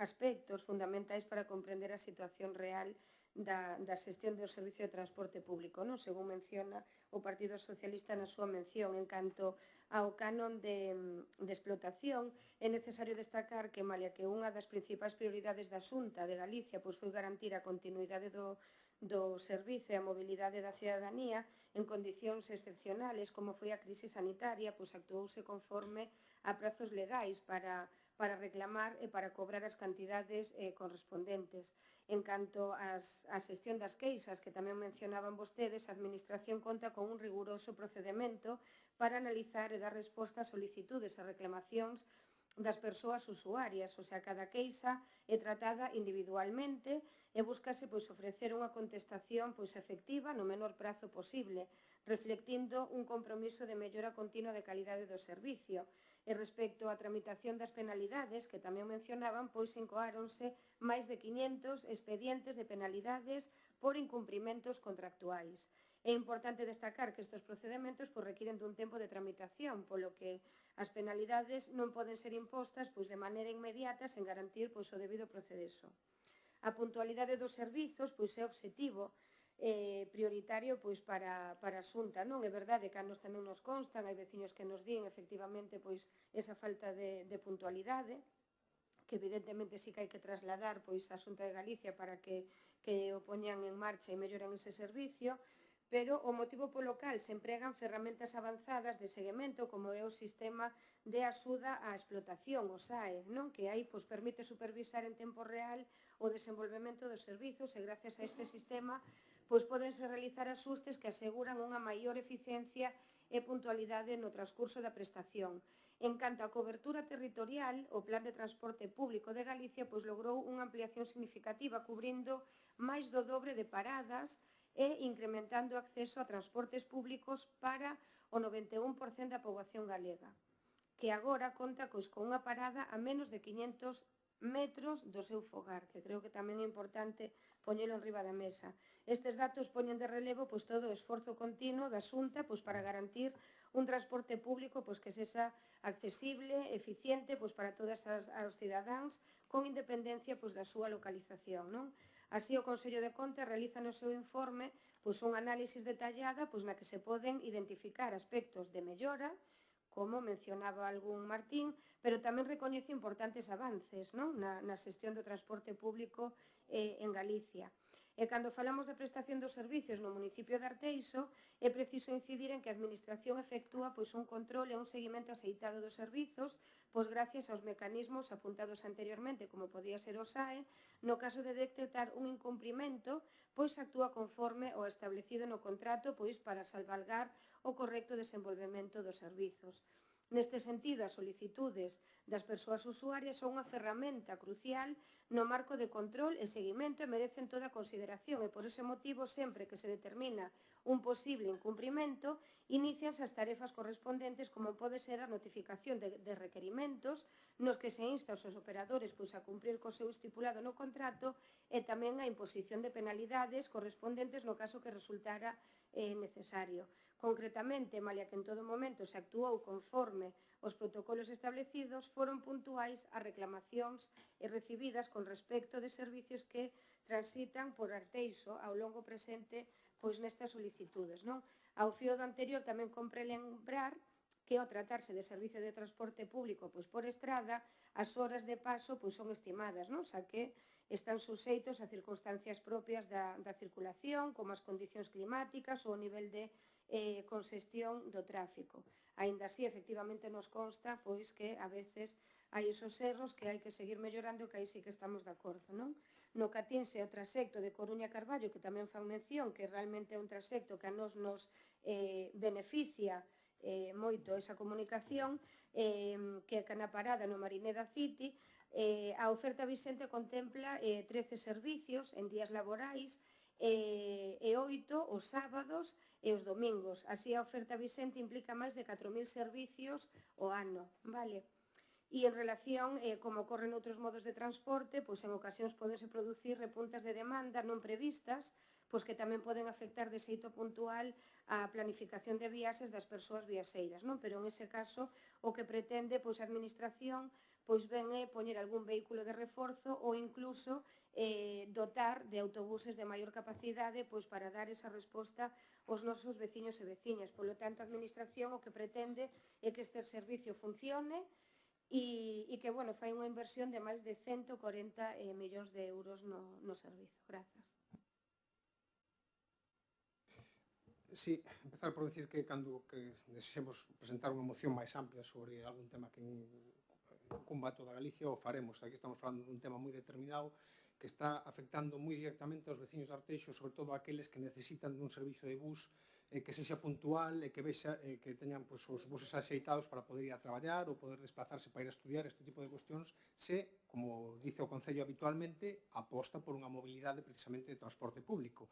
H: aspectos fundamentais para comprender a situación real da xestión do servicio de transporte público, non? Según menciona o Partido Socialista na súa mención en canto ao canon de explotación, é necesario destacar que, malia que unha das principais prioridades da Xunta de Galicia pois foi garantir a continuidade do servizo e a mobilidade da cidadanía en condicións excepcionales, como foi a crise sanitaria, pois actuouse conforme a prazos legais para reclamar e para cobrar as cantidades correspondentes. En canto á xestión das queixas, que tamén mencionaban vostedes, a Administración conta con un riguroso procedemento para analizar e dar resposta a solicitudes e reclamacións das persoas usuarias, o sea, cada queixa é tratada individualmente e búscase ofrecer unha contestación efectiva no menor prazo posible, reflectindo un compromiso de mellora continua de calidade do servicio. E respecto á tramitación das penalidades, que tamén mencionaban, incoáronse máis de 500 expedientes de penalidades por incumprimentos contractuais. É importante destacar que estes procedementos requiren dun tempo de tramitación, polo que as penalidades non poden ser impostas de maneira inmediata sen garantir o debido proceso. A puntualidade dos servizos é obxectivo prioritario para a Xunta, non? É verdade que a nos tamén nos constan, hai veciños que nos din efectivamente esa falta de puntualidade, que evidentemente sí que hai que trasladar a Xunta de Galicia para que o poñan en marcha e melloren ese servicio, pero o motivo polo cal se empregan ferramentas avanzadas de seguimento como é o sistema de axuda á explotación, o SAE, non? Que aí permite supervisar en tempo real o desenvolvemento dos servizos e gracias a este sistema podense realizar axustes que aseguran unha maior eficiencia e puntualidade no transcurso da prestación. En canto á cobertura territorial, o Plan de Transporte Público de Galicia logrou unha ampliación significativa cubrindo máis do dobre de paradas e incrementando o acceso a transportes públicos para o 91% da poboación galega, que agora conta con unha parada a menos de 500 metros do seu fogar, que creo que tamén é importante poñelo enriba da mesa. Estes datos poñen de relevo todo o esforzo continuo da Xunta para garantir un transporte público que sexa accesible, eficiente para todas os cidadáns, con independencia da súa localización, non? Así, o Consello de Contas realiza no seu informe un análisis detallada na que se poden identificar aspectos de mellora, como mencionaba algún Martín, pero tamén recoñece importantes avances na xestión do transporte público en Galicia. E cando falamos da prestación dos servicios no municipio de Arteixo, é preciso incidir en que a Administración efectúa un control e un seguimento aceitado dos servizos, gracias aos mecanismos apuntados anteriormente, como podía ser o SAE. No caso de detectar un incumprimento, actúa conforme o establecido no contrato para salvaguardar o correcto desenvolvemento dos servizos. Neste sentido, as solicitudes das persoas usuarias son unha ferramenta crucial no marco de control e seguimento e merecen toda a consideración e por ese motivo, sempre que se determina un posible incumprimento, inicianse as tarefas correspondentes como pode ser a notificación de requerimentos nos que se insta aos operadores a cumprir co seu estipulado no contrato e tamén a imposición de penalidades correspondentes no caso que resultara necesario. Concretamente, malia que en todo momento se actuou conforme os protocolos establecidos, foron puntuais as reclamacións recibidas con respecto de servicios que transitan por Arteixo ao longo presente nestas solicitudes. Ao fío do anterior tamén compre lembrar que ao tratarse de servicio de transporte público por estrada, as horas de paso son estimadas, xa que están suxeitos a circunstancias propias da circulación, como as condicións climáticas ou o nivel de congestión do tráfico. Aínda así, efectivamente, nos consta que a veces hai esos erros que hai que seguir mellorando, que aí sí que estamos de acordo, non? No que atinse ao trasecto de Coruña a Carballo, que tamén fan mención, que realmente é un trasecto que a nos beneficia moito esa comunicación, que é na parada no Marineda City, a oferta Vicente contempla 13 servicios en días laborais e 8 os sábados e os domingos. Así a oferta Vicente implica máis de 4.000 servicios ao ano, vale? E en relación, como ocorre noutros modos de transporte, pois en ocasións podense producir repuntas de demanda non previstas, pois que tamén poden afectar de xeito puntual a planificación de viaxes das persoas viaxeiras, non? Pero en ese caso o que pretende pois a administración pois ven poñer algún vehículo de reforzo ou incluso dotar de autobuses de maior capacidade pois para dar esa resposta aos nosos veciños e veciñas. Polo tanto, a administración o que pretende é que este servicio funcione e que, bueno, fai unha inversión de máis de 140 millóns de euros no servizo. Grazas.
E: Sí, empezar por decir que cando desexemos presentar unha moción máis amplia sobre algún tema que incumba a toda Galicia, o faremos. Aquí estamos falando dun tema moi determinado que está afectando moi directamente aos veciños de Arteixo, sobre todo aqueles que necesitan dun servicio de bus que sexa puntual e que vexa que teñan os buses axeitados para poder ir a traballar ou poder desplazarse para ir a estudiar, este tipo de cuestións, se, como dice o Concello habitualmente, aposta por unha mobilidade precisamente de transporte público.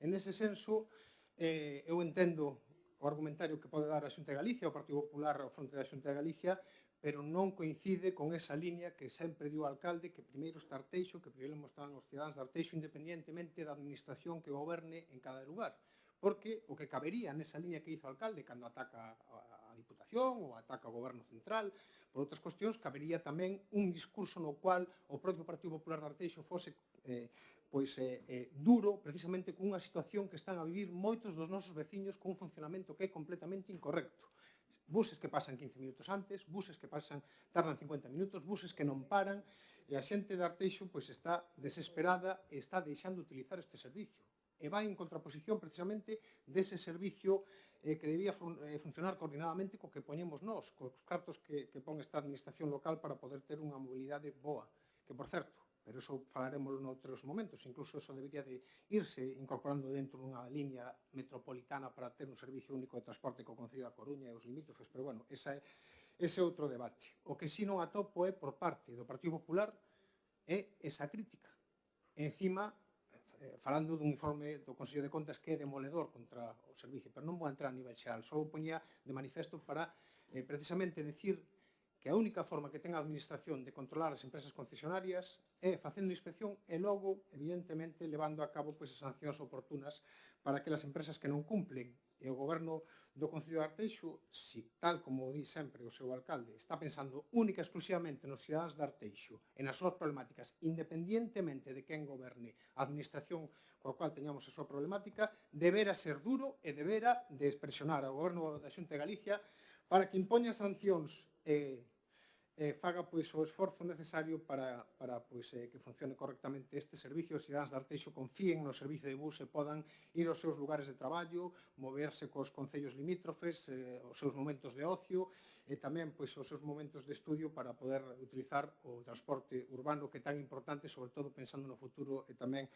E: En ese senso, eu entendo o argumentario que pode dar a Xunta de Galicia, o Partido Popular ao fronte da Xunta de Galicia, pero non coincide con esa línea que sempre dio o alcalde, que primeiro está Arteixo, que primeiro mostran os cidadáns de Arteixo, independientemente da administración que goberne en cada lugar. Porque o que cabería nesa línea que hizo o alcalde cando ataca a Diputación ou ataca o goberno central, por outras cuestións, cabería tamén un discurso no cual o propio Partido Popular de Arteixo fose duro, precisamente con unha situación que están a vivir moitos dos nosos veciños con un funcionamento que é completamente incorrecto. Buses que pasan 15 minutos antes, buses que tardan 50 minutos, buses que non paran, e a xente de Arteixo está desesperada e está deixando de utilizar este servicio. E vai en contraposición precisamente dese servicio que debía funcionar coordinadamente co que poñemos nós, cos cartos que pon esta administración local para poder ter unha mobilidade boa. Que, por certo, pero iso falaremos noutros momentos, incluso iso debería de irse incorporando dentro dunha línea metropolitana para ter un servicio único de transporte co Concello da Coruña e os limítrofes, pero, bueno, ese é outro debate. O que si non atopo é, por parte do Partido Popular, é esa crítica. Encima, falando dun informe do Consello de Contas que é demoledor contra o servicio, pero non vou entrar a nivel xeral, só o poñía de manifesto para precisamente decir que a única forma que ten a administración de controlar as empresas concesionarias é facendo inspección e logo, evidentemente, levando a cabo as sancións oportunas para aquelas empresas que non cumplen. E o goberno do Concello de Arteixo, si tal como di sempre o seu alcalde, está pensando única e exclusivamente nos cidadáns de Arteixo e nas súas problemáticas, independientemente de quen goberne a administración coa cual teñamos a súa problemática, debera ser duro e debera de presionar ao goberno da Xunta de Galicia para que impoña sancións e faga o esforzo necesario para que funcione correctamente este servicio. Os cidadáns de Arteixo confíen no servicio de bus e podan ir aos seus lugares de traballo, moverse cos concellos limítrofes, os seus momentos de ocio e tamén os seus momentos de estudio para poder utilizar o transporte urbano que é tan importante, sobre todo pensando no futuro e tamén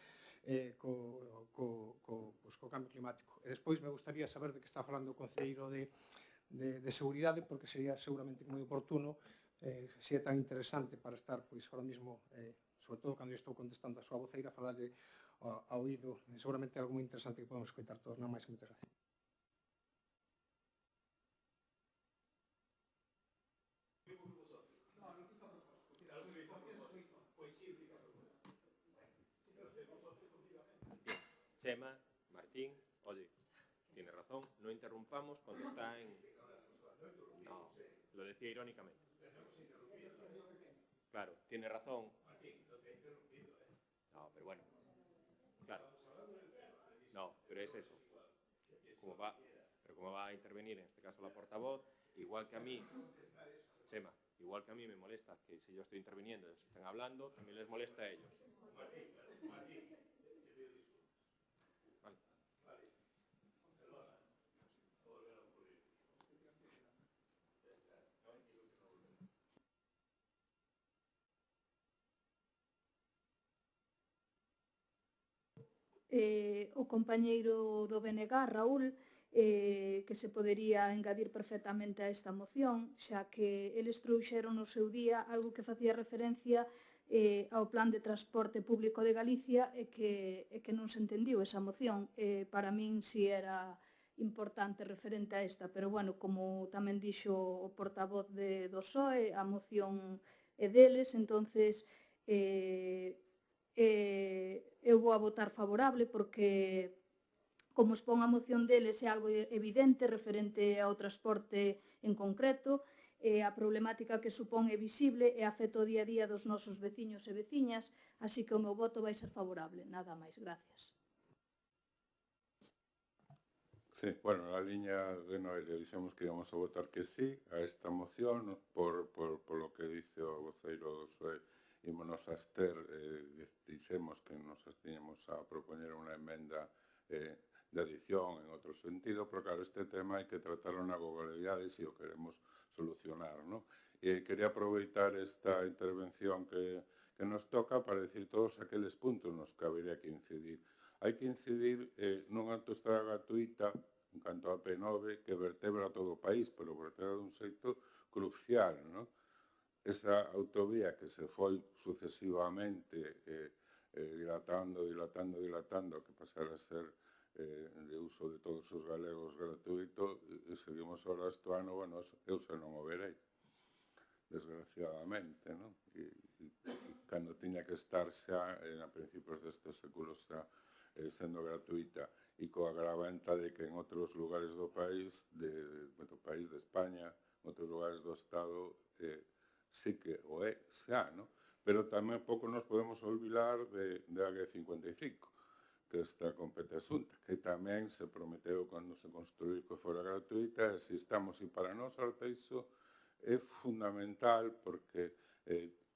E: co cambio climático. E despois me gustaría saber de que está falando o concelleiro de seguridade, porque sería seguramente moi oportuno, se é tan interesante para estar, ahora mismo, sobre todo cando eu estou contestando a súa voceira, falarle ao oído, seguramente é algo moi interesante que podemos escoitar todos. Non máis, moitas gracias.
B: Chema, Martín, oye, tiene razón, no interrumpamos cuando está en... No, lo decía irónicamente. Claro, tiene razón. No, pero bueno, claro. No, pero es eso. ¿Cómo va a intervenir en este caso la portavoz? Igual que a mí, Chema, igual que a mí me molesta que si yo estoy interviniendo y ellos están hablando, también les molesta a ellos.
C: o compañeiro do BNG, Raúl, que se podería engadir perfectamente a esta moción, xa que eles trouxeron no seu día algo que facía referencia ao Plan de Transporte Público de Galicia e que non se entendiu esa moción. Para min si era importante referente a esta, pero bueno, como tamén dixo o portavoz do PSOE, a moción é deles, entonces eu vou a votar favorable porque como expón a moción deles é algo evidente referente ao transporte en concreto, a problemática que supón é visible e afecta o día a día dos nosos veciños e veciñas, así que o meu voto vai ser favorable. Nada máis, gracias.
D: Sí, bueno, na liña de Noelia dixemos que íbamos a votar que sí a esta moción por lo que dice o voceiro do PSOE ímonos a abster, dixemos que nos abstiñemos a propoñer unha emenda de adición en outro sentido, pero claro, este tema hai que tratarlo na globalidade se o queremos solucionar, non? E quería aproveitar esta intervención que nos toca para decir todos aqueles puntos nos que habería que incidir. Hai que incidir nunha autoestrada gratuita en canto a P9 que vertebra todo o país, pero vertebra dun xeito crucial, non? Esa autovía que se foi sucesivamente dilatando, que pasara a ser de uso de todos os galegos gratuito, e seguimos ahora este ano, bueno, eu xa non o verei, desgraciadamente, non? E cando tiña que estar xa, a principios deste século xa, sendo gratuita, e coa agravanta de que en outros lugares do país, de España, en outros lugares do Estado, sí que o é xa, non? Pero tamén pouco nos podemos olvidar de AG55, que esta compete a Xunta, que tamén se prometeu cando se construíu que fora gratuita, e se estamos, e para nós Arteixo é fundamental porque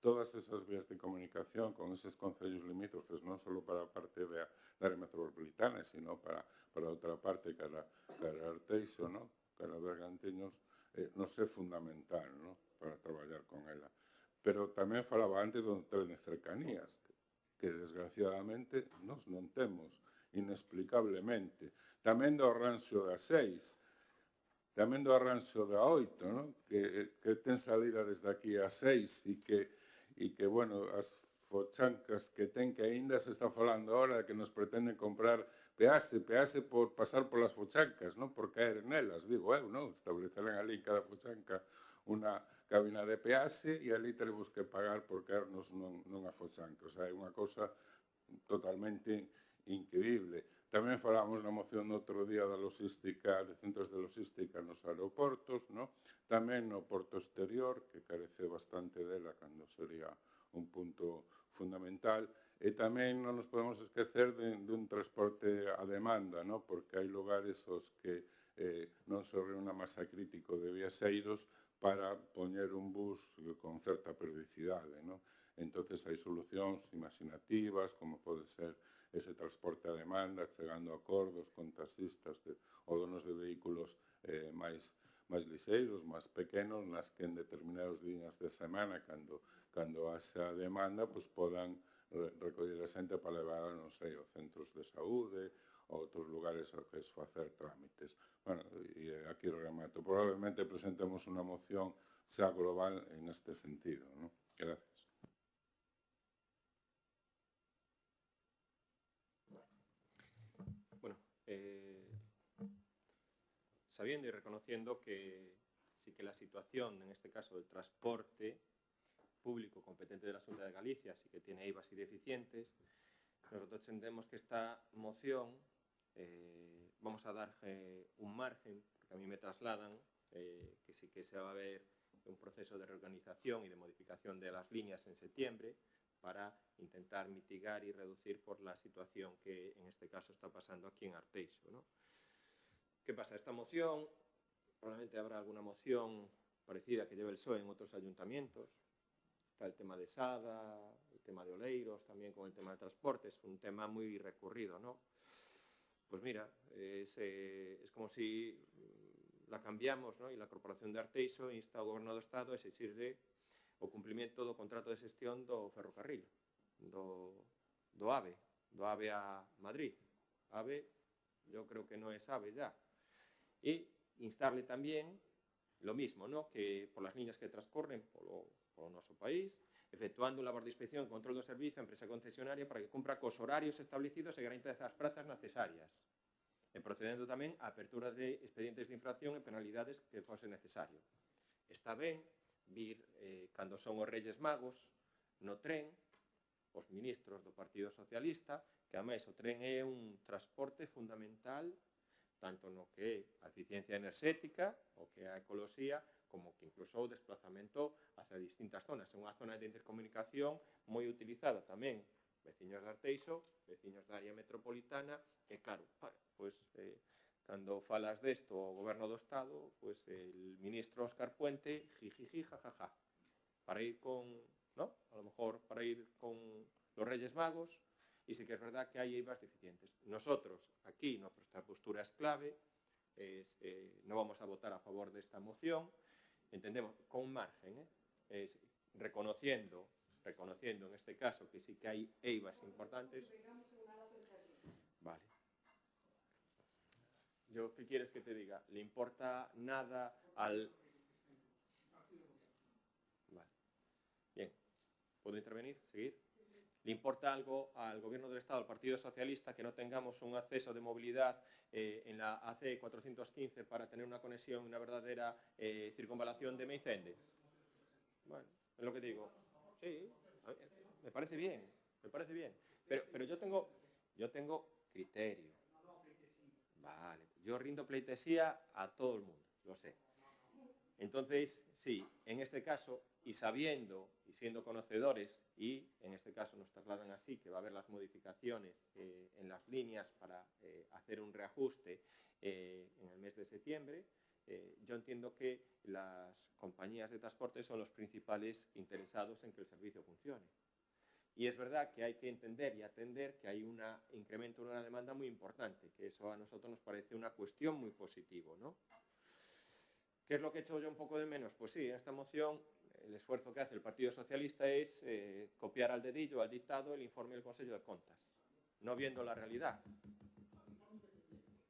D: todas esas vías de comunicación con eses concellos limítrofes, non só para a parte da área metropolitana, sino para outra parte cara Arteixo, non? Cara Bergantiños, nos é fundamental, non? Para traballar con ela. Pero tamén falaba antes do tren de cercanías, que desgraciadamente nos non temos, inexplicablemente. Tamén do arranxo da 6, tamén do arranxo da 8, non? Que ten salida desde aquí a 6 e que, bueno, as fochancas que ten que aínda se está falando ahora que nos pretenden comprar peaxe por pasar polas fochancas, non? Por caer nelas, digo eu, non? Establecerán ali en cada fochanca unha cabina de peaxe e ali teremos que pagar por caernos nunha fochanca. O sea, é unha cosa totalmente increíble. Tamén falamos na moción outro día da logística, de centros de logística nos aeroportos, non? Tamén no porto exterior, que carece bastante dela cando sería un punto fundamental, e tamén non nos podemos esquecer dun transporte a demanda, non? Porque hai lugares os que non se reúne a masa crítico de viaxeiros para poñer un bus con certa periodicidade, non? Entonces hai solucións imaginativas, como pode ser ese transporte a demanda, chegando a acordos con taxistas ou donos de vehículos máis lixeiros, máis pequenos, nas que en determinados días de semana, cando haxa demanda, podan recoller a xente para levar, non sei, aos centros de saúde, ou outros lugares aos que facer trámites. Bueno, e aquí remato. Probablemente presentemos unha moción xa global en este sentido, non? Gracias.
B: Bueno, sabiendo y reconociendo que sí que la situación, en este caso del transporte público competente de la Xunta de Galicia, sí que tiene IVAs y deficientes, nosotros entendemos que esta moción vamos a dar un margen, porque a mí me trasladan que sí que se va a ver un proceso de reorganización y de modificación de las líneas en septiembre para intentar mitigar y reducir por la situación que en este caso está pasando aquí en Arteixo, ¿no? ¿Qué pasa? Esta moción, probablemente habrá alguna moción parecida que lleve el PSOE en otros ayuntamientos. Está el tema de Sada, el tema de Oleiros, también con el tema de transporte, es un tema muy recurrido, ¿no? Pues mira, es como si la cambiamos, ¿no? Y la Corporación de Arteixo insta ao Goberno do Estado a exigirle o cumprimento do contrato de xestión do ferrocarril, do AVE a Madrid. AVE yo creo que no es AVE ya. Y instarle también lo mismo, ¿no? Que por las líneas que transcorren polo noso país, efectuando un labor de inspección e control do servicio a empresa concesionaria para que cumpra cos horarios establecidos e garanteza as prazas necesarias, e procedendo tamén a apertura de expedientes de infracción e penalidades que fose necesario. Está ben vir, cando son os Reyes Magos, no tren, os ministros do Partido Socialista, que ademais o tren é un transporte fundamental tanto no que é a eficiencia enerxética, o que é a ecoloxía, como que incluso o desplazamento hacia distintas zonas. É unha zona de intercomunicación moi utilizada tamén, veciños de Arteixo, veciños da área metropolitana, e claro, pois, cando falas desto ao goberno do Estado, pois el ministro Óscar Puente, jijiji, jajaja, para ir con, ¿no? A lo mejor para ir con los Reyes Magos, y sí que es verdad que hay EIVAs deficientes. Nosotros, aquí, nuestra postura es clave, no vamos a votar a favor de esta moción, entendemos, con margen, reconociendo en este caso que sí que hay EIVAs importantes. Vale. Yo, ¿qué quieres que te diga? ¿Le importa nada al...? Vale. Bien. ¿Puedo intervenir? ¿Seguir? ¿Le importa algo al Gobierno del Estado, al Partido Socialista, que no tengamos un acceso de movilidad en la AC 415 para tener una conexión, una verdadera circunvalación de Meicende? Bueno, es lo que digo. Sí, me parece bien, me parece bien. Pero yo tengo criterio. Vale, yo rindo pleitesía a todo el mundo, lo sé. Entonces, sí, en este caso, y sabiendo y siendo conocedores, y en este caso nos trasladan así, que va a haber las modificaciones en las líneas para hacer un reajuste en el mes de septiembre, yo entiendo que las compañías de transporte son los principales interesados en que el servicio funcione. Y es verdad que hay que entender y atender que hay un incremento de una demanda muy importante, que eso a nosotros nos parece una cuestión muy positiva, ¿no? ¿Qué es lo que he hecho yo un poco de menos? Pues sí, en esta moción el esfuerzo que hace el Partido Socialista es copiar al dedillo, al dictado, el informe del Consejo de Contas, no viendo la realidad.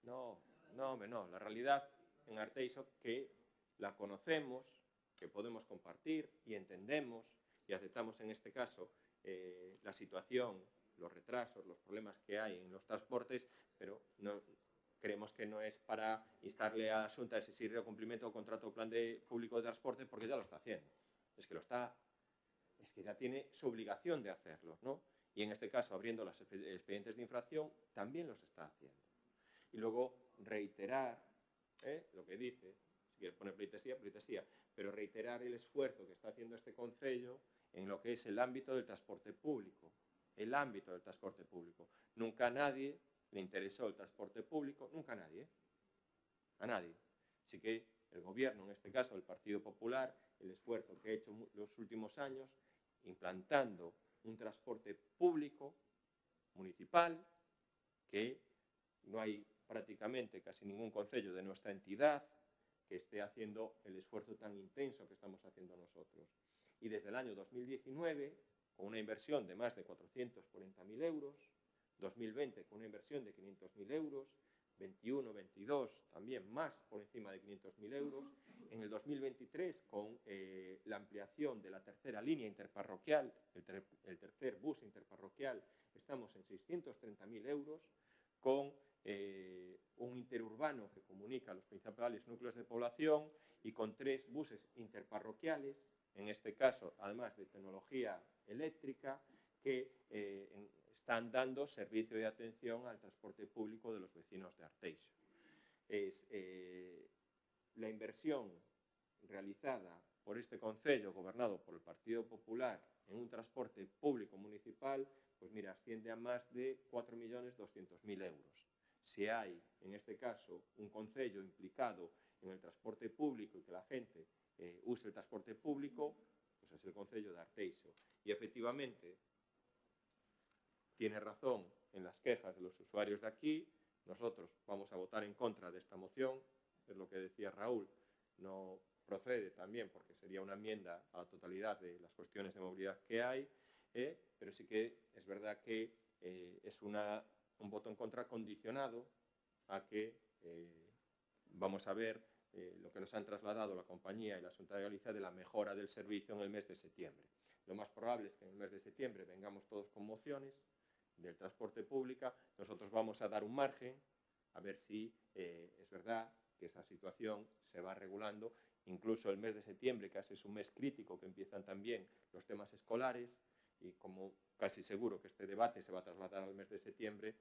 B: No, la realidad en Arteixo que la conocemos, que podemos compartir y entendemos y aceptamos en este caso la situación, los retrasos, los problemas que hay en los transportes, pero no... Creemos que no es para instarle a la Xunta a exigir el cumplimiento del contrato plan público de transporte, porque ya lo está haciendo. Es que ya tiene su obligación de hacerlo, ¿no? Y en este caso, abriendo los expedientes de infracción, también los está haciendo. Y luego reiterar lo que dice, si quiere poner pleitesía, pero reiterar el esfuerzo que está haciendo este Concello en lo que es el ámbito del transporte público. El ámbito del transporte público. Nunca nadie le interesó el transporte público, nunca a nadie, a nadie. Así que el gobierno, en este caso el Partido Popular, el esfuerzo que ha hecho los últimos años, implantando un transporte público, municipal, que no hay prácticamente casi ningún concello de nuestra entidad que esté haciendo el esfuerzo tan intenso que estamos haciendo nosotros. Y desde el año 2019, con una inversión de más de 440.000 euros, 2020 con una inversión de 500.000 euros, 21, 22 también más por encima de 500.000 euros, en el 2023 con la ampliación de la tercera línea interparroquial, el tercer bus interparroquial, estamos en 630.000 euros, con un interurbano que comunica los principales núcleos de población y con 3 buses interparroquiales, en este caso además de tecnología eléctrica, que están dando servicio de atención al transporte público de los vecinos de Arteixo. La inversión realizada por este concello gobernado por el Partido Popular en un transporte público municipal, pues mira, asciende a más de 4.200.000 euros. Si hay, en este caso, un concello implicado en el transporte público y que la gente use el transporte público, pues es el concello de Arteixo. Y efectivamente, tiene razón en las quejas de los usuarios de aquí. Nosotros vamos a votar en contra de esta moción, es lo que decía Raúl, no procede también porque sería una enmienda a la totalidad de las cuestiones de movilidad que hay, pero sí que es verdad que es una un voto en contra condicionado a que vamos a ver lo que nos han trasladado la compañía y la Xunta de Galicia de la mejora del servicio en el mes de septiembre. Lo más probable es que en el mes de septiembre vengamos todos con mociones del transporte público. Nosotros vamos a dar un margen a ver si es verdad que esa situación se va regulando. Incluso el mes de septiembre, casi es un mes crítico, que empiezan también los temas escolares, y como casi seguro que este debate se va a trasladar al mes de septiembre,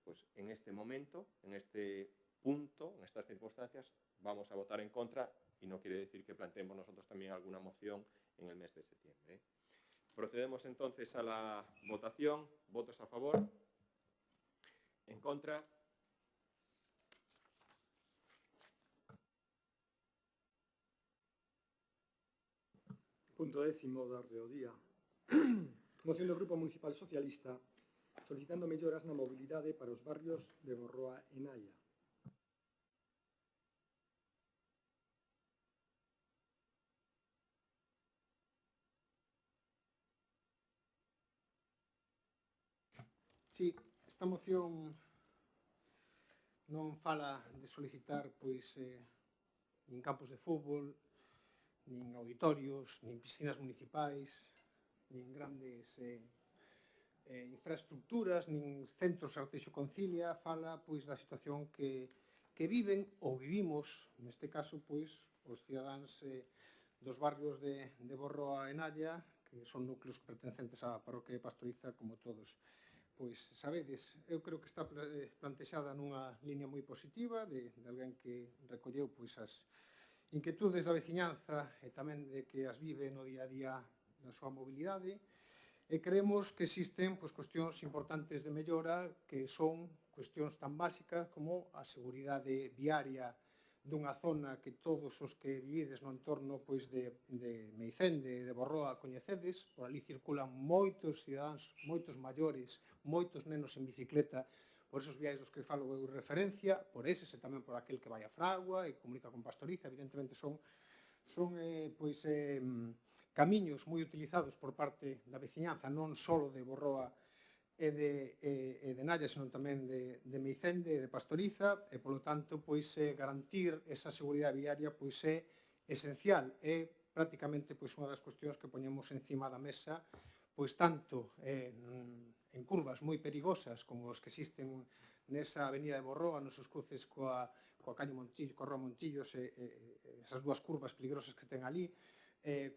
B: pues en este momento, en este punto, en estas circunstancias, vamos a votar en contra, y no quiere decir que planteemos nosotros también alguna moción en el mes de septiembre. Procedemos entonces a la votación. ¿Votos a favor? ¿En contra?
A: Punto 10º da orde do día. Moción do Grupo Municipal Socialista solicitando melloras na mobilidade para os barrios de Borroa e Naia.
E: Sí, esta moción non fala de solicitar nin campos de fútbol, nin auditorios, nin piscinas municipais, nin grandes infraestructuras, nin centros Arteixo Concilia. Fala da situación que viven ou vivimos, neste caso, os cidadáns dos barrios de Borroa e Nalla, que son núcleos pertencentes á parroquia de Pastoriza, como todos sabedes. Eu creo que está plantexada nunha liña moi positiva de alguén que recolleu as inquietudes da veciñanza e tamén de que as vive no día a día da súa mobilidade, e creemos que existen cuestións importantes de mellora, que son cuestións tan básicas como a seguridade viaria dunha zona que todos os que vivides no entorno de Meicende e de Borroa coñecedes. Por ali circulan moitos cidadáns, moitos maiores, moitos nenos en bicicleta, por esos viais dos que falo eu referencia, por eses e tamén por aquel que vai a Fragua e comunica con Pastoriza. Evidentemente son camiños moi utilizados por parte da veciñanza, non só de Borroa e de Nalla, senón tamén de Meicende e de Pastoriza, e, polo tanto, garantir esa seguridade viaria é esencial. É prácticamente unha das cuestións que poñemos encima da mesa, tanto en curvas moi perigosas como os que existen nesa avenida de Borroa, nos seus cruces coa Caño Montillo, coa Rúa Montillos, esas dúas curvas peligrosas que ten ali,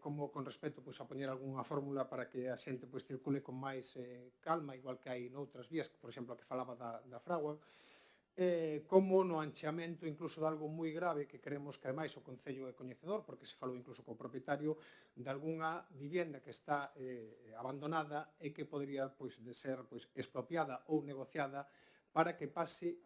E: como con respecto a poñer algunha fórmula para que a xente circule con máis calma, igual que hai noutras vías, por exemplo, a que falaba da Fragua, como no ancheamento incluso de algo moi grave que creemos que ademais o Concello é coñecedor, porque se falou incluso co propietario de algunha vivienda que está abandonada e que podría de ser expropiada ou negociada para que pase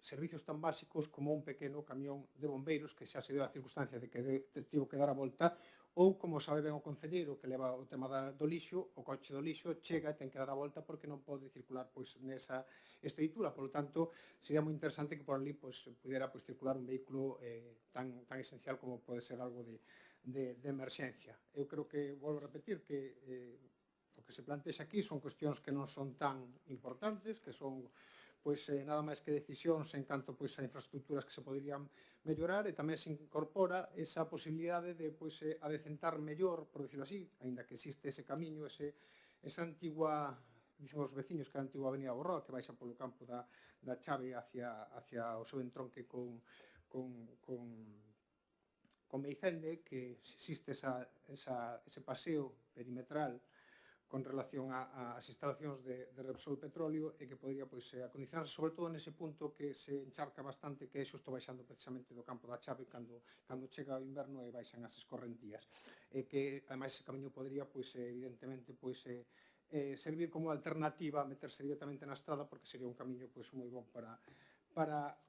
E: servicios tan básicos como un pequeno camión de bombeiros, que xa se deu a circunstancia de que tivo que dar a volta, ou, como sabe ben o concelleiro que leva o tema do lixo, o coche do lixo chega e ten que dar a volta porque non pode circular nesa estrutura. Por lo tanto, sería moi interesante que por ali pudera circular un vehículo tan esencial como pode ser algo de emerxencia. Eu creo que, volvo a repetir, que o que se plantexa aquí son cuestións que non son tan importantes, que son nada máis que decisións en canto a infraestructuras que se poderían mellorar, e tamén se incorpora esa posibilidade de adecentar mellor, por decirlo así, aínda que existe ese camiño, esa antigua, dicen os veciños que é a antigua avenida Borroa, que baixa polo campo da Chave hacia o seu entronque con Meicende, que existe ese paseo perimetral con relación ás instalacións de Repsol Petróleo, e que podría acondicionarse, sobre todo nese punto que se encharca bastante, que é xusto baixando precisamente do campo da Chave cando chega o inverno e baixan as escorrentías. E que, ademais, ese camiño podría, evidentemente, servir como alternativa a meterse directamente na estrada, porque sería un camiño moi bon para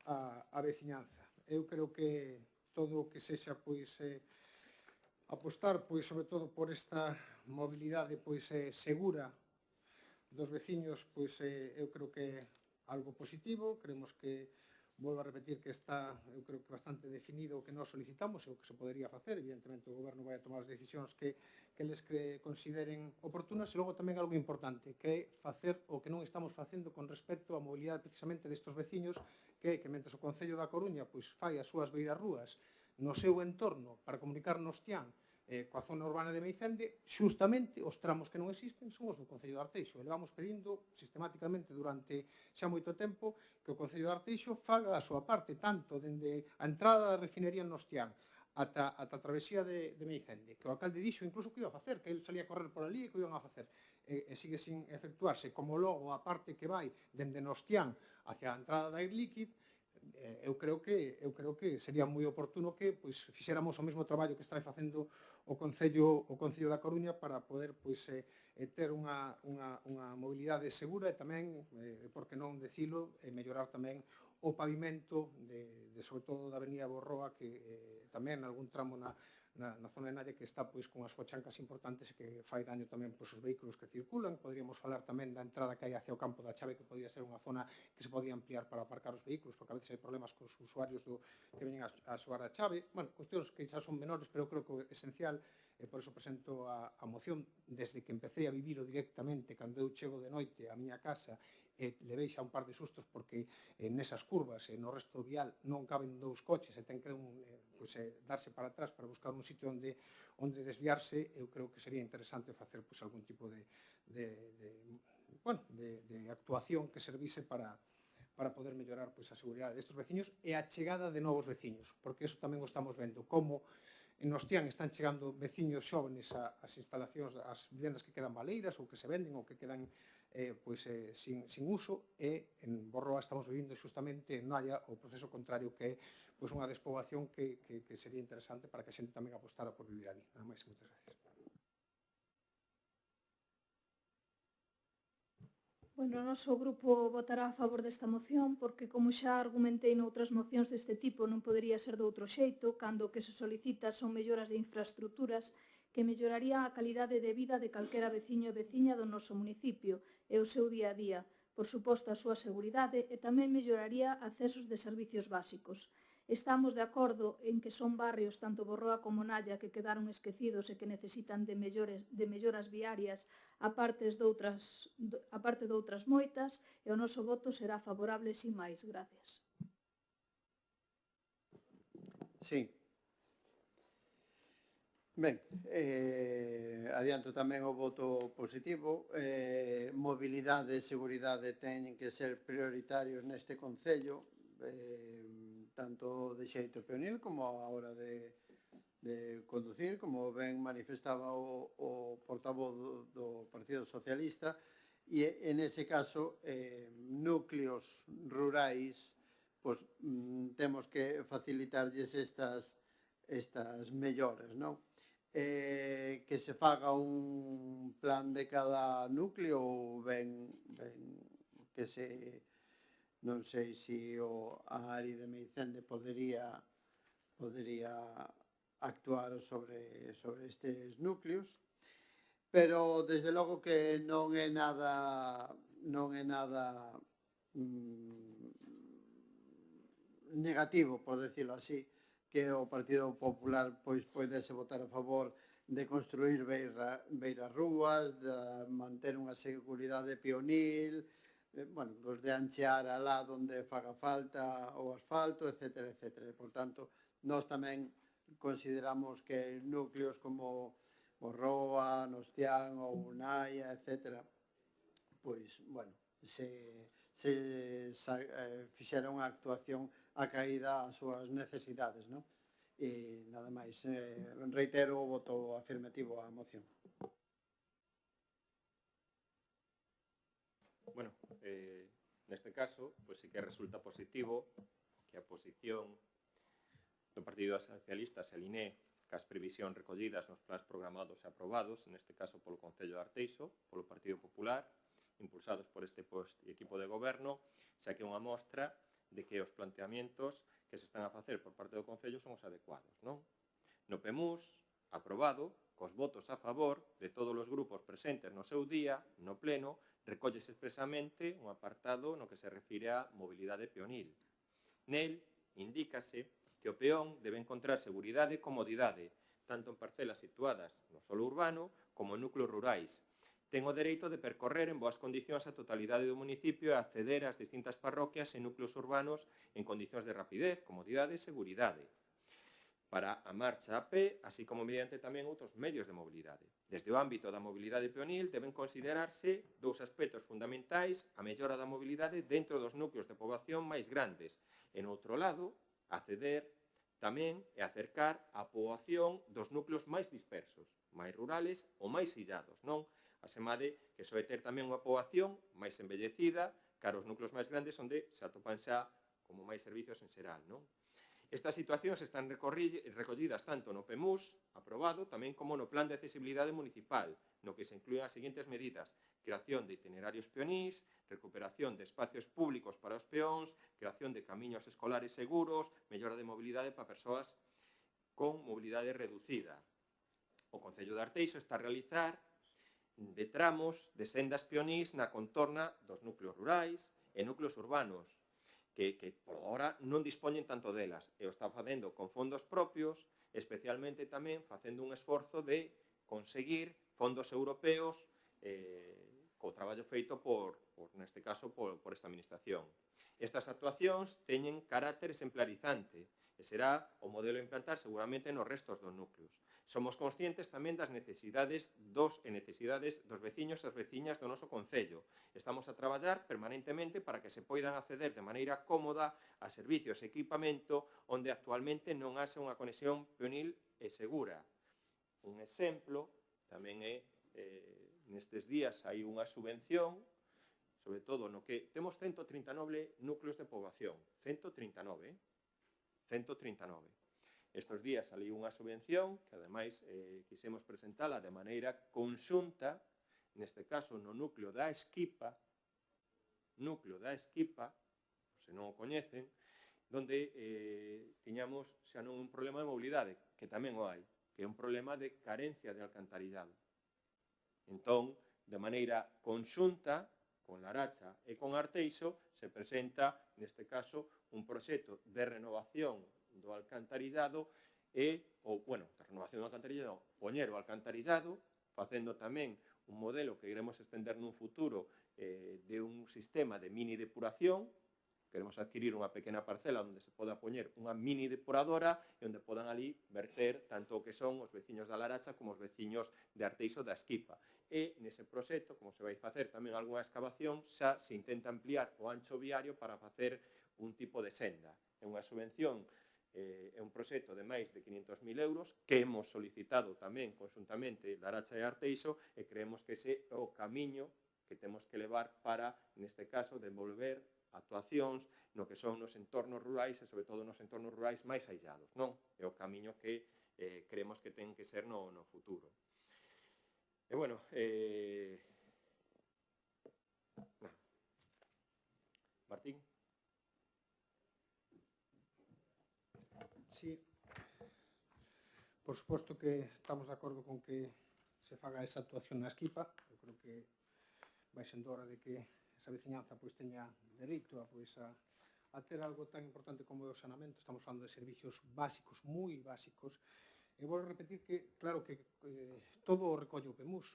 E: a veciñanza. Eu creo que todo o que sexa apostar, sobre todo, por esta mobilidade segura dos veciños, eu creo que é algo positivo. Creemos que volvo a repetir que está, eu creo que bastante definido o que nós solicitamos e o que se podería facer. Evidentemente, o Goberno vai a tomar as decisións que eles consideren oportunas, e logo tamén algo importante, que é facer o que non estamos facendo con respecto á mobilidade precisamente destes veciños, que mentre o Concello da Coruña pois fai as súas beirarrúas no seu entorno para comunicar Nostián coa zona urbana de Meicende, xustamente os tramos que non existen son os do Concello de Arteixo. E levamos pedindo sistemáticamente durante xa moito tempo que o Concello de Arteixo faga a súa parte, tanto dende a entrada da refinería en Nostián ata a travesía de Meicende, que o alcalde dixo incluso que iba a facer, que ele salía a correr por ali e que iban a facer, e sigue sin efectuarse, como logo a parte que vai dende Nostián hacia a entrada da Air Liquid. Eu creo que sería moi oportuno que pois fixéramos o mesmo traballo que está facendo o Concello da Coruña para poder pois ter unha mobilidade segura e tamén, por que non decilo, mellorar tamén o pavimento de sobre todo da Avenida Borroa, que tamén algún tramo na zona de Nalla que está pois con as fochancas importantes e que fai daño tamén pois os vehículos que circulan. Poderíamos falar tamén da entrada que hai hacia o campo da Chave, que podría ser unha zona que se podía ampliar para aparcar os vehículos, porque a veces hai problemas cos usuarios que veñen a xogar a Chave. Bueno, cuestións que xa son menores, pero creo que o esencial, e por iso presento a moción, desde que empecé a vivilo directamente, cando eu chego de noite á miña casa, levei xa un par de sustos porque nesas curvas e no resto vial non caben dous coches e ten que darse para atrás para buscar un sitio onde desviarse. Eu creo que sería interesante facer algún tipo de actuación que servise para poder mellorar a seguridade destes veciños e a chegada de novos veciños, porque eso tamén o estamos vendo, como en Nostián están chegando veciños xóvenes ás instalacións, ás vivendas que quedan baleiras ou que se venden ou que quedan sin uso, e en Borroa estamos vivindo xustamente non haya o proceso contrario, que é unha despoboación que sería interesante para que a xente tamén apostara por vivir ali. Nada máis, moitas gracias.
C: Bueno, o noso grupo votará a favor desta moción porque, como xa argumentei noutras mocións deste tipo, non podería ser de outro xeito, cando o que se solicita son melloras de infraestructuras que melloraría a calidade de vida de calquera veciño e veciña do noso municipio e o seu día a día, por suposto a súa seguridade, e tamén melloraría accesos de servicios básicos. Estamos de acordo en que son barrios, tanto Borroa como Nalla, que quedaron esquecidos e que necesitan de melloras viarias, aparte doutras moitas, e o noso voto será favorable sin máis. Gracias.
F: Sí. Ben, adianto tamén o voto positivo. Mobilidade e seguridade teñen que ser prioritarios neste Concello, tanto de xeito peonil como a hora de conducir, como ben manifestaba o portavoz do Partido Socialista, e en ese caso núcleos rurais pois temos que facilitarlles estas melloras, non? Que se faga un plan de cada núcleo ou ben que se, non sei se a ARI de Meicende podería actuar sobre estes núcleos, pero desde logo que non é nada negativo, por decirlo así, que o Partido Popular pois poidese votar a favor de construir beiras rúas, de manter unha seguridade peonil, pois de anchear alá onde faga falta o asfalto, etcétera, etcétera. Por tanto, nós tamén consideramos que núcleos como Borroa, Nostián ou Naia, etcétera, pois, se fixera unha actuación a caída ás súas necesidades, non? E nada máis, reitero o voto afirmativo á moción.
B: Bueno, neste caso, pois sí que resulta positivo que a posición do Partido Socialista se alinee cas previsións recollidas nos plans programados e aprobados, neste caso polo Concello de Arteixo, polo Partido Popular, impulsados por este equipo de goberno, xa que é unha mostra de que os planteamientos que se están a facer por parte do Concello son os adecuados, non? No PEMUS, aprobado, cos votos a favor de todos os grupos presentes no seu día, no pleno, recollese expresamente un apartado no que se refire a mobilidade peonil. Nel indícase que o peón debe encontrar seguridade e comodidade, tanto en parcelas situadas no solo urbano como en núcleos rurais. Ten o dereito de percorrer en boas condicións a totalidade do municipio e acceder ás distintas parroquias e núcleos urbanos en condicións de rapidez, comodidade e seguridade para a marcha a pé, así como mediante tamén outros medios de mobilidade. Desde o ámbito da mobilidade peonil deben considerarse dous aspectos fundamentais: a mellora da mobilidade dentro dos núcleos de poboación máis grandes e, no outro lado, acceder tamén e acercar a poboación dos núcleos máis dispersos, máis rurales ou máis illados, non? Asemade que soe ter tamén unha poboación máis envellecida cara aos núcleos máis grandes onde se atopan xa como máis servicios en xeral, non? Estas situacións están recollidas tanto no PEMUS aprobado tamén como no Plan de Accesibilidade Municipal, no que se inclúen as seguintes medidas: creación de itinerarios peonís, recuperación de espacios públicos para os peóns, creación de camiños escolares seguros, mellora de mobilidade para persoas con mobilidade reducida. O Concello de Arteixo está a realizar de tramos de sendas peonís na contorna dos núcleos rurais e núcleos urbanos, que por ahora non dispoñen tanto delas, e o está facendo con fondos propios, especialmente tamén facendo un esforzo de conseguir fondos europeos co traballo feito neste caso, por esta administración. Estas actuacións teñen carácter exemplarizante e será o modelo a implantar seguramente nos restos dos núcleos. Somos conscientes tamén das necesidades dos veciños e as veciñas do noso Concello. Estamos a traballar permanentemente para que se poidan acceder de maneira cómoda a servicios e equipamento onde actualmente non haxa unha conexión peonil e segura. Un exemplo tamén é, nestes días hai unha subvención, sobre todo no que temos 139 núcleos de poboación, 139, 139. Estes días saliu unha subvención que, ademais, quisemos presentala de maneira conxunta, neste caso no núcleo da Esquipa, se non o coñecen, donde tiñamos xa non un problema de mobilidade, que tamén o hai, que é un problema de carencia de alcantarillado. Entón, de maneira conxunta, con Laracha e con Arteixo, se presenta, neste caso, un proxecto de renovación do alcantarillado poñer o alcantarillado, facendo tamén un modelo que queremos estender nun futuro de un sistema de mini depuración. Queremos adquirir unha pequena parcela onde se poda poñer unha mini depuradora e onde podan ali verter tanto o que son os veciños da Laracha como os veciños de Arteixo da Esquipa. E nese proxecto, como se vai facer tamén algunha excavación, xa se intenta ampliar o ancho viario para facer un tipo de senda. É unha subvención, é un proxecto de máis de 500.000 euros que hemos solicitado tamén conxuntamente Laracha e Arteixo, e creemos que ese é o camiño que temos que levar para, neste caso, devolver actuacións no que son nos entornos rurais e, sobre todo, nos entornos rurais máis aillados, non? É o camiño que creemos que ten que ser no futuro. E, bueno, Martín?
E: Sí. Por suposto que estamos de acordo con que se faga esa actuación na Esquipa. Eu creo que vai sendo hora de que esa veciñanza teña dereito a ter algo tan importante como o saneamento. Estamos falando de servicios básicos, moi básicos. E vou repetir que, claro, que todo o recolle o PEMUS.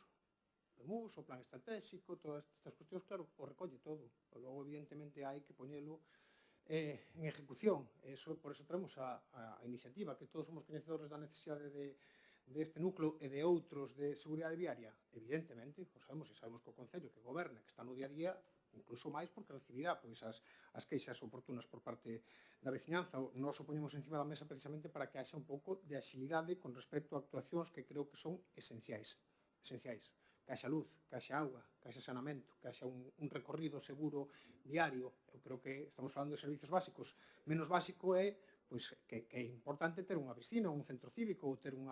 E: O plan estratégico, todas estas cuestións, claro, o recolle todo. Logo, evidentemente, hai que poñelo en ejecución. Por eso traemos a iniciativa, que todos somos coñecedores da necesidade deste núcleo e de outros de seguridade viaria. Evidentemente, o sabemos, e sabemos que o Concello que goberna, que está no día a día, incluso máis porque recibirá as queixas oportunas por parte da veciñanza. Nós o poñemos encima da mesa precisamente para que haxa un pouco de axilidade con respecto a actuacións que creo que son esenciais. Que haxa luz, que haxa auga, que haxa saneamento, que haxa un recorrido seguro diario. Eu creo que estamos falando de servicios básicos. Menos básico é que é importante ter unha piscina, un centro cívico ou ter un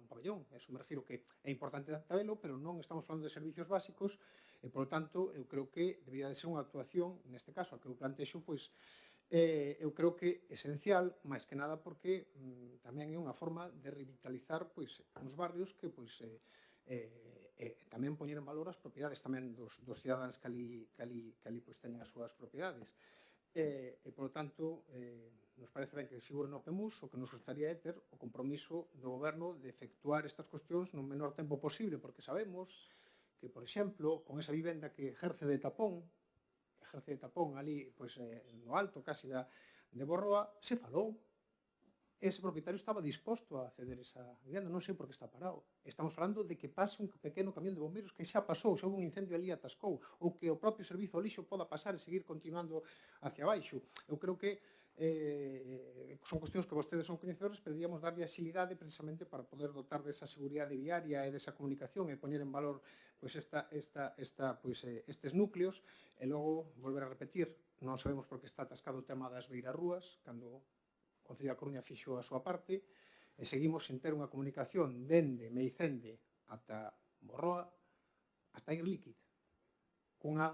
E: pabellón. Eso me refiro que é importante telo, pero non estamos falando de servicios básicos e, por lo tanto, eu creo que debería de ser unha actuación, neste caso, a que eu plantexo, eu creo que esencial, máis que nada porque tamén é unha forma de revitalizar uns barrios que tamén poñer en valor as propiedades tamén dos cidadáns que ali teñen as súas propiedades. e, polo tanto, nos parece ben que figure no PEMUS, o que nos gustaría é ter o compromiso do goberno de efectuar estas cuestións no menor tempo posible, porque sabemos que, por exemplo, con esa vivenda que ejerce de tapón ali, pois, no alto casi de Borroa, se falou. Ese propietario estaba disposto a ceder esa vivenda, non sei por que está parado. Estamos falando de que pase un pequeno camión de bombeiros que xa pasou, xa houve un incendio ali atascou, ou que o propio servizo ao lixo poda pasar e seguir continuando hacia baixo. Eu creo que son cuestións que vostedes son coñecedores, pero deberíamos darlle axilidade precisamente para poder dotar desa seguridade viaria e desa comunicación e poñer en valor pois, estes núcleos. E logo, volver a repetir, non sabemos por que está atascado o tema das beirarrúas, cando o Concello da Coruña fixo a súa parte, e seguimos sen ter unha comunicación dende Meicende ata Borroa, ata Irlíquid, cunha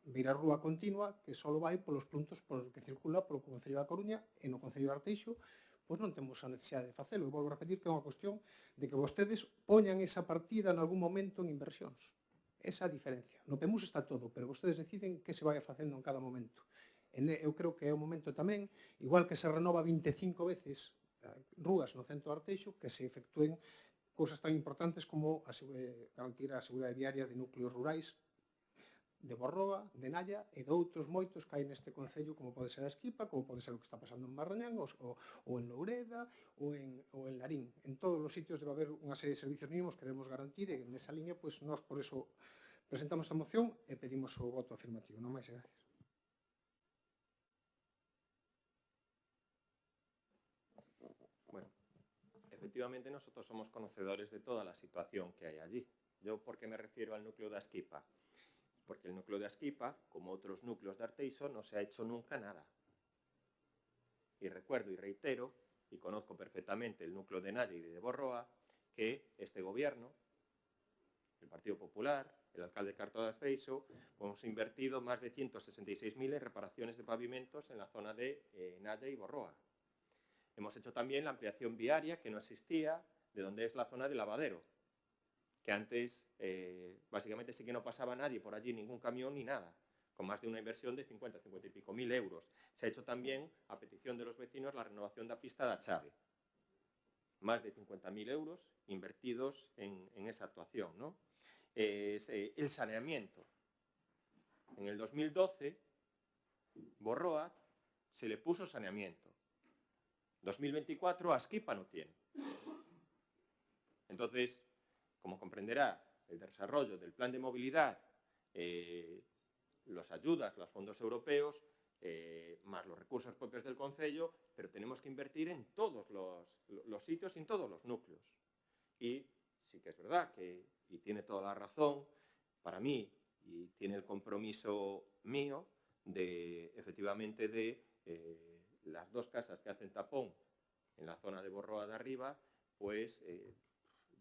E: beirarrúa continua que só vai polos puntos polos que circula polo Concello da Coruña e no Concello de Arteixo, pois non temos a necesidade de facelo. E volvo a repetir que é unha cuestión de que vostedes poñan esa partida en algún momento en inversións. Esa é a diferencia. No PEMUS está todo, pero vostedes deciden que se vai facendo en cada momento. Eu creo que é o momento tamén, igual que se renova 25 veces rúas no centro de Arteixo, que se efectúen cousas tan importantes como garantir a seguridade viaria de núcleos rurais de Borroa, de Nalla e de outros moitos que hai neste concello, como pode ser a Esquipa, como pode ser o que está pasando en Marrañán, ou en Loureda, ou en Larín. En todos os sitios debe haber unha serie de servicios mínimos que debemos garantir, e nesa liña, pois, nós por eso presentamos esta moción e pedimos o voto afirmativo. Non máis, gracias.
B: Efectivamente, nosotros somos conocedores de toda la situación que hay allí. ¿Yo por qué me refiero al núcleo de Asquipa? Porque el núcleo de Asquipa, como otros núcleos de Arteixo, no se ha hecho nunca nada. Y recuerdo y reitero, y conozco perfectamente el núcleo de Nalla y de Borroa, que este gobierno, el Partido Popular, el alcalde Carto de Arteixo, hemos invertido más de 166.000 en reparaciones de pavimentos en la zona de Nalla y Borroa. Hemos hecho también la ampliación viaria que no existía, de donde es la zona de Lavadero, que antes básicamente sí que no pasaba nadie por allí, ningún camión ni nada, con más de una inversión de 50 y pico mil euros. Se ha hecho también, a petición de los vecinos, la renovación de la pista de Achave. Más de 50.000 euros invertidos en esa actuación, ¿no? El saneamiento. En el 2012, Borroa se le puso saneamiento. 2024, Asquipa no tiene. Entonces, como comprenderá, el desarrollo del plan de movilidad, las ayudas, los fondos europeos, más los recursos propios del Concello, pero tenemos que invertir en todos los sitios y en todos los núcleos. Y sí que es verdad y tiene toda la razón, para mí, y tiene el compromiso mío, efectivamente, de las dos casas que hacen tapón en la zona de Borroa de arriba, pues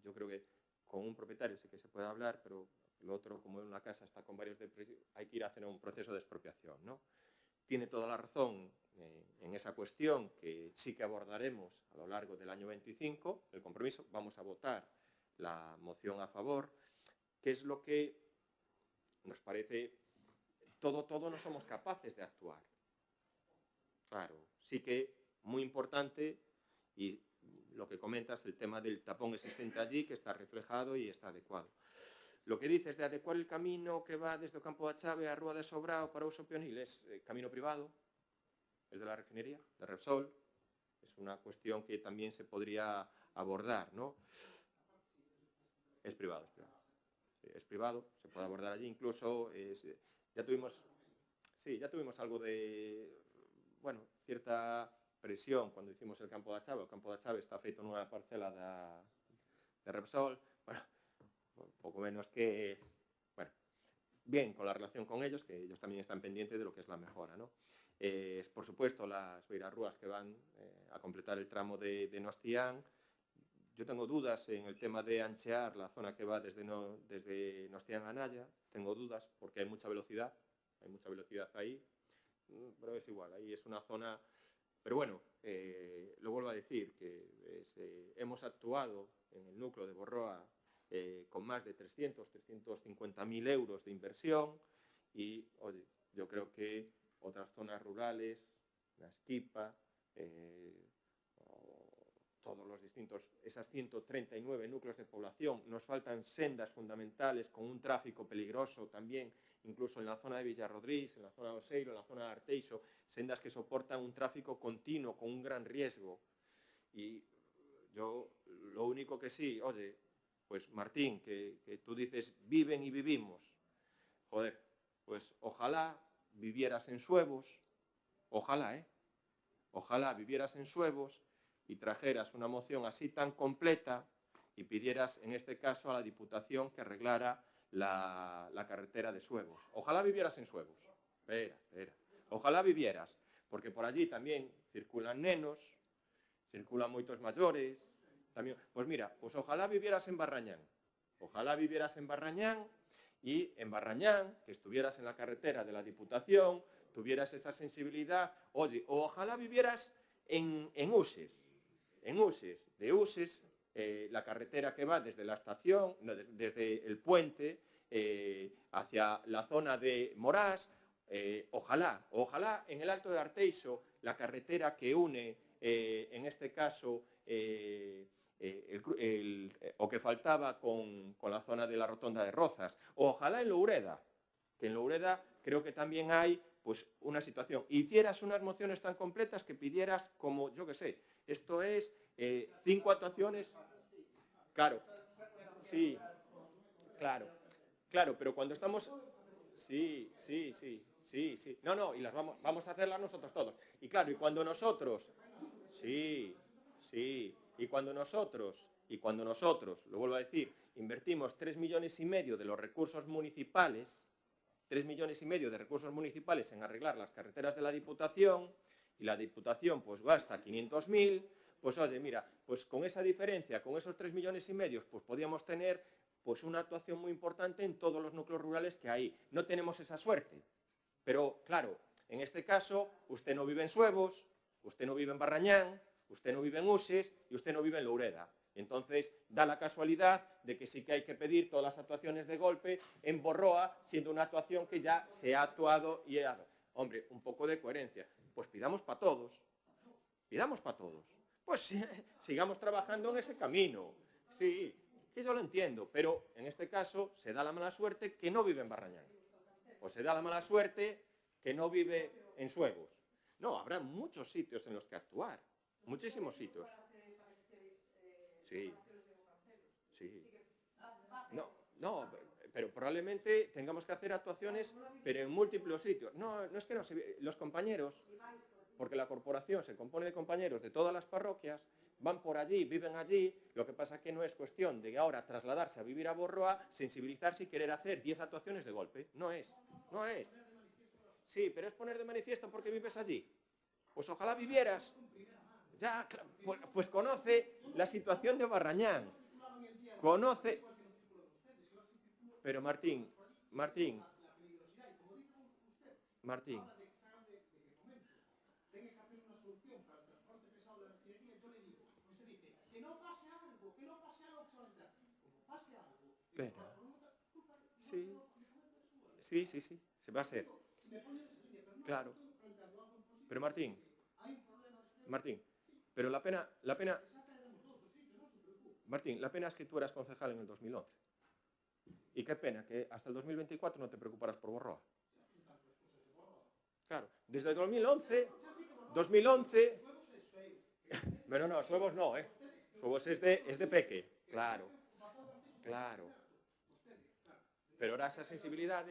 B: yo creo que con un propietario sí que se puede hablar, pero el otro, como en una casa está con varios hay que ir a hacer un proceso de expropiación, ¿no? Tiene toda la razón en esa cuestión que sí que abordaremos a lo largo del año 25, el compromiso. Vamos a votar la moción a favor, que es lo que nos parece, todo no somos capaces de actuar. Claro, sí que muy importante, y lo que comentas, el tema del tapón existente allí, que está reflejado y está adecuado. Lo que dices de adecuar el camino que va desde o Campo da Chave a Rúa de Sobrao para uso peonil es camino privado, es de la refinería, de Repsol, es una cuestión que también se podría abordar, ¿no? Es privado. Sí, es privado, se puede abordar allí, incluso ya tuvimos algo de, bueno, cierta presión cuando hicimos el Campo da Chave. O Campo da Chave está feito nunha parcela de Repsol, bueno, poco menos que, bueno, bien con la relación con ellos, que ellos también están pendientes de lo que es la mejora, ¿no? Por supuesto, las beirarrúas que van a completar el tramo de Nostián. Yo tengo dudas en el tema de anchear la zona que va desde Nostián a Nalla, tengo dudas porque hay mucha velocidad ahí, pero es igual, ahí es una zona. Pero bueno, lo vuelvo a decir, que hemos actuado en el núcleo de Borroa con más de 350.000 euros de inversión y, oye, yo creo que otra noutras zonas rurales, na Estipa, todos los distintos, esas 139 núcleos de población, nos faltan sendas fundamentales con un tráfico peligroso también, incluso en la zona de Villarrodriz, en la zona de Oseiro, en la zona de Arteixo, sendas que soportan un tráfico continuo con un gran riesgo. Y yo lo único que sí, oye, pues Martín, que tú dices viven y vivimos, joder, pues ojalá vivieras en Suevos, ojalá, ojalá vivieras en Suevos y trajeras una moción así tan completa y pidieras, en este caso, a la Diputación que arreglara la carretera de Suevos. Ojalá vivieras en Suevos. Espera. Ojalá vivieras, porque por allí también circulan nenos, circulan moitos maiores. También, pues mira, pues ojalá vivieras en Barrañán. Ojalá vivieras en Barrañán y en Barrañán, que estuvieras en la carretera de la Diputación, tuvieras esa sensibilidad. Oye, ojalá vivieras en Uses. En Uses, de Uses, la carretera que va desde la estación, desde el puente, hacia la zona de Morás, ojalá en el Alto de Arteixo, la carretera que une, en este caso, o que faltaba con la zona de la Rotonda de Rozas, ojalá en Loureda, que en Loureda creo que también hay pues una situación. Hicieras unas mociones tan completas que pidieras como, yo qué sé, esto es 5 actuaciones. Claro, sí, claro, pero cuando estamos... Sí. No, y las vamos a hacerlas nosotros todos. Y claro, y cuando nosotros... Sí, y cuando nosotros, lo vuelvo a decir, invertimos 3,5 millones de los recursos municipales, 3,5 millones de recursos municipales en arreglar las carreteras de la Diputación, y la Diputación pues gasta 500.000, pues oye, mira, pues con esa diferencia, con esos 3,5 millones, pues podíamos tener pues una actuación muy importante en todos los núcleos rurales que hay. No tenemos esa suerte, pero claro, en este caso, usted no vive en Suevos, usted no vive en Barrañán, usted no vive en Uses y usted no vive en Loureda. Entonces, da la casualidad de que sí que hay que pedir todas las actuaciones de golpe en Borroa, siendo una actuación que ya se ha actuado y ha... Hombre, un poco de coherencia. Pues pidamos para todos. Pues sigamos trabajando en ese camino. Sí, que yo lo entiendo, pero en este caso se da la mala suerte que no vive en Barrañán. O se da la mala suerte que no vive en Suevos. No, habrá muchos sitios en los que actuar. Muchísimos sitios. Sí. No, pero probablemente tengamos que hacer actuaciones, pero en múltiples sitios. No es que no, los compañeros, porque la corporación se compone de compañeros de todas las parroquias, van por allí, viven allí, lo que pasa que no es cuestión de ahora trasladarse a vivir a Borroa, sensibilizarse y querer hacer 10 actuaciones de golpe. No es. Sí, pero es poner de manifiesto porque vives allí. Pues ojalá vivieras. Ya, pues conoce la situación de Barrañán. Conoce... Pero Martín. Espera. Sí, se va a hacer. Claro. Pero Martín, pero la pena... Martín, la pena es que tú eras concejal en el 2011. Y qué pena que hasta el 2024 no te preocuparas por Borroa. Claro, desde el 2011... Pero no, Suevos no, Suevos es de Peque. Claro. Pero ahora esa sensibilidad...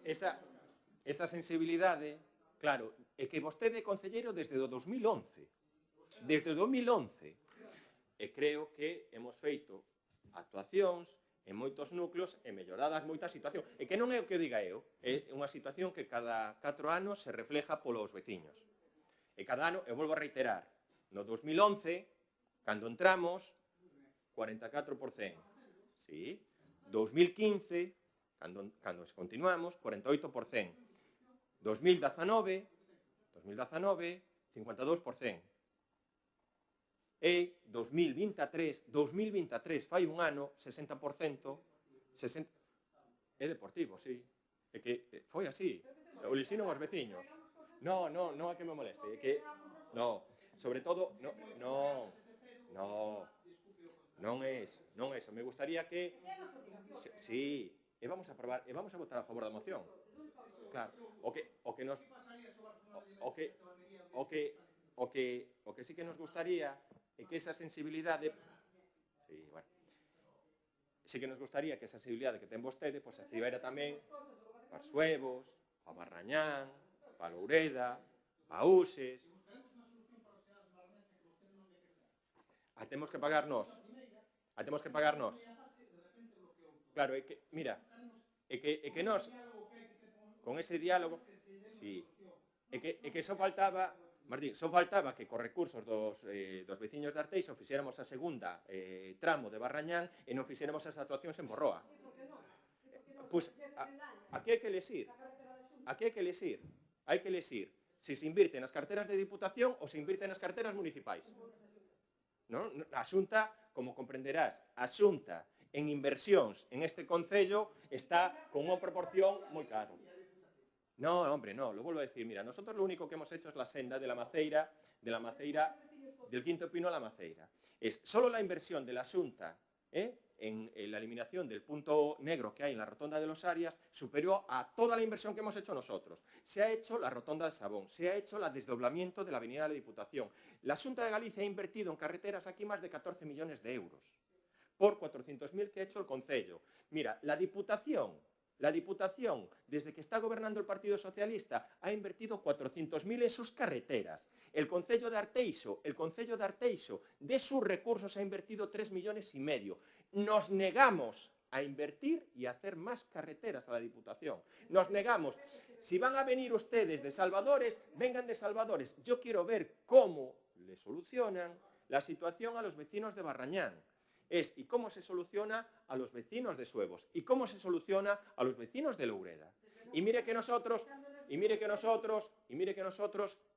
B: Esa sensibilidade, claro, é que vostede é concelleiro desde o 2011. Desde o 2011. E creo que hemos feito actuacións en moitos núcleos e melloradas moitas situacións. E que non é o que diga eu, é unha situación que cada 4 anos se refleja polos veciños. E cada ano, eu volvo a reiterar, no 2011, cando entramos, 44%. Sí. 2015, cando continuamos, 48%. 2019, 52%. E 2023, fai un ano, 60%, É deportivo, sí. É que foi así. O lixinon os veciños. Non é que me moleste, é que sobre todo non é eso. Me gustaría que sí, e vamos a votar a favor da moción. Claro, o que sí que nos gustaría é que esa sensibilidade sí que nos gustaría que esa sensibilidade que ten vostede se activara tamén para Suevos, para Barrañán, para Loureda, para Uses. Temos que pagar nós. Claro, é que, mira, é que nós, con ese diálogo, sí, é que só faltaba, Martín, que cos recursos dos veciños de Arteixo fixéramos a segunda tramo de Barrañán e non fixéramos as actuacións en Borroa. Pois, aquí hai que lexir. Hai que lexir se se invirte nas carteras de Diputación ou se invirte nas carteras municipais. A Xunta, como comprenderás, a Xunta en inversións en este Concello está con unha proporción moi claro. No, hombre, no, lo vuelvo a decir. Mira, nosotros lo único que hemos hecho es la senda de la Maceira, del Quinto Pino a la Maceira. Es solo la inversión de la Xunta en la eliminación del punto negro que hay en la rotonda de los Arias superior a toda la inversión que hemos hecho nosotros. Se ha hecho la rotonda de Sabón, se ha hecho el desdoblamiento de la avenida de la Diputación. La Xunta de Galicia ha invertido en carreteras aquí más de 14 millones de euros por 400.000 que ha hecho el Concello. Mira, la Diputación, desde que está gobernando el Partido Socialista, ha invertido 400.000 en sus carreteras. El Concello de Arteixo, de sus recursos ha invertido 3,5 millones. Nos negamos a invertir y a hacer más carreteras a la Diputación. Nos negamos. Si van a venir ustedes de salvadores, vengan de salvadores. Yo quiero ver cómo le solucionan la situación a los vecinos de Barrañán. Y cómo se soluciona a los vecinos de Suevos, y cómo se soluciona a los vecinos de Loureda. Y mire que nosotros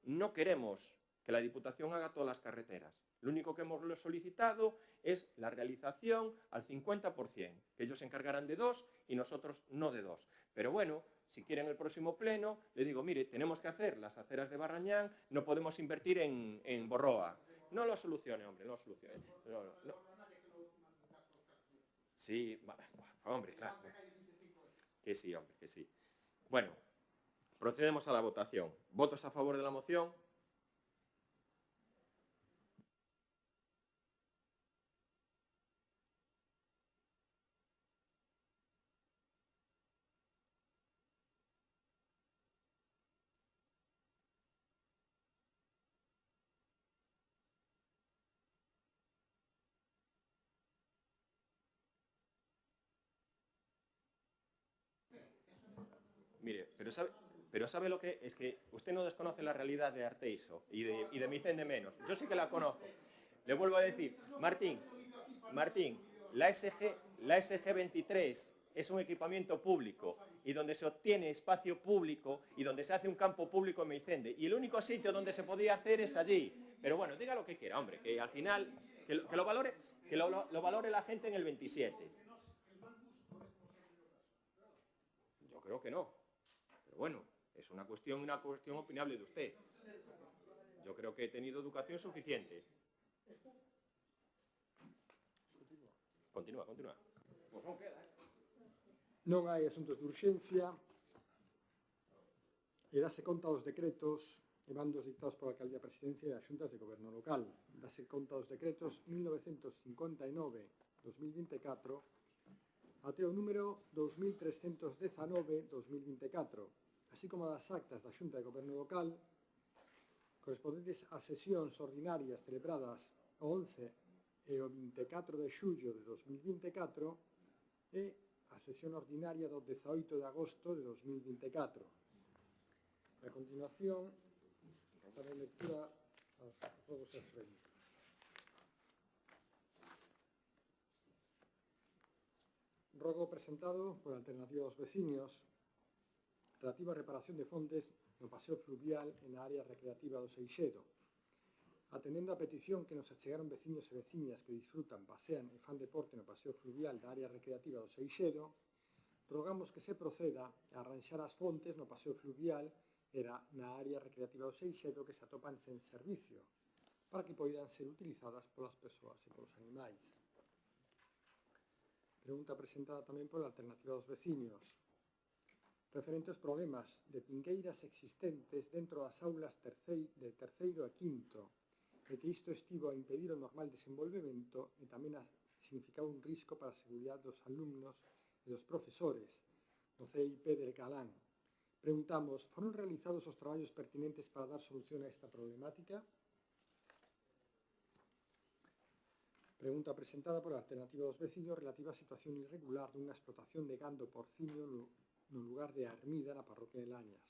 B: no queremos que la Diputación haga todas las carreteras. Lo único que hemos solicitado es la realización al 50%, que ellos se encargarán de 2 y nosotros no de 2. Pero bueno, si quieren el próximo pleno, le digo, mire, tenemos que hacer las aceras de Barrañán, no podemos invertir en Borroa. No lo solucione, hombre, no lo solucione. No. Sí, hombre, claro. Que sí, hombre, que sí. Bueno, procedemos a la votación. ¿Votos a favor de la moción? Mire, pero sabe lo que es que usted no desconoce la realidad de Arteixo y de Micén de menos. Yo sí que la conozco. Le vuelvo a decir, Martín, la SG 23 es un equipamiento público y donde se obtiene espacio público y donde se hace un campo público en Meicende. Y el único sitio donde se podía hacer es allí. Pero bueno, diga lo que quiera, hombre, que al final, que lo valore la gente en el 27. Yo creo que no. Bueno, es una cuestión opinable de usted. Yo creo que he tenido educación suficiente. Continúa. Pues non queda,
A: Non hai asuntos de urxencia e dase conta dos decretos e mandos dictados pola Alcaldía Presidencia e as xuntas de goberno local. Dase conta dos decretos 1959-2024 até o número 2319-2024, así como das actas da Xunta de Goberno Local correspondentes ás sesións ordinarias celebradas o 11 e o 24 de xullo de 2024 e a sesión ordinaria do 18 de agosto de 2024. A continuación, daré lectura aos rogos e rédicos. Rogo presentado por Alternativa aos Veciños relativo á reparación de fontes no paseo fluvial e na área recreativa do Seixedo. Atendendo a petición que nos achegaron veciños e veciñas que disfrutan, pasean e fan deporte no paseo fluvial da área recreativa do Seixedo, rogamos que se proceda a arranxar as fontes no paseo fluvial e na área recreativa do Seixedo que se atopan sen servicio, para que poidan ser utilizadas polas persoas e polos animais. Pregunta presentada tamén pola Alternativa dos Veciños. Referente aos problemas de pingueiras existentes dentro das aulas de terceiro e quinto, e que isto estivo a impedir o normal desenvolvemento e tamén a significar un risco para a seguridade dos alumnos e dos profesores no CIP del Calán. Preguntamos, foron realizados os traballos pertinentes para dar solución a esta problemática? Pregunta presentada por a Alternativa dos Veciños relativa á situación irregular dunha explotación de gando porcino no lugar de Armida, na parroquia de Lañas.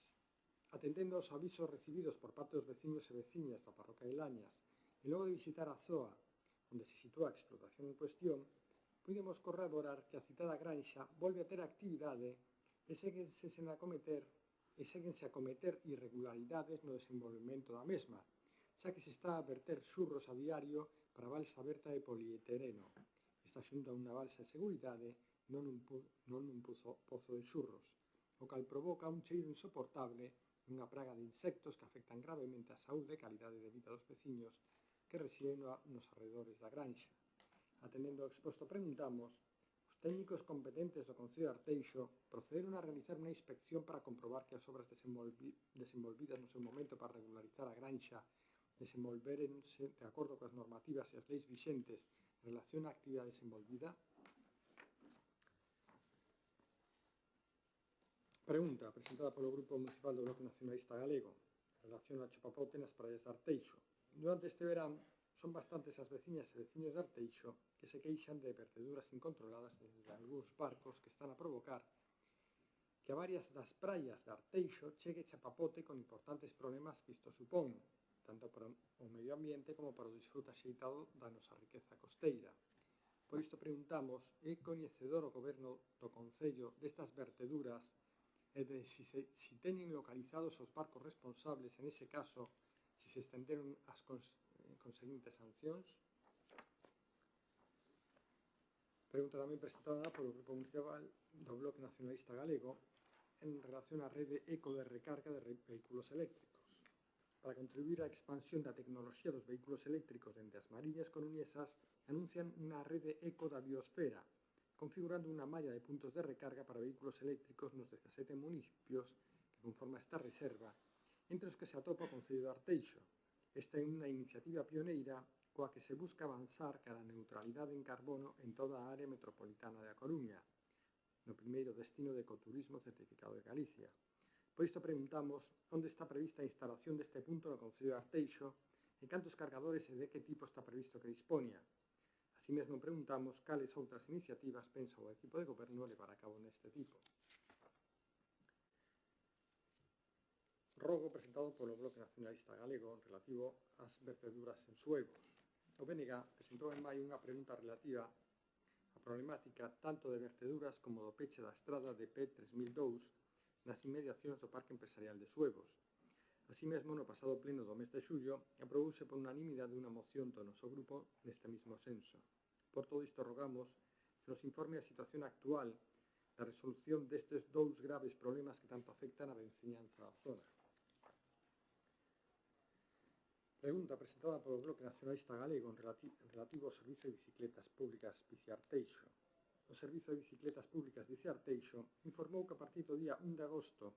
A: Atendendo aos avisos recibidos por parte dos veciños e veciñas da parroquia de Lañas e logo de visitar a zoa onde se sitúa a explotación en cuestión, pudemos corroborar que a citada granxa volve a ter actividade e séguense a cometer irregularidades no desenvolvemento da mesma, xa que se está a verter xurros a diario para a balsa aberta de polietereno. Está xunto a unha balsa de seguridade, non un pozo de xurros, o cal provoca un cheiro insoportable e unha praga de insectos que afectan gravemente a saúde e calidade de vida dos veciños que residen nos arredores da granxa. Atendendo ao exposto, preguntamos, os técnicos competentes do Concello de Arteixo procederon a realizar unha inspección para comprobar que as obras desenvolvidas no seu momento para regularizar a granxa desenvolverense de acordo coas normativas e as leis vixentes en relación á actividade desenvolvida? Pregunta presentada polo Grupo Municipal do Bloque Nacionalista Galego en relación ao chapapote nas praias de Arteixo. Durante este verán, son bastantes as veciñas e veciños de Arteixo que se queixan de verteduras incontroladas desde algúns barcos que están a provocar que a varias das praias de Arteixo chegue chapapote con importantes problemas que isto supón, tanto para o medio ambiente como para o disfrute axeitado da nosa riqueza costeira. Por isto preguntamos, é coñecedor o Goberno do Concello destas verteduras e de si teñen localizados os barcos responsables, en ese caso, si se estenderon as conseguintes sancións? Pregunta tamén presentada polo Grupo Municipal do Bloque Nacionalista Galego en relación á rede eco de recarga de vehículos eléctricos. Para contribuir á expansión da tecnoloxía dos vehículos eléctricos dende as mariñas coruñesas, anuncian unha rede eco da biosfera, configurando unha malla de puntos de recarga para vehículos eléctricos nos 17 municipios que conforma esta reserva, entre os que se atopa o Concello de Arteixo. Esta é unha iniciativa pioneira coa que se busca avanzar cara a neutralidade en carbono en toda a área metropolitana de A Coruña, no primeiro destino de ecoturismo certificado de Galicia. Por isto preguntamos onde está prevista a instalación deste punto no Concello de Arteixo e cantos cargadores e de que tipo está previsto que dispoña. Así mesmo preguntamos cales outras iniciativas pensa o equipo de goberno levar a cabo neste tipo. Rogo presentado polo Bloque Nacionalista Galego relativo ás verteduras en Suevos. O BNG presentou en maio unha pregunta relativa á problemática tanto de verteduras como do peche da estrada de P3002 nas inmediacións do Parque Empresarial de Suevos. Así mesmo, no pasado pleno do mes de xullo, aprobouse por unanimidade unha moción do noso grupo neste mismo senso. Por todo isto, rogamos que nos informe a situación actual da resolución destes dous graves problemas que tanto afectan a veciñanza da zona. Pregunta presentada polo Bloque Nacionalista Galego relativo ao Servizo de Bicicletas Públicas Bici Arteixo. O Servizo de Bicicletas Públicas Bici Arteixo informou que a partir do día 1 de agosto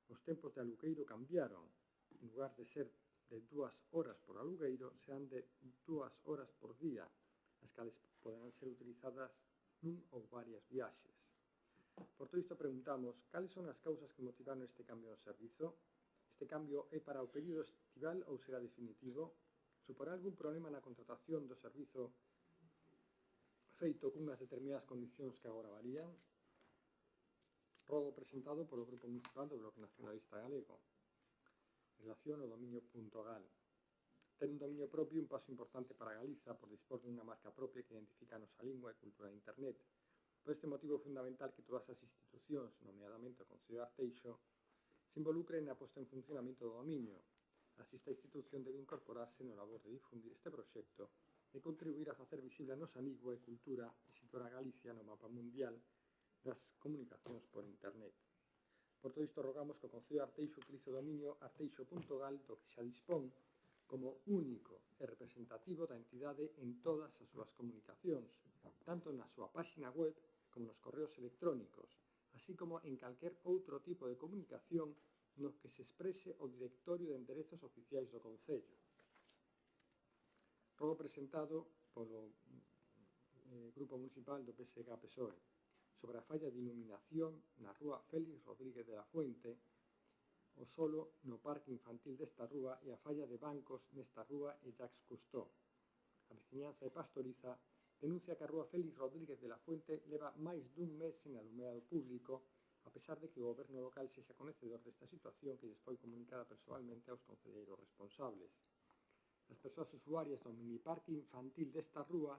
A: os tempos de alugueiro cambiaron. En lugar de ser de 2 horas por alugueiro, serán de 2 horas por día, as cales poderán ser utilizadas nun ou varias viaxes. Por todo isto preguntamos, cales son as causas que motivaron este cambio no servizo? Este cambio é para o período estival ou será definitivo? Suporá algún problema na contratación do servizo feito cunhas determinadas condicións que agora varían? Rogo presentado polo Grupo Municipal do Bloque Nacionalista Galego. En relación ao dominio.gal. Ter un dominio propio é un paso importante para Galiza por dispor dunha marca propia que identifica a nosa lingua e cultura de Internet. Por este motivo é fundamental que todas as institucións, nomeadamente o Concello de Arteixo, se involucren na posta en funcionamento do dominio. Así, esta institución debe incorporarse no labor de difundir este proxecto e contribuir a facer visible a nosa lingua e cultura e situar a Galicia no mapa mundial das comunicacións por internet. Por todo isto, rogamos que o Concello de Arteixo utilice o dominio arteixo.gal do que xa dispón como único e representativo da entidade en todas as súas comunicacións, tanto na súa páxina web como nos correos electrónicos, así como en calquer outro tipo de comunicación no que se exprese o directorio de enderezos oficiais do Concello. Rogo presentado polo Grupo Municipal do PSG-PSOE sobre a falla de iluminación na rúa Félix Rodríguez de la Fuente, o solo no parque infantil desta rúa e a falla de bancos nesta rúa e Jacques Cousteau. A veciñanza de Pastoriza denuncia que a rúa Félix Rodríguez de la Fuente leva máis dun mes sen alumeado público, a pesar de que o goberno local sexa coñecedor desta situación que lles foi comunicada persoalmente aos concelleiros responsables. As persoas usuarias do miniparque infantil desta rúa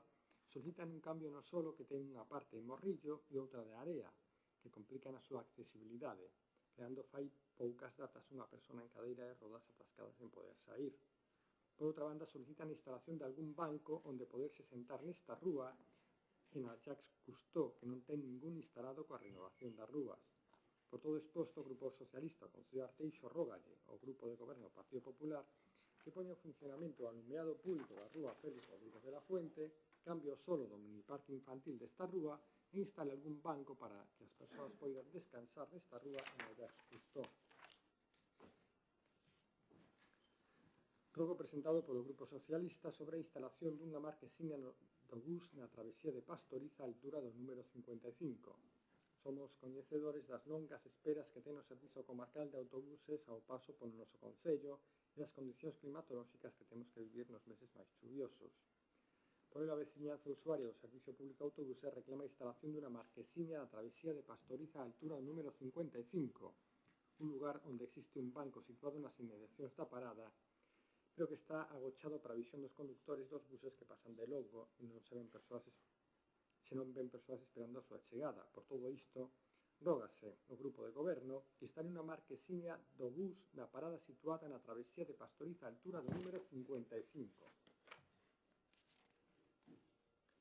A: solicitan un cambio no solo que ten unha parte de morrillo e outra de area, que complican a súa accesibilidade, creando fai poucas datas unha persona en cadeira de rodas atascada sen poder sair. Por outra banda, solicitan a instalación de algún banco onde poderse sentar nesta rúa e na Jacques Cousteau, que non ten ningún instalado coa renovación das rúas. Por todo exposto, o Grupo Socialista, o Concello de Arteixo, rógalle ao Grupo de Goberno do Partido Popular que poña o funcionamento o alumeado público da rúa Félix Rodríguez de la Fuente, cambio solo do miniparque infantil desta rúa e instale algún banco para que as persoas poidan descansar nesta rúa e na Jacques Cousteau. Rogo presentado polo Grupo Socialista sobre a instalación dunha marquesiña do bus na travesía de Pastoriza á altura do número 55. Somos coñecedores das longas esperas que ten o Servizo Comarcal de Autobuses ao paso polo noso concello e das condicións climatolóxicas que temos que vivir nos meses máis chuviosos. Por ello, a veciñanza usuaria do Servicio Público de Autobuses reclama a instalación dunha marquesiña na travesía de Pastoriza á altura do número 55, un lugar onde existe un banco situado nas inmediacións da parada, pero que está agochado para a visión dos condutores dos buses que pasan de longo e non se ven persoas esperando a súa chegada. Por todo isto, rógase ao Grupo de Goberno que instale unha marquesiña do bus na parada situada na travesía de Pastoriza á altura do número 55.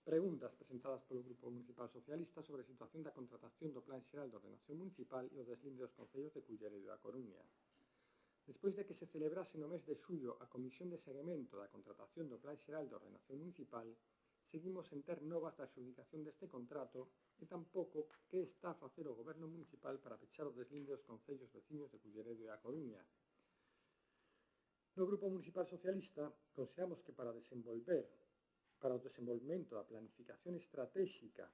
A: Preguntas presentadas polo Grupo Municipal Socialista sobre a situación da contratación do Plan Xeral de Ordenación Municipal e o deslinde dos concellos de Culleredo e da Coruña. Despois de que se celebrase no mes de xullo a Comisión de Seguimento da contratación do Plan Xeral de Ordenación Municipal, seguimos sen ter novas da adxudicación deste contrato e tampouco que está a facer o Goberno Municipal para pechar o deslinde dos concellos veciños de Culleredo e a Coruña. No Grupo Municipal Socialista consideramos que para o desenvolvemento da planificación estratégica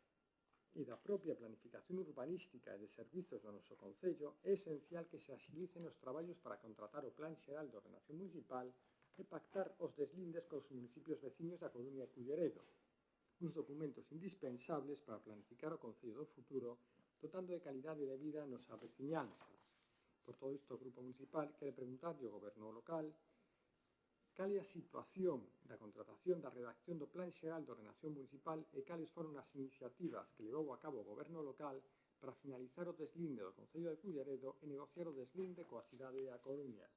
A: e da propia planificación urbanística e de servizos do noso concello é esencial que se axilicen os traballos para contratar o Plan Xeral de Ordenación Municipal e pactar os deslindes cos municipios veciños da Coruña e Culleredo, uns documentos indispensables para planificar o concello do futuro, dotando de calidade de vida a nosa veciñanza. Por todo isto, o Grupo Municipal quere preguntarlle ao Goberno local cal é a situación da contratación da redacción do Plan Xeral de Ordenación Municipal e cales foron as iniciativas que levou a cabo o Goberno local para finalizar o deslinde do Concello de Culleredo e negociar o deslinde coa cidade da Coruña.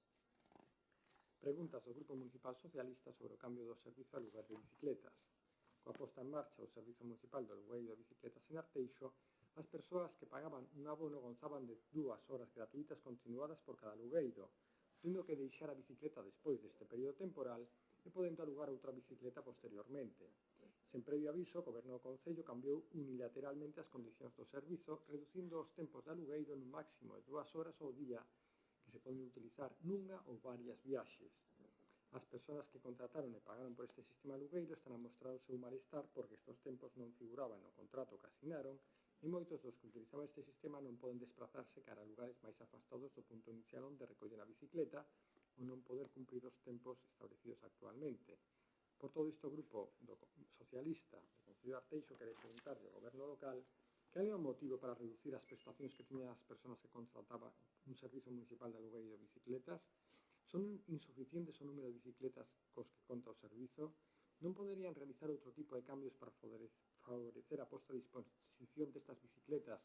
A: Preguntas do Grupo Municipal Socialista sobre o cambio do servizo a aluguer de bicicletas. Coa posta en marcha do Servizo Municipal de Alugueiro de Bicicletas en Arteixo, as persoas que pagaban un abono gozaban de 2 horas gratuitas continuadas por cada alugueiro, tendo que deixar a bicicleta despois deste período temporal e podendo alugar outra bicicleta posteriormente. Sen previo aviso, o Goberno do Concello cambiou unilateralmente as condicións do servizo, reducindo os tempos de alugueiro nun máximo de 2 horas ao día que se poden utilizar nunha ou varias viaxes. As persoas que contrataron e pagaron por este sistema de alugueiro están a mostrar o seu malestar porque estes tempos non figuraban no contrato que asinaron e moitos dos que utilizaban este sistema non poden desplazarse cara a lugares máis afastados do punto inicial onde recollen a bicicleta ou non poder cumprir os tempos establecidos actualmente. Por todo isto, o Grupo Socialista do Concello de Arteixo quere preguntarlle ao Goberno local cal é o motivo para reducir as prestacións que tiñan as persoas que contrataban un servizo municipal de alugueiro de bicicletas. Son insuficientes o número de bicicletas cos que conta o servizo? Non poderían realizar outro tipo de cambios para favorecer a posta a disposición destas bicicletas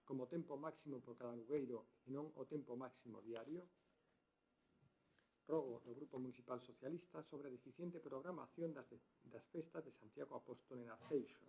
A: como tempo máximo por cada alugueiro e non o tempo máximo diario? Rogo do Grupo Municipal Socialista sobre a deficiente programación das festas de Santiago Apóstol en Arteixo.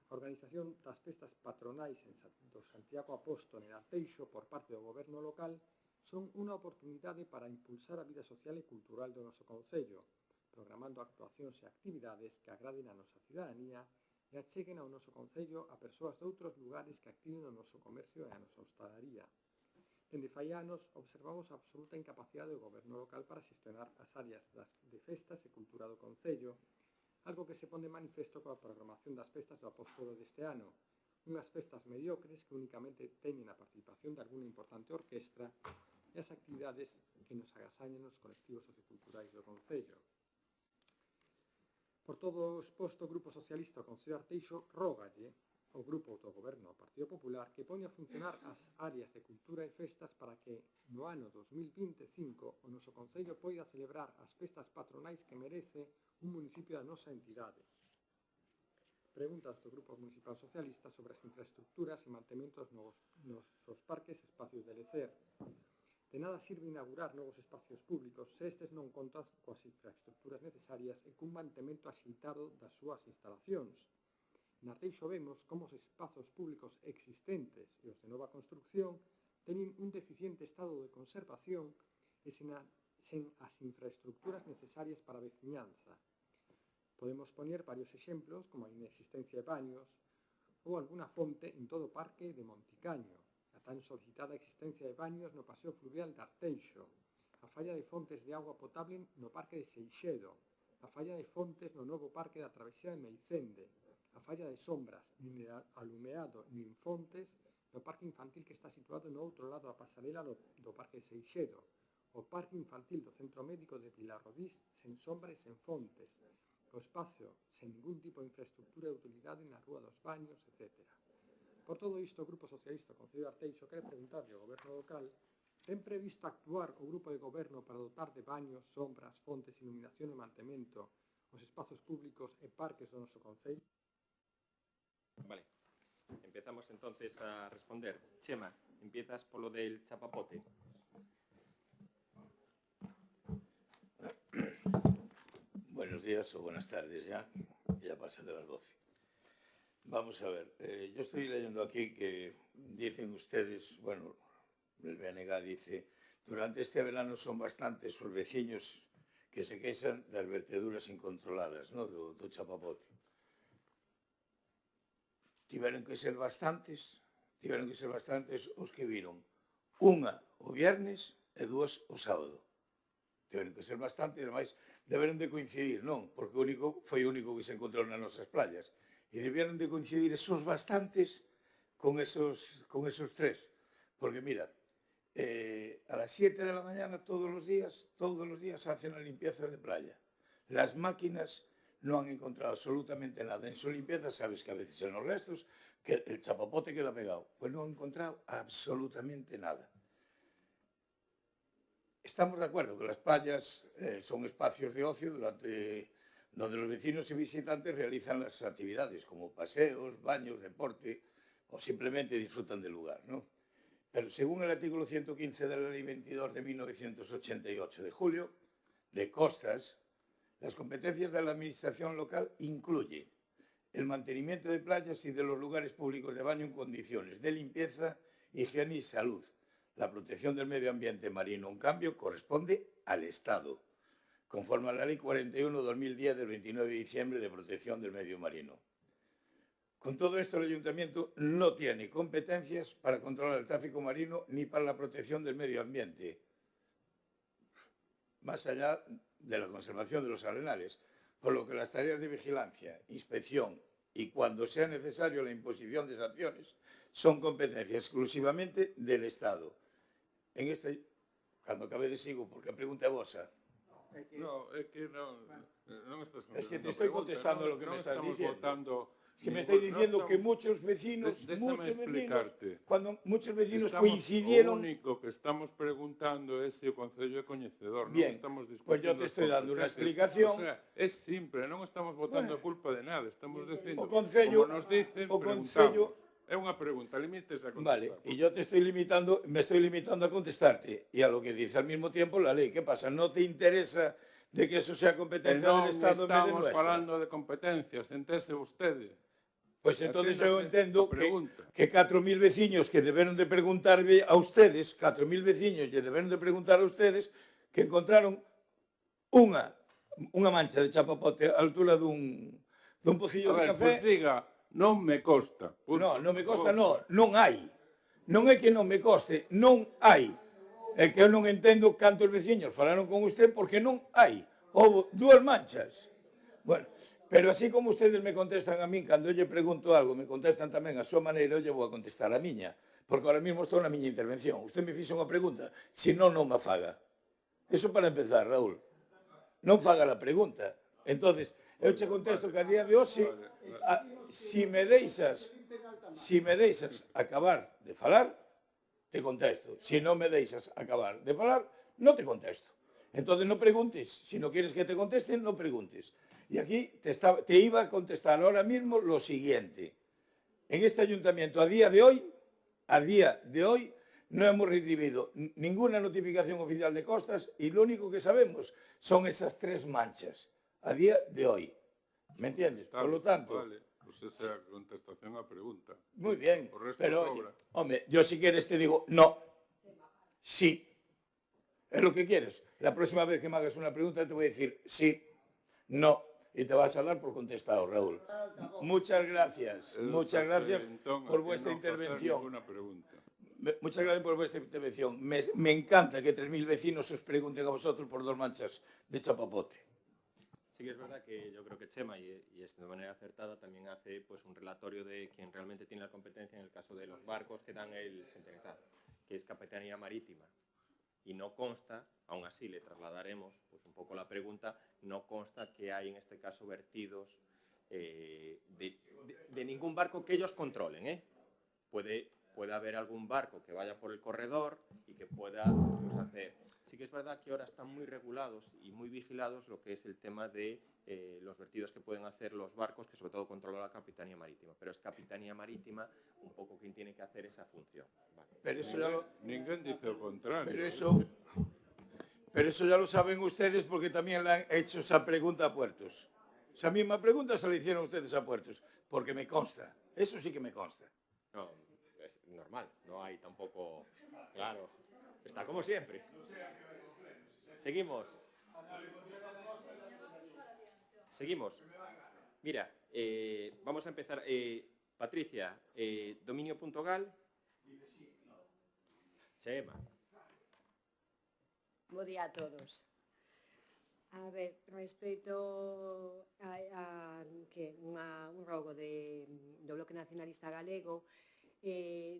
A: A organización das festas patronais do Santiago Apóstol en Arteixo por parte do goberno local son unha oportunidade para impulsar a vida social e cultural do noso concello, programando actuacións e actividades que agraden a nosa cidadanía e acheguen ao noso concello a persoas de outros lugares que activen o noso comercio e a nosa hostalaría. Dende fai anos observamos a absoluta incapacidade do goberno local para xestionar as áreas de festas e cultura do concello, algo que se pon de manifesto coa programación das festas do Apóstolo deste ano, unhas festas mediocres que únicamente teñen a participación de alguna importante orquestra e as actividades que nos agasañan os colectivos socioculturais do concello. Por todo o exposto, o Grupo Socialista do Concello de Arteixo rógalle ao Grupo do Goberno do Partido Popular que poña a funcionar as áreas de cultura e festas para que no ano 2025 o noso concello poida celebrar as festas patronais que merece un municipio da nosa entidade. Preguntas do Grupo Municipal Socialista sobre as infraestructuras e mantementos nos parques e espacios de lecer. De nada sirve inaugurar novos espacios públicos se estes non contan coas infraestructuras necesarias e cun mantemento axeitado das súas instalacións. En Arteixo vemos como os espazos públicos existentes e os de nova construcción teñen un deficiente estado de conservación e sen as infraestructuras necesarias para a veciñanza. Podemos poñer varios exemplos como a inexistencia de baños ou alguna fonte en todo o parque de Monticaño, a tan solicitada existencia de baños no paseo fluvial de Arteixo, a falla de fontes de agua potable no parque de Seixedo, a falla de fontes no novo parque da travesía de Meicende, a falla de sombras, nin alumeado nin fontes no parque infantil que está situado no outro lado da pasarela do parque de Seixedo, o parque infantil do Centro Médico de Vilarrodís sen sombra e sen fontes, o espacio sen ningún tipo de infraestructura de utilidade na Rúa dos Baños, etc. Por todo isto, o Grupo Socialista do Concello de Arteixo quere preguntarlle ao goberno local: ten previsto actuar o grupo de goberno para dotar de baños, sombras, fontes, iluminación e mantemento os espazos públicos e parques do noso concello?
B: Vale. Empezamos entonces a responder. Chema, empiezas por lo del chapapote.
I: Buenos días o buenas tardes ya pasan de las 12. Vamos a ver, yo estoy leyendo aquí que dicen ustedes, bueno, el BNG dice, durante este verano son bastantes os veciños que se queixan das verteduras incontroladas, ¿no? do chapapote. Tiveron que ser bastantes os que viron unha o viernes e dúas o sábado. Tiveron que ser bastantes, ademais, deberon de coincidir, non? Porque foi o único que se encontrou nas nosas playas. E debieron de coincidir esos bastantes con esos tres. Porque, mira, a las 7 de la mañana todos los días hacen la limpieza de playa. Las máquinas no han encontrado absolutamente nada. En su limpieza, sabes que a veces en los restos, que el chapapote queda pegado. Pues no han encontrado absolutamente nada. Estamos de acuerdo que las playas son espacios de ocio donde los vecinos y visitantes realizan las actividades como paseos, baños, deporte o simplemente disfrutan del lugar, ¿no? Pero según el artículo 115 de la Ley 22 de 1988 de julio, de costas, las competencias de la administración local incluye el mantenimiento de playas y de los lugares públicos de baño en condiciones de limpieza, higiene y salud. La protección del medio ambiente marino, en cambio, corresponde al Estado, conforme a la Ley 41/2010 del 29 de diciembre de protección del medio marino. Con todo esto, el Ayuntamiento no tiene competencias para controlar el tráfico marino ni para la protección del medio ambiente, más allá de la conservación de los arenales, por lo que las tareas de vigilancia, inspección y, cuando sea necesario, la imposición de sanciones son competencia exclusivamente del Estado. En este, cuando acabe de sigo, porque a pregunta é vosa.
D: No, é que non estás contestando.
I: Es que te estoy contestando lo que me estás diciendo.
D: Es
I: que me estáis diciendo que muchos vecinos, cuando muchos vecinos coincidieron...
D: Lo único que estamos preguntando es si o Concello é coñecedor.
I: Bien, pues yo te estoy dando una explicación.
D: O sea, es simple, non estamos botando culpa de nada, estamos diciendo,
I: o Concello,
D: como nos dicen,
I: preguntamos.
D: É unha pregunta, límites a contestar.
I: Vale, y yo me estoy limitando a contestarte, y a lo que dice al mismo tiempo la ley. ¿Qué pasa? ¿No te interesa de que eso sea competencia del Estado en vez de nuestra?
D: Non estamos falando de competencias, entese vostede.
I: Pois entonces eu entendo
D: a pregunta.
I: que 4.000 veciños que deberon de preguntarle a ustedes, 4.000 veciños lle deberon de preguntar a ustedes que encontraron unha mancha de chapapote á altura dun pocillo de café.
D: Pois diga, non me consta.
I: Non me consta, non hai. Non é que non me conste, non hai. É que eu non entendo cantos veciños falaron con usted porque non hai. Houve 2 manchas. Bueno, pero así como ustedes me contestan a min cando lle pregunto algo, me contestan tamén a súa maneira, eu lle vou a contestar a miña, porque ahora mesmo estou na miña intervención. Usted me fixo unha pregunta, se non me faga. Eso para empezar, Raúl. Non faga a pregunta. Entonces, eu che contesto que a día de hoxe, si me deixas acabar de falar, te contesto. Si non me deixas acabar de falar, non te contesto. Entonces non preguntes. Si no quieres que te conteste, non preguntes. Y aquí te iba a contestar ahora mismo lo siguiente. En este ayuntamiento, a día de hoy, no hemos recibido ninguna notificación oficial de costas y lo único que sabemos son esas 3 manchas, a día de hoy. ¿Me entiendes? Por lo tanto...
D: Vale, pues esa es la contestación a pregunta.
I: Muy bien, pero,
D: sobra.
I: hombre, yo si quieres te digo no, sí. Es lo que quieres. La próxima vez que me hagas una pregunta te voy a decir sí, no. Y te vas a dar por contestado, Raúl. Muchas gracias por vuestra intervención. Muchas gracias por vuestra intervención. Me encanta que 3.000 vecinos os pregunten a vosotros por 2 manchas de chapapote.
B: Sí que es verdad que yo creo que Chema, y es de manera acertada, también hace pues un relatorio de quien realmente tiene la competencia en el caso de los barcos que dan el Centenetal, que es Capitanía Marítima. Y no consta, aún así le trasladaremos pues un poco la pregunta, no consta que hay en este caso vertidos de ningún barco que ellos controlen. Puede haber algún barco que vaya por el corredor y que pueda pues, hacer. Sí que es verdad que ahora están muy regulados y muy vigilados lo que es el tema de los vertidos que pueden hacer los barcos, que sobre todo controla la Capitanía Marítima. Pero es Capitanía Marítima un poco quien tiene que hacer esa función. Vale.
I: Pero eso
D: Ningún dice lo contrario.
I: Pero eso ya lo saben ustedes porque también le han hecho esa pregunta a Puertos. Esa misma pregunta se la hicieron ustedes a Puertos, porque me consta. Eso sí que me consta.
B: No, es normal, no hay tampoco... Claro, está como siempre. Seguimos. Mira, vamos a empezar. Patricia, dominio.gal. Chema.
J: Bo día a todos. A ver, respecto a un rogo do Bloque Nacionalista Galego,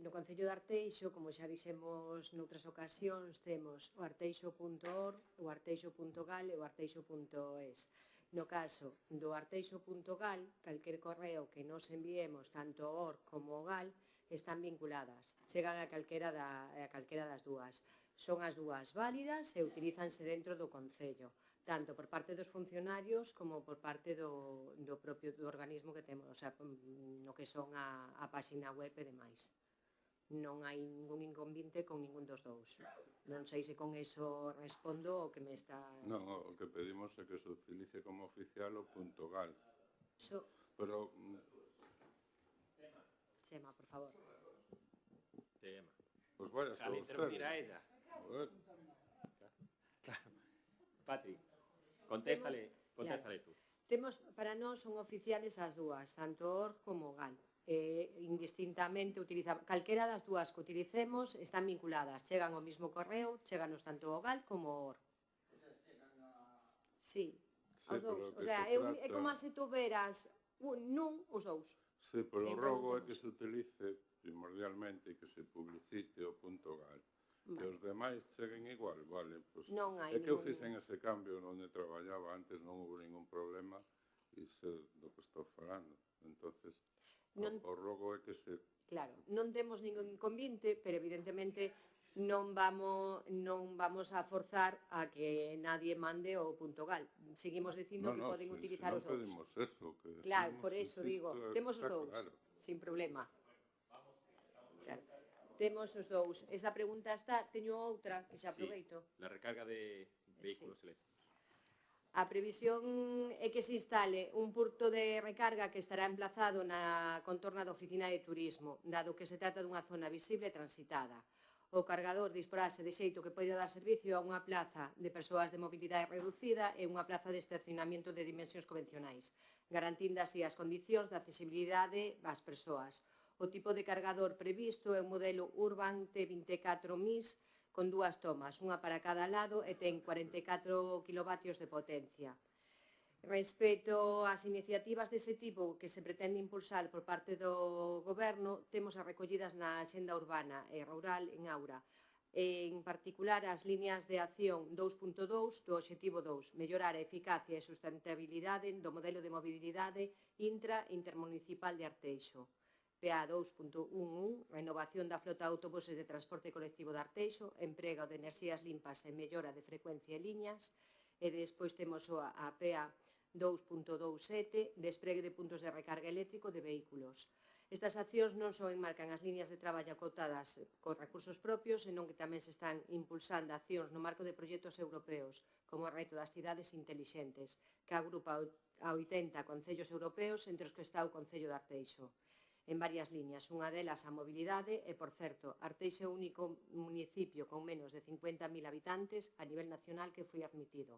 J: no Concello de Arteixo, como xa dixemos noutras ocasións, temos o arteixo.org, o arteixo.gal e o arteixo.es. No caso do arteixo.gal, calquer correo que nos enviemos, tanto o org como o gal, están vinculadas. Chegan a calquera das dúas. Son as dúas válidas e utilízanse dentro do Concello, tanto por parte dos funcionarios como por parte do propio organismo que temos, o sea, no que son a páxina web e demais. Non hai ningún inconveniente con ningún dos dous. Non sei se con eso respondo o que me estás...
D: Non, o que pedimos é que se utilice como oficial o .gal. Pero...
J: Chema, por favor.
B: Chema.
D: Pues vaya,
B: al intervenir a ella. Patri, contéstale tú.
J: Temos, para nós son oficiales as dúas, tanto org como gal. Indistintamente, calquera das dúas que utilicemos están vinculadas, chegan ao mismo correo, cheganos tanto ao gal como ao org. Sí, aos dous. O sea, é como se tuveras nun os dous.
D: Sí, pero o rogo é que se utilice primordialmente e que se publicite o .gal. Que os demais cheguen igual, vale, pois é que eu fixen ese cambio onde traballaba antes, non houve ningún problema e sei do que estou falando. Entonces, o rogo é que se...
J: Claro, non temos ningún inconveniente, pero evidentemente non vamos a forzar a que nadie mande o .gal. Seguimos dicindo que poden utilizar os dous.
D: Non pedimos eso.
J: Claro, por eso digo, temos os dous, sin problema. Temos os dous. Esa pregunta está, teño outra, que xa aproveito.
B: La recarga de vehículos eléctricos.
J: A previsión é que se instale un punto de recarga que estará emplazado na contorna da oficina de turismo, dado que se trata dunha zona visible e transitada. O cargador disporase de xeito que poida dar servicio a unha plaza de persoas de mobilidade reducida e unha plaza de estacionamento de dimensións convencionais, garantindo así as condicións de accesibilidade ás persoas. O tipo de cargador previsto é un modelo Urban T24 MIS con 2 tomas, unha para cada lado e ten 44 kW de potencia. Respecto ás iniciativas dese tipo que se pretende impulsar por parte do Goberno, temos as recollidas na Axenda Urbana e Rural en Aura, en particular as líneas de acción 2.2 do Obxectivo 2, mellorar a eficacia e sustentabilidade do modelo de mobilidade intermunicipal de Arteixo. PA 2.11, renovación da flota de autobuses de transporte colectivo de Arteixo, emprego de enerxías limpas e mellora de frecuencia e liñas, e despois temos a PA 2.27, despregue de puntos de recarga eléctrico de vehículos. Estas accións non só enmarcan as líneas de traballo acotadas con recursos propios, senón que tamén se están impulsando accións no marco de proxectos europeos, como o reto das cidades intelixentes, que agrupa a 80 concellos europeos, entre os que está o Concello de Arteixo, en varias líneas. Unha delas a mobilidade e, por certo, Arteixo é o único municipio con menos de 50.000 habitantes a nivel nacional que foi admitido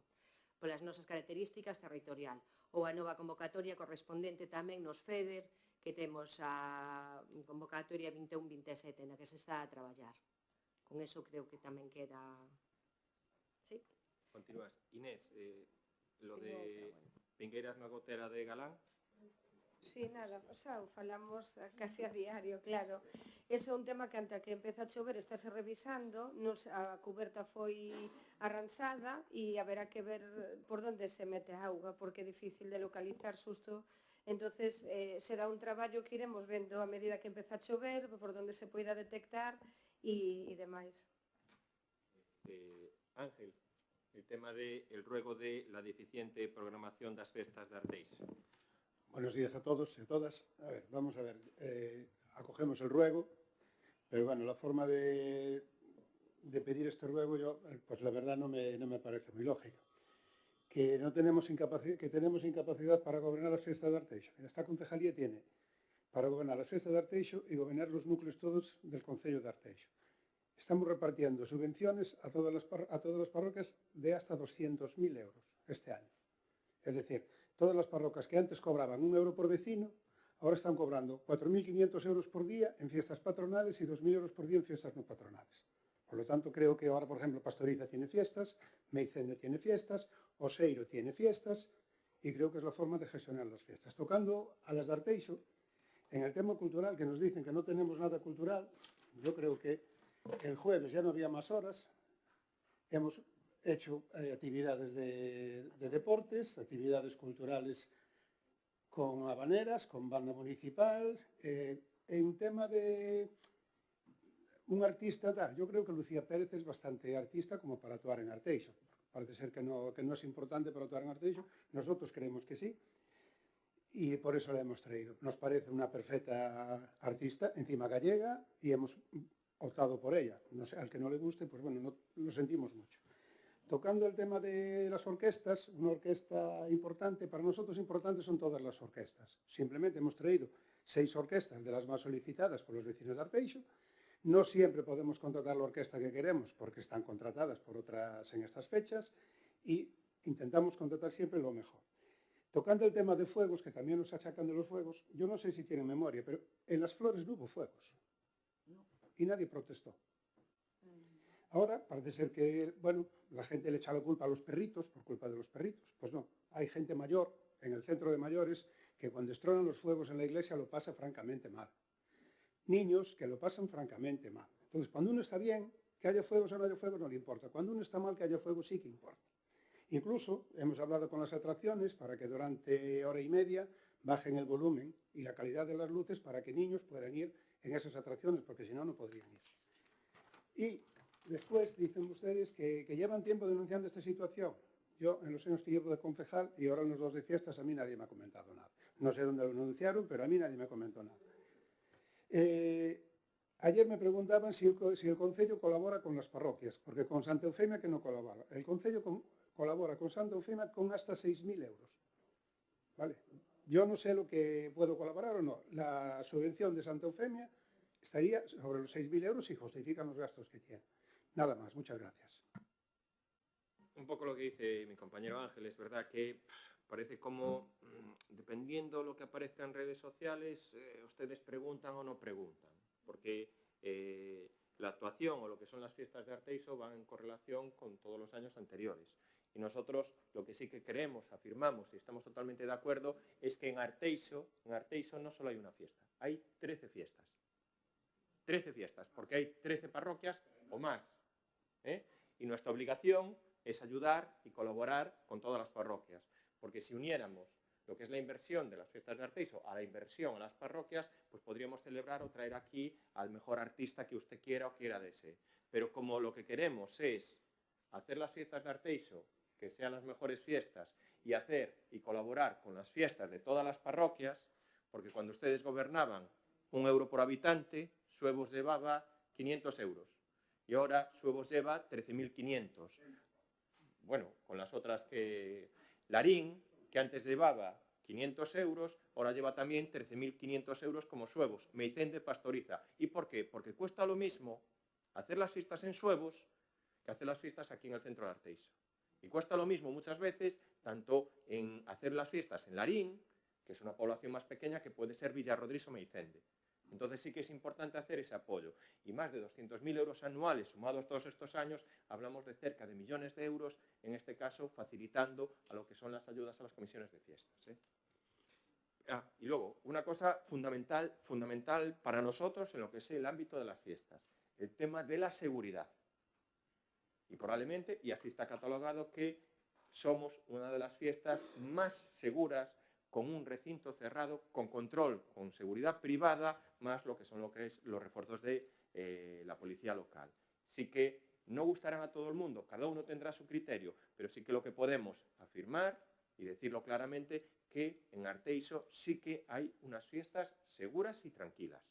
J: polas nosas características territorial, ou a nova convocatoria correspondente tamén nos FEDER, que temos a convocatoria 21-27, na que se está a traballar. Con eso creo que tamén queda... Sí?
B: Continúas. Inés, lo de Pingueiras na gotera de Galán.
H: Sí, nada, xa o falamos casi a diario, claro. Ese é un tema que ante que empeza a chover estáse revisando, a cuberta foi arranxada e haberá que ver por onde se mete a auga, porque é difícil de localizar xusto. Entonces, será un traballo que iremos vendo a medida que empeza a chover, por onde se poida detectar e demais.
B: Ángel, el tema del ruego de la deficiente programación das festas de Arteixo.
K: Buenos días a todos y a todas. A ver, vamos a ver, acogemos el ruego, pero bueno, la forma de pedir este ruego, pues la verdad no me parece muy lógica. Que tenemos incapacidad para gobernar las fiestas de Arteixo. Esta concejalía tiene para gobernar las fiestas de Arteixo y gobernar los núcleos todos del concello de Arteixo. Estamos repartiendo subvenciones a todas las parroquias de hasta 200.000 euros este año. Es decir, todas las parroquias que antes cobraban 1 euro por vecino, ahora están cobrando 4.500 euros por día en fiestas patronales y 2.000 euros por día en fiestas no patronales. Por lo tanto, creo que ahora, por ejemplo, Pastoriza tiene fiestas, Meicende tiene fiestas, Oseiro tiene fiestas, y creo que es la forma de gestionar las fiestas. Tocando a las de Arteixo, en el tema cultural, que nos dicen que no tenemos nada cultural, yo creo que el jueves ya no había más horas, hemos hecho actividades de deportes, actividades culturales con habaneras, con banda municipal, en tema de un artista tal. Yo creo que Lucía Pérez es bastante artista como para actuar en Arteixo. Parece ser que no es importante para actuar en Arteixo. Nosotros creemos que sí y por eso la hemos traído. Nos parece una perfecta artista, encima gallega, y hemos optado por ella. No sé, al que no le guste, pues bueno, no, lo sentimos mucho. Tocando el tema de las orquestas, una orquesta importante, para nosotros importantes son todas las orquestas. Simplemente hemos traído 6 orquestas de las más solicitadas por los vecinos de Arteixo. No siempre podemos contratar la orquesta que queremos porque están contratadas por otras en estas fechas y intentamos contratar siempre lo mejor. Tocando el tema de fuegos, que también nos achacan de los fuegos, yo no sé si tienen memoria, pero en las Flores no hubo fuegos y nadie protestó. Ahora parece ser que, bueno, la gente le echa la culpa a los perritos, por culpa de los perritos. Pues no, hay gente mayor en el centro de mayores que cuando estronan los fuegos en la iglesia lo pasa francamente mal. Niños que lo pasan francamente mal. Entonces, cuando uno está bien, que haya fuegos o no haya fuegos no le importa. Cuando uno está mal, que haya fuegos sí que importa. Incluso hemos hablado con las atracciones para que durante hora y media bajen el volumen y la calidad de las luces para que niños puedan ir en esas atracciones, porque si no, no podrían ir. Y después dicen ustedes que llevan tiempo denunciando esta situación. Yo, en los años que llevo de concejal y ahora en los 2 de fiestas, a mí nadie me ha comentado nada. No sé dónde lo denunciaron, pero a mí nadie me comentó nada. Ayer me preguntaban si el concello colabora con las parroquias, porque con Santa Eufemia que no colabora. El concello colabora con Santa Eufemia con hasta 6.000 euros. ¿Vale? Yo no sé lo que puedo colaborar o no. La subvención de Santa Eufemia estaría sobre los 6.000 euros si justifican los gastos que tiene. Nada más, muchas gracias.
B: Un poco lo que dice mi compañero Ángel, es verdad que parece como, dependiendo lo que aparezca en redes sociales, ustedes preguntan o no preguntan, porque la actuación o lo que son las fiestas de Arteixo van en correlación con todos los años anteriores. Y nosotros lo que sí que creemos, afirmamos y estamos totalmente de acuerdo es que en Arteixo no solo hay una fiesta, hay 13 fiestas. 13 fiestas, porque hay 13 parroquias o más. Y nuestra obligación es ayudar y colaborar con todas las parroquias, porque si uniéramos lo que es la inversión de las fiestas de Arteixo a la inversión a las parroquias, pues podríamos celebrar o traer aquí al mejor artista que usted quiera o quiera desee. Pero como lo que queremos es hacer las fiestas de Arteixo, que sean las mejores fiestas, y hacer y colaborar con las fiestas de todas las parroquias, porque cuando ustedes gobernaban 1 euro por habitante, Suevos llevaba 500 euros. Y ahora Suevos lleva 13.500. Bueno, con las otras que... Larín, que antes llevaba 500 euros, ahora lleva también 13.500 euros como Suevos. Meicende Pastoriza. ¿Y por qué? Porque cuesta lo mismo hacer las fiestas en Suevos que hacer las fiestas aquí en el centro de Arteixo. Y cuesta lo mismo muchas veces, tanto en hacer las fiestas en Larín, que es una población más pequeña, que puede ser Villarrodriz o Meicende. Entonces sí que es importante hacer ese apoyo. Y más de 200.000 euros anuales sumados todos estos años, hablamos de cerca de millones de euros, en este caso facilitando a lo que son las ayudas a las comisiones de fiestas. Y luego, una cosa fundamental para nosotros en lo que es el ámbito de las fiestas, el tema de la seguridad. Y probablemente, y así está catalogado, que somos una de las fiestas más seguras, con un recinto cerrado, con control, con seguridad privada, más lo que son los refuerzos de la policía local. Sí que no gustarán a todo el mundo, cada uno tendrá su criterio, pero sí que lo que podemos afirmar y decirlo claramente, que en Arteixo sí que hay unas fiestas seguras y tranquilas.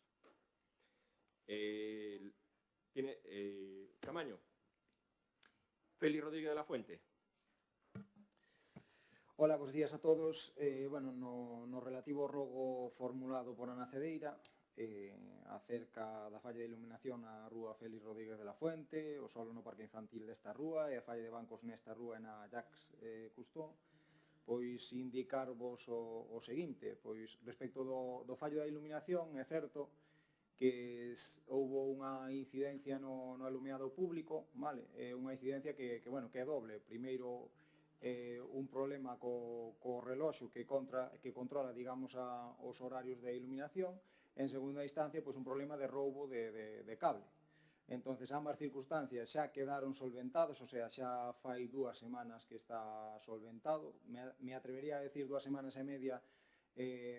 B: Camaño. Félix Rodríguez de la Fuente.
L: Hola, bos días a todos. Bueno, no relativo ao rogo formulado por Ana Cedeira acerca da falla de iluminación na rúa Félix Rodríguez de la Fuente, o solo no parque infantil desta rúa e a falla de bancos nesta rúa e na Jacques Cousteau, pois indicarvos o seguinte, pois respecto do fallo da iluminación, é certo que houve unha incidencia no alumeado público, vale? Unha incidencia que é doble. Primeiro, un problema co reloxo que controla, digamos, os horarios de iluminación. En segunda instancia, pois un problema de roubo de cable. Entonces, ambas circunstancias xa quedaron solventadas, o sea, xa fai 2 semanas que está solventado. Me atrevería a decir 2 semanas e media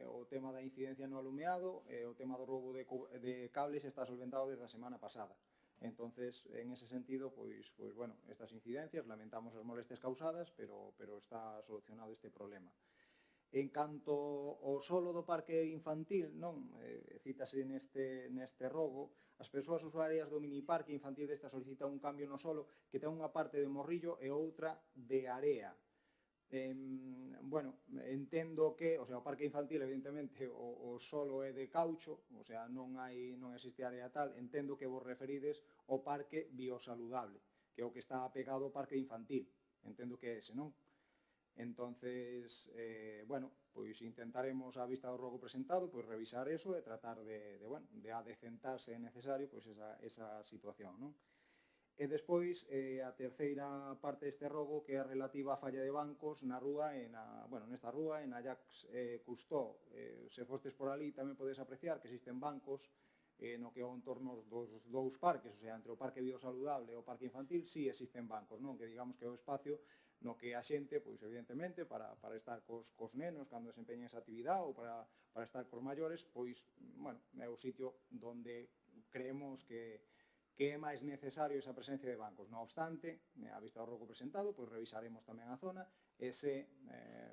L: o tema da incidencia no alumeado, o tema do roubo de cables está solventado desde a semana pasada. Entonces, en ese sentido, pois bueno, estas incidencias, lamentamos as molestias causadas, pero está solucionado este problema. En canto ao solo do parque infantil, non, cítase neste rogo, as persoas usuarias do miniparque infantil desta solicitan un cambio no solo que ten unha parte de morrillo e outra de area. Bueno, entendo que, o sea, o parque infantil, evidentemente, o solo é de caucho, o sea, non existe área tal, entendo que vos referides ao parque biosaludable, que é o que está pegado ao parque infantil, entendo que é ese, non? Entonces, bueno, pois intentaremos, á vista do rogo presentado, pois revisar eso e tratar de adecentar, se é necesario, pois esa situación, non? E despois, a terceira parte deste rogo, que é relativa á falla de bancos na rúa, nesta rúa, en Jacques Cousteau. Se fostes por ali, tamén podes apreciar que existen bancos no que é o entorno dos dous parques, o sea, entre o parque biosaludable e o parque infantil, sí existen bancos, non? Que digamos que é o espacio no que a xente, pois evidentemente, para estar cos nenos cando desempeñen esa actividade ou para estar cos maiores, pois, bueno, é o sitio onde creemos que é máis necesario esa presencia de bancos. Non obstante, a vista do rogo presentado, pois revisaremos tamén a zona e se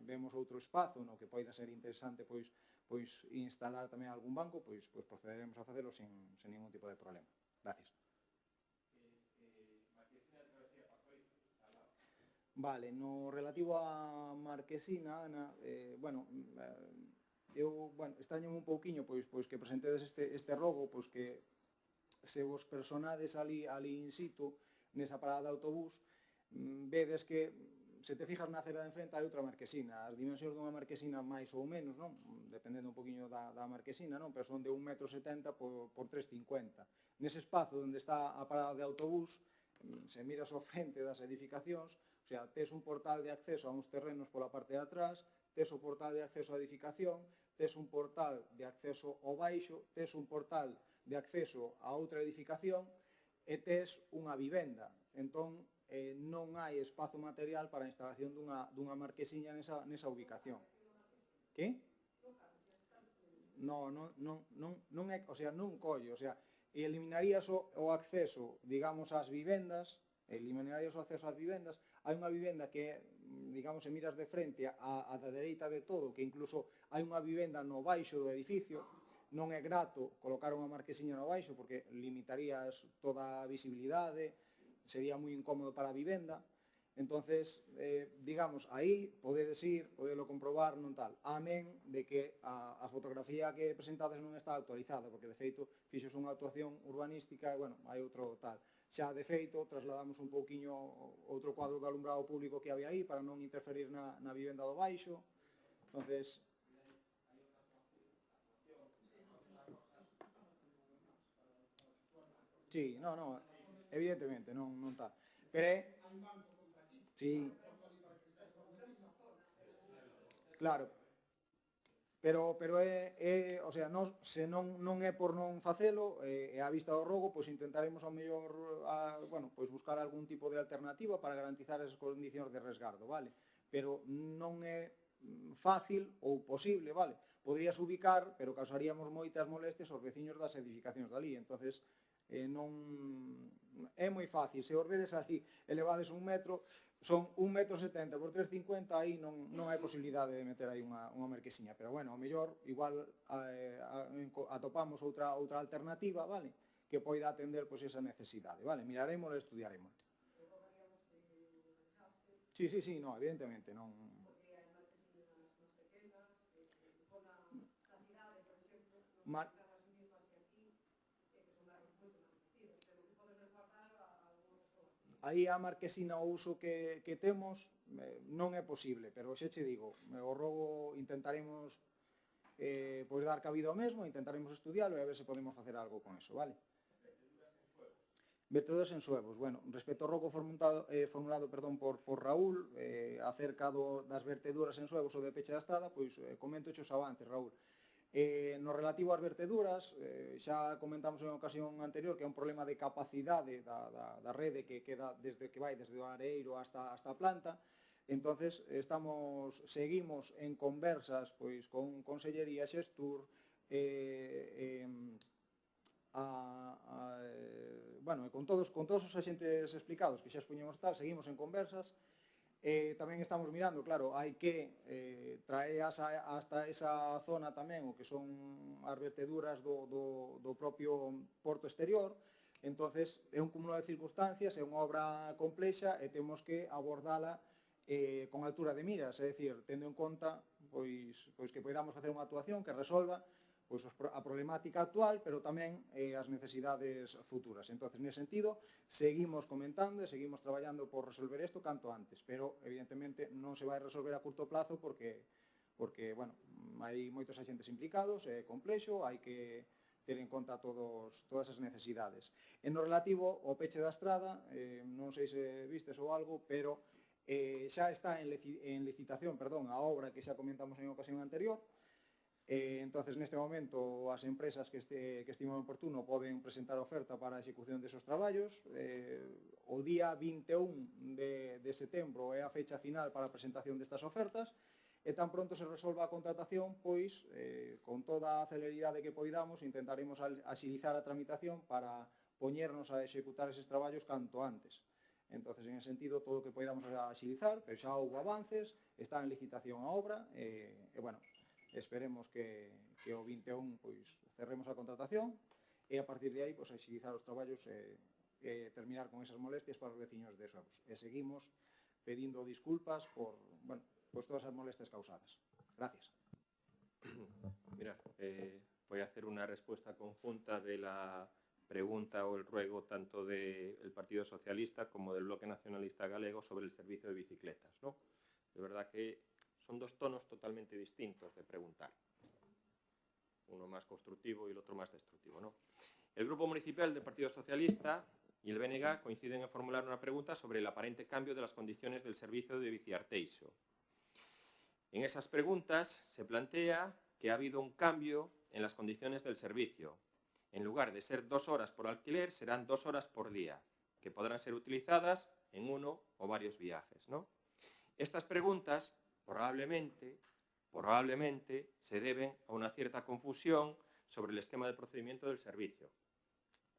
L: vemos outro espazo no que poida ser interesante pois instalar tamén algún banco, pois procederemos a facelo sin ningún tipo de problema. Vale, no relativo á Marquesina, Ana, eu, extraño un pouquiño pois que presentedes este rogo, pois que se vos personades ali in situ, nesa parada de autobús, vedes que se te fijas na acera de enfrente hai outra marquesina. As dimensións dunha marquesina máis ou menos, non? Dependendo un poquinho da marquesina, non? Pero son de 1,70 m por 3,50 m. Nese espazo onde está a parada de autobús, se miras ao frente das edificacións, o sea, tes un portal de acceso a uns terrenos pola parte de atrás, tes o portal de acceso á edificación, tes un portal de acceso ao baixo, tes un portal de acceso a outra edificación e tes unha vivenda. Entón, non hai espazo material para a instalación dunha marquesiña nesa ubicación. Que? Non é, o sea, non colle, o sea, eliminarías o acceso, digamos, ás vivendas, hai unha vivenda que, digamos, se miras de frente á da dereita de todo, que incluso hai unha vivenda no baixo do edificio, non é grato colocar unha marquesiña no baixo porque limitarías toda a visibilidade, sería moi incómodo para a vivenda. Entonces, digamos, aí podedes ir, podelo comprobar, non tal. Amén de que a fotografía que presentades non está actualizada, porque de feito fixos unha actuación urbanística e, hai outro tal. Xa, de feito, trasladamos un pouquiño outro cuadro do alumbrado público que había aí para non interferir na vivenda do baixo. Entonces, sí, non, evidentemente, non tal. Pero sí, claro, pero o sea, se non é por non facelo, e a vista do rogo, pois intentaremos ao mellor, pois buscar algún tipo de alternativa para garantizar esas condicións de resgardo, vale? Pero non é fácil ou posible, vale? Podrías ubicar, pero causaríamos moitas molestias aos veciños das edificacións dali, entonces non é moi fácil, se os vedes ali elevades 1 metro, son 1,70 m por 3,50 m, aí non hai posibilidade de meter aí unha marquesiña, pero ao mellor igual atopamos outra alternativa, vale? Que poida atender esa necesidade, vale? Miraremos e estudiaremos. Sí, non, evidentemente, non. Porque hai marquesiñas máis pequenas, na cidade, por exemplo, aí a marquesina o uso que temos non é posible, pero xa che digo, o rogo intentaremos pois dar cabida ao mesmo, intentaremos estudialo e a ver se podemos facer algo con eso, vale? Verteduras en suevos. Respecto ao rogo formulado por Raúl acerca das verteduras en suevos ou de peche da estrada, pois comento os avances, Raúl. No relativo ás verteduras, xa comentamos en ocasión anterior que é un problema de capacidade da rede que queda desde o areeiro hasta a planta. Entonces, seguimos en conversas con Consellería, Xestur, con todos os axentes explicados que xa expuñemos tal, seguimos en conversas. Tamén estamos mirando, claro, hai que traer hasta esa zona tamén o que son as verteduras do propio porto exterior. Entonces, é un cúmulo de circunstancias, é unha obra complexa e temos que abordala con altura de miras, é dicir, tendo en conta que podamos facer unha actuación que resolva a problemática actual, pero tamén as necesidades futuras. Entonces, nese sentido, seguimos comentando e seguimos traballando por resolver isto canto antes, pero, evidentemente, non se vai resolver a curto plazo porque hai moitos axentes implicados, é complexo, hai que ter en conta todas as necesidades. En no relativo ao peche da estrada, non sei se vistes ou algo, pero xa está en licitación, a obra que xa comentamos en ocasión anterior. Entonces, neste momento, as empresas que estimen oportuno poden presentar oferta para a execución desos traballos. O día 21 de setembro é a fecha final para a presentación destas ofertas e tan pronto se resolva a contratación, pois, con toda a celeridade que poidamos, intentaremos axilizar a tramitación para poñernos a executar eses traballos canto antes. Entonces, en ese sentido, todo o que poidamos axilizar, pero xa houve avances, está en licitación a obra e, esperemos que o 21 cerremos a contratación e a partir de aí axilizar os traballos e terminar con esas molestias para os veciños de Suevos. E seguimos pedindo disculpas por, bueno, pues todas as molestias causadas. Gracias.
B: Mira, voy a hacer una respuesta conjunta de la pregunta o el ruego tanto del Partido Socialista como del Bloque Nacionalista Galego sobre el servicio de bicicletas, ¿no? De verdad que son dos tonos totalmente distintos de preguntar. Uno más constructivo y el otro más destructivo, ¿no? El Grupo Municipal del Partido Socialista y el BNG coinciden en formular una pregunta sobre el aparente cambio de las condiciones del servicio de Bici Arteixo. En esas preguntas se plantea que ha habido un cambio en las condiciones del servicio. En lugar de ser 2 horas por alquiler, serán 2 horas por día, que podrán ser utilizadas en uno o varios viajes, ¿no? Estas preguntas probablemente se deben a una cierta confusión sobre el esquema de procedimiento del servicio.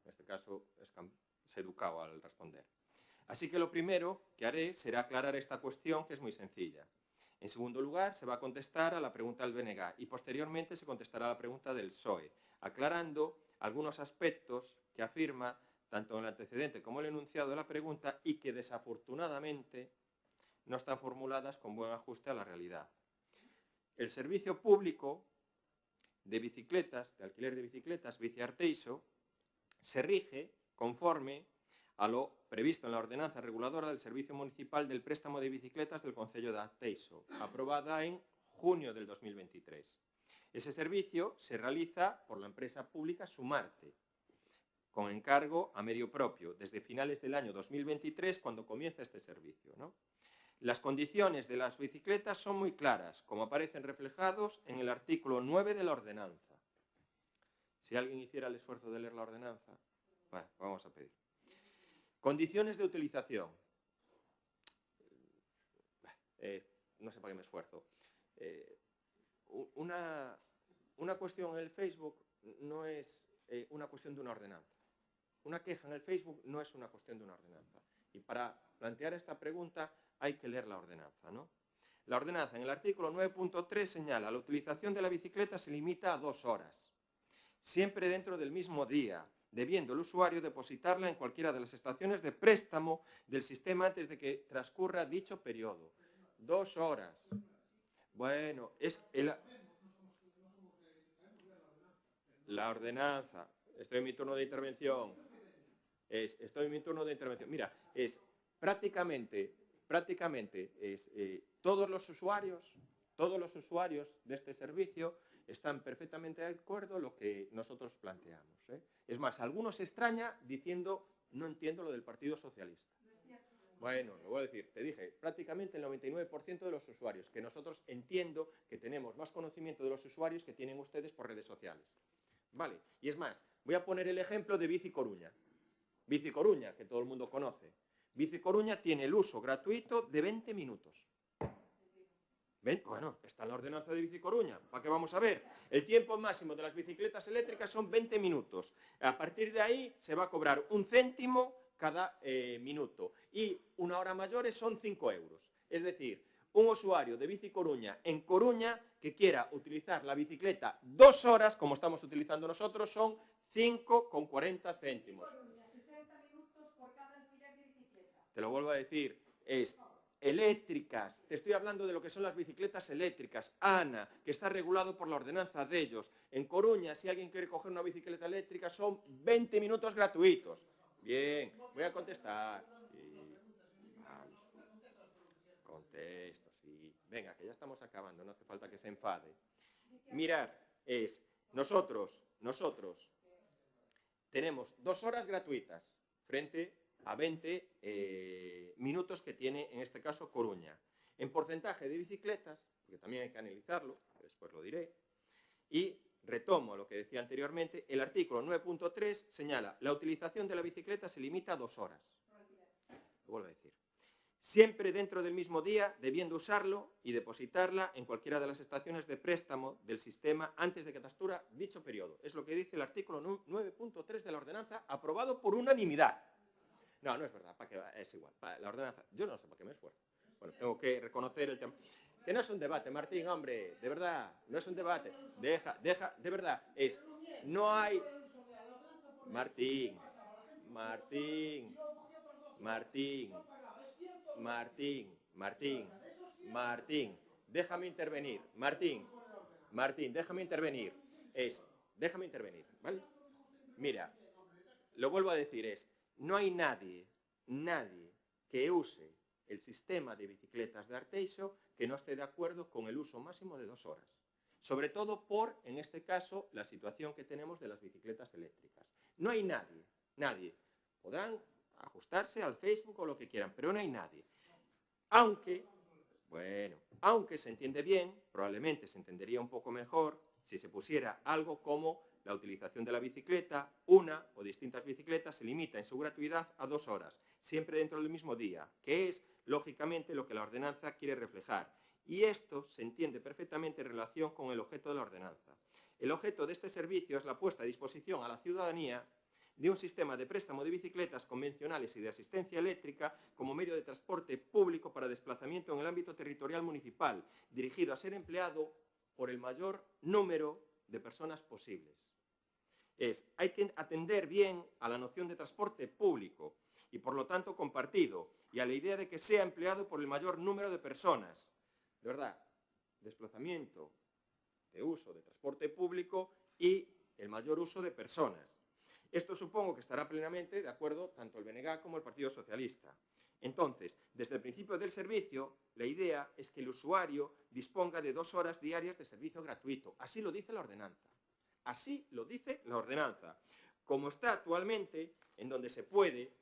B: En este caso, es educado al responder. Así que lo primero que haré será aclarar esta cuestión, que es muy sencilla. En segundo lugar, se va a contestar a la pregunta del BNG y posteriormente se contestará a la pregunta del PSOE, aclarando algunos aspectos que afirma tanto en el antecedente como en el enunciado de la pregunta y que desafortunadamente no están formuladas con buen ajuste a la realidad. El servicio público de bicicletas, de alquiler de bicicletas, Bici Arteixo, se rige conforme a lo previsto en la ordenanza reguladora del Servicio Municipal del Préstamo de Bicicletas del Concello de Arteixo, aprobada en junio del 2023. Ese servicio se realiza por la empresa pública Sumarte, con encargo a medio propio, desde finales del año 2023, cuando comienza este servicio, ¿no? Las condiciones de las bicicletas son muy claras, como aparecen reflejados en el artículo 9 de la ordenanza. Si alguien hiciera el esfuerzo de leer la ordenanza, bueno, vamos a pedir. Condiciones de utilización. No sé para qué me esfuerzo. Una cuestión en el Facebook no es una cuestión de una ordenanza. Una queja en el Facebook no es una cuestión de una ordenanza. Y para plantear esta pregunta hay que leer la ordenanza, ¿no? La ordenanza en el artículo 9.3 señala: la utilización de la bicicleta se limita a 2 horas, siempre dentro del mismo día, debiendo el usuario depositarla en cualquiera de las estaciones de préstamo del sistema antes de que transcurra dicho periodo. 2 horas. Bueno, es la ordenanza. Estoy en mi turno de intervención. Mira, es prácticamente todos los usuarios de este servicio están perfectamente de acuerdo con lo que nosotros planteamos, ¿eh? Es más, algunos se extraña diciendo: no entiendo lo del Partido Socialista. Bueno, lo voy a decir, te dije, prácticamente el 99% de los usuarios, que nosotros entiendo que tenemos más conocimiento de los usuarios que tienen ustedes por redes sociales. Vale, y es más, voy a poner el ejemplo de Bici Coruña. Bici Coruña, que todo el mundo conoce. Bici Coruña tiene el uso gratuito de 20 minutos. ¿Ven? Bueno, está en la ordenanza de Bici Coruña. ¿Para qué vamos a ver? El tiempo máximo de las bicicletas eléctricas son 20 minutos. A partir de ahí se va a cobrar 1 céntimo cada minuto. Y 1 hora mayores son 5 euros. Es decir, un usuario de Bici Coruña en Coruña que quiera utilizar la bicicleta 2 horas, como estamos utilizando nosotros, son 5,40 céntimos. Te lo vuelvo a decir, es eléctricas. Te estoy hablando de lo que son las bicicletas eléctricas. ANA, que está regulado por la ordenanza de ellos. En Coruña, si alguien quiere coger una bicicleta eléctrica, son 20 minutos gratuitos. Bien, voy a contestar. Sí. Vale. Contesto, sí. Venga, que ya estamos acabando, no hace falta que se enfade. Mirar, nosotros tenemos 2 horas gratuitas frente a 20 minutos que tiene, en este caso, Coruña. En porcentaje de bicicletas, porque también hay que analizarlo, después lo diré, y retomo lo que decía anteriormente, el artículo 9.3 señala: la utilización de la bicicleta se limita a 2 horas. Lo vuelvo a decir. Siempre dentro del mismo día, debiendo usarlo y depositarla en cualquiera de las estaciones de préstamo del sistema antes de que transcurra dicho periodo. Es lo que dice el artículo 9.3 de la ordenanza, aprobado por unanimidad. No, no es verdad, es igual. La ordenanza, yo no sé para qué me esfuerzo. Bueno, tengo que reconocer el tema. Que no es un debate, Martín, hombre, de verdad, no es un debate. Deja, de verdad, no hay... Martín, déjame intervenir. Martín, déjame intervenir. Déjame intervenir, ¿vale? Mira, lo vuelvo a decir, no hay nadie que use el sistema de bicicletas de Arteixo que no esté de acuerdo con el uso máximo de 2 horas. Sobre todo por, en este caso, la situación que tenemos de las bicicletas eléctricas. No hay nadie. Podrán ajustarse al Facebook o lo que quieran, pero no hay nadie. Aunque se entiende bien, probablemente se entendería un poco mejor si se pusiera algo como la utilización de la bicicleta, una o distintas bicicletas, se limita en su gratuidad a 2 horas, siempre dentro del mismo día, que es, lógicamente, lo que la ordenanza quiere reflejar. Y esto se entiende perfectamente en relación con el objeto de la ordenanza. El objeto de este servicio es la puesta a disposición a la ciudadanía de un sistema de préstamo de bicicletas convencionales y de asistencia eléctrica como medio de transporte público para desplazamiento en el ámbito territorial municipal, dirigido a ser empleado por el mayor número de personas posibles. Hay que atender bien a la noción de transporte público y, por lo tanto, compartido, y a la idea de que sea empleado por el mayor número de personas. De verdad, desplazamiento de uso de transporte público y el mayor uso de personas. Esto supongo que estará plenamente de acuerdo tanto el BNG como el Partido Socialista. Entonces, desde el principio del servicio, la idea es que el usuario disponga de 2 horas diarias de servicio gratuito. Así lo dice la ordenanza. Así lo dice la ordenanza. Como está actualmente, en donde se puede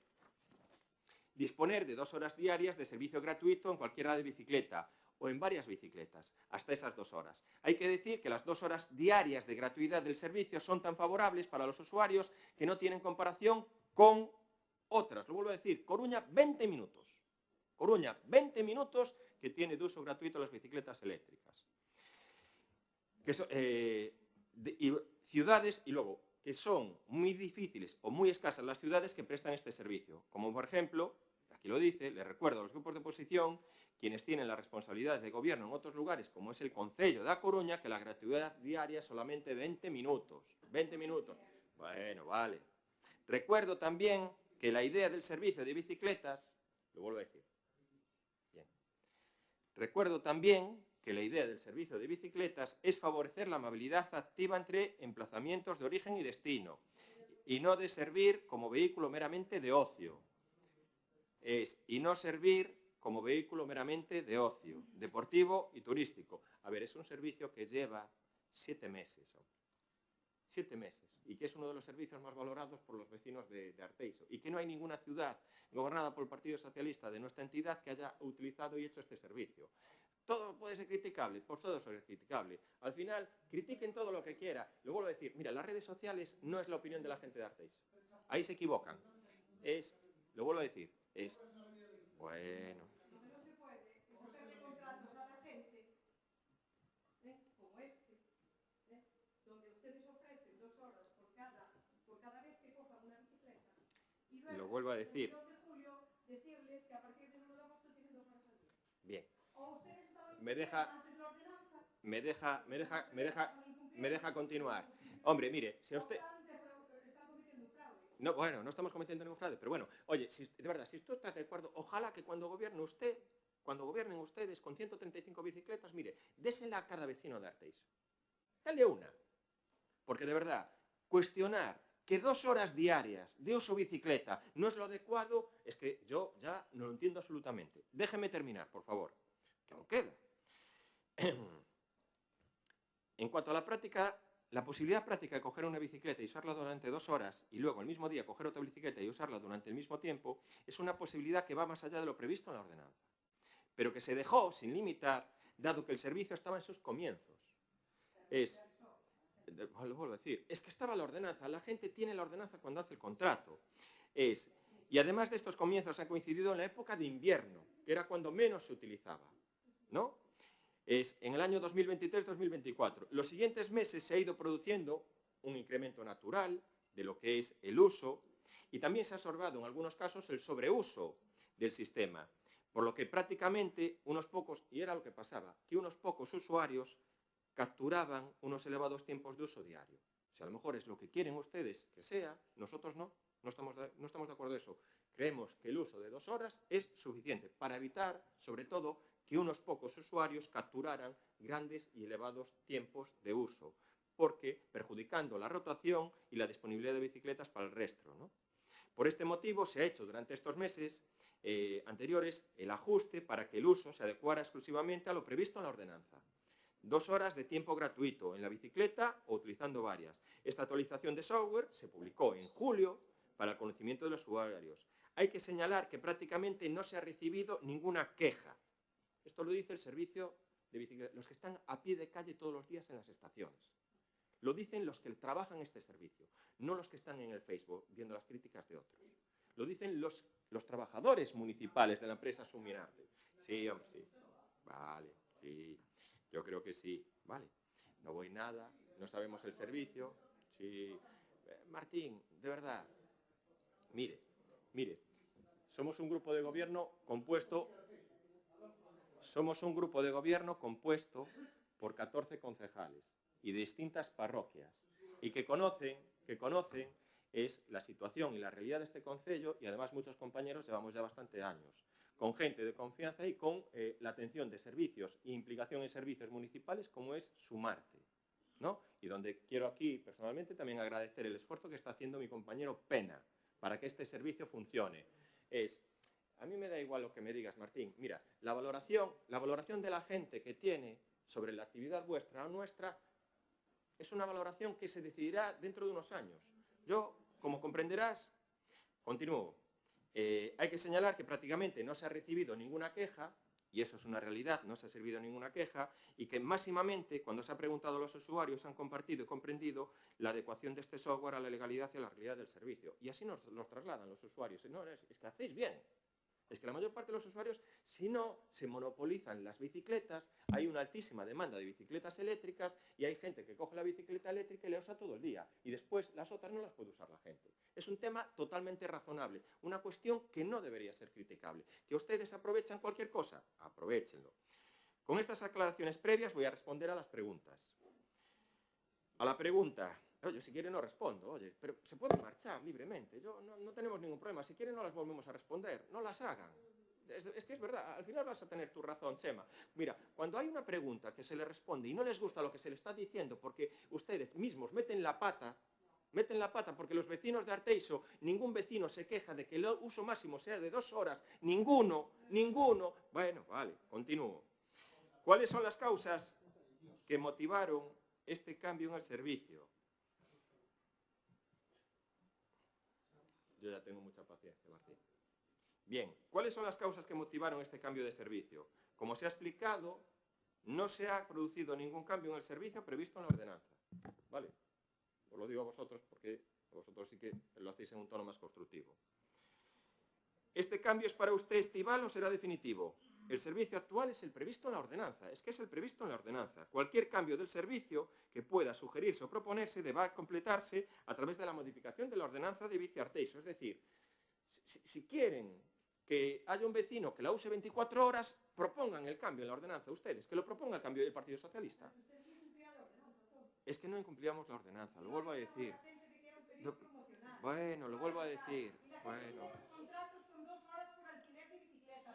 B: disponer de 2 horas diarias de servicio gratuito en cualquiera de bicicleta o en varias bicicletas, hasta esas 2 horas. Hay que decir que las 2 horas diarias de gratuidad del servicio son tan favorables para los usuarios que no tienen comparación con otras. Lo vuelvo a decir, Coruña, 20 minutos. Coruña, 20 minutos que tiene de uso gratuito las bicicletas eléctricas. Ciudades, y luego, que son muy difíciles o muy escasas las ciudades que prestan este servicio. Como, por ejemplo, aquí lo dice, les recuerdo a los grupos de oposición, quienes tienen las responsabilidades de gobierno en otros lugares, como es el Concello de A Coruña, que la gratuidad diaria es solamente 20 minutos. 20 minutos. Bueno, vale. Recuerdo también que la idea del servicio de bicicletas, lo vuelvo a decir. Bien. Recuerdo también que la idea del servicio de bicicletas es favorecer la amabilidad activa entre emplazamientos de origen y destino, y no de servir como vehículo meramente de ocio. Y no servir como vehículo meramente de ocio, deportivo y turístico. A ver, es un servicio que lleva 7 meses. 7 meses. Y que es uno de los servicios más valorados por los vecinos de Arteixo. Y que no hay ninguna ciudad gobernada por el Partido Socialista de nuestra entidad que haya utilizado y hecho este servicio. Todo puede ser criticable, por todo es criticable. Al final, critiquen todo lo que quiera. Lo vuelvo a decir, mira, las redes sociales no es la opinión de la gente de Arteixo. Ahí se equivocan. Lo vuelvo a decir, bueno.
G: Lo que no se puede es hacerle contratos a la gente, como este, donde ustedes ofrecen 2 horas por cada vez que cojan una bicicleta. Y luego,
B: lo vuelvo a decir.
G: el 2 de julio, decirles que a partir del 1 de agosto tienen 2 horas al día.
B: Bien.
G: O ustedes estaban incumpliendo antes la ordenanza.
B: Me deja continuar. Hombre, mire, si a usted...
G: Están cometiendo un fraude.
B: No, bueno, no estamos cometiendo ningún fraude, pero bueno, oye, de verdad, si usted está de acuerdo, ojalá que cuando gobiernen ustedes con 135 bicicletas, mire, désela a cada vecino de Arteixo. Dale una. Porque de verdad, cuestionar que 2 horas diarias de uso bicicleta no es lo adecuado, es que yo ya no lo entiendo absolutamente. Déjeme terminar, por favor, que aún queda. En cuanto a la práctica, la posibilidad práctica de coger una bicicleta y usarla durante 2 horas y luego el mismo día coger otra bicicleta y usarla durante el mismo tiempo es una posibilidad que va más allá de lo previsto en la ordenanza, pero que se dejó sin limitar, dado que el servicio estaba en sus comienzos. Lo vuelvo a decir, es que estaba la ordenanza, la gente tiene la ordenanza cuando hace el contrato. Y además de estos comienzos ha coincidido en la época de invierno, que era cuando menos se utilizaba, ¿no? En el año 2023-2024. Los siguientes meses se ha ido produciendo un incremento natural de lo que es el uso y también se ha observado en algunos casos el sobreuso del sistema, por lo que prácticamente unos pocos, y era lo que pasaba, que unos pocos usuarios capturaban unos elevados tiempos de uso diario. O sea, a lo mejor es lo que quieren ustedes que sea, nosotros no estamos de acuerdo en eso. Creemos que el uso de 2 horas es suficiente para evitar, sobre todo, que unos pocos usuarios capturaran grandes y elevados tiempos de uso, porque perjudicando la rotación y la disponibilidad de bicicletas para el resto, ¿no? Por este motivo se ha hecho durante estos meses anteriores el ajuste para que el uso se adecuara exclusivamente a lo previsto en la ordenanza. 2 horas de tiempo gratuito en la bicicleta o utilizando varias. Esta actualización de software se publicó en julio para el conocimiento de los usuarios. Hay que señalar que prácticamente no se ha recibido ninguna queja. Esto lo dice el servicio de bicicletas, los que están a pie de calle todos los días en las estaciones. Lo dicen los que trabajan este servicio, no los que están en el Facebook viendo las críticas de otros. Lo dicen los trabajadores municipales de la empresa Suminarte. Sí, hombre, sí. Vale, sí. Yo creo que sí. Vale. No voy nada, no sabemos el servicio. Sí. Martín, de verdad. Mire. Somos un grupo de gobierno compuesto por 14 concejales y de distintas parroquias y que conocen es la situación y la realidad de este concello, y además muchos compañeros llevamos ya bastante años con gente de confianza y con la atención de servicios e implicación en servicios municipales como es Sumarte, ¿no? Y donde quiero aquí personalmente también agradecer el esfuerzo que está haciendo mi compañero Pena para que este servicio funcione. A mí me da igual lo que me digas, Martín. Mira, la valoración de la gente que tiene sobre la actividad vuestra o nuestra es una valoración que se decidirá dentro de unos años. Yo, como comprenderás, continúo. Hay que señalar que prácticamente no se ha recibido ninguna queja, y eso es una realidad, no se ha recibido ninguna queja, y que máximamente, cuando se ha preguntado a los usuarios, han compartido y comprendido la adecuación de este software a la legalidad y a la realidad del servicio. Y así nos los trasladan los usuarios. No, es que hacéis bien. Es que la mayor parte de los usuarios, si no se monopolizan las bicicletas, hay una altísima demanda de bicicletas eléctricas y hay gente que coge la bicicleta eléctrica y la usa todo el día y después las otras no las puede usar la gente. Es un tema totalmente razonable, una cuestión que no debería ser criticable. ¿Que ustedes aprovechan cualquier cosa? Aprovéchenlo. Con estas aclaraciones previas voy a responder a las preguntas. A la pregunta... Oye, si quiere no respondo, oye, pero se puede marchar libremente, no tenemos ningún problema, si quieren no las volvemos a responder, no las hagan. Es que es verdad, al final vas a tener tu razón, Chema. Mira, cuando hay una pregunta que se le responde y no les gusta lo que se le está diciendo porque ustedes mismos meten la pata porque los vecinos de Arteixo, ningún vecino se queja de que el uso máximo sea de 2 horas, ninguno. Bueno, vale, continúo. ¿Cuáles son las causas que motivaron este cambio en el servicio? Yo ya tengo mucha paciencia, Martín. Bien, ¿cuáles son las causas que motivaron este cambio de servicio? Como se ha explicado, no se ha producido ningún cambio en el servicio previsto en la ordenanza. ¿Vale? Os lo digo a vosotros porque vosotros sí que lo hacéis en un tono más constructivo. ¿Este cambio es para usted estival o será definitivo? El servicio actual es el previsto en la ordenanza. Es que es el previsto en la ordenanza. Cualquier cambio del servicio que pueda sugerirse o proponerse deba completarse a través de la modificación de la ordenanza de Bici Arteixo. Es decir, si quieren que haya un vecino que la use 24 horas, propongan el cambio en la ordenanza ustedes, que lo proponga el cambio del Partido Socialista. Es que no incumplíamos la ordenanza, lo vuelvo a decir. Bueno, lo vuelvo a decir. Bueno.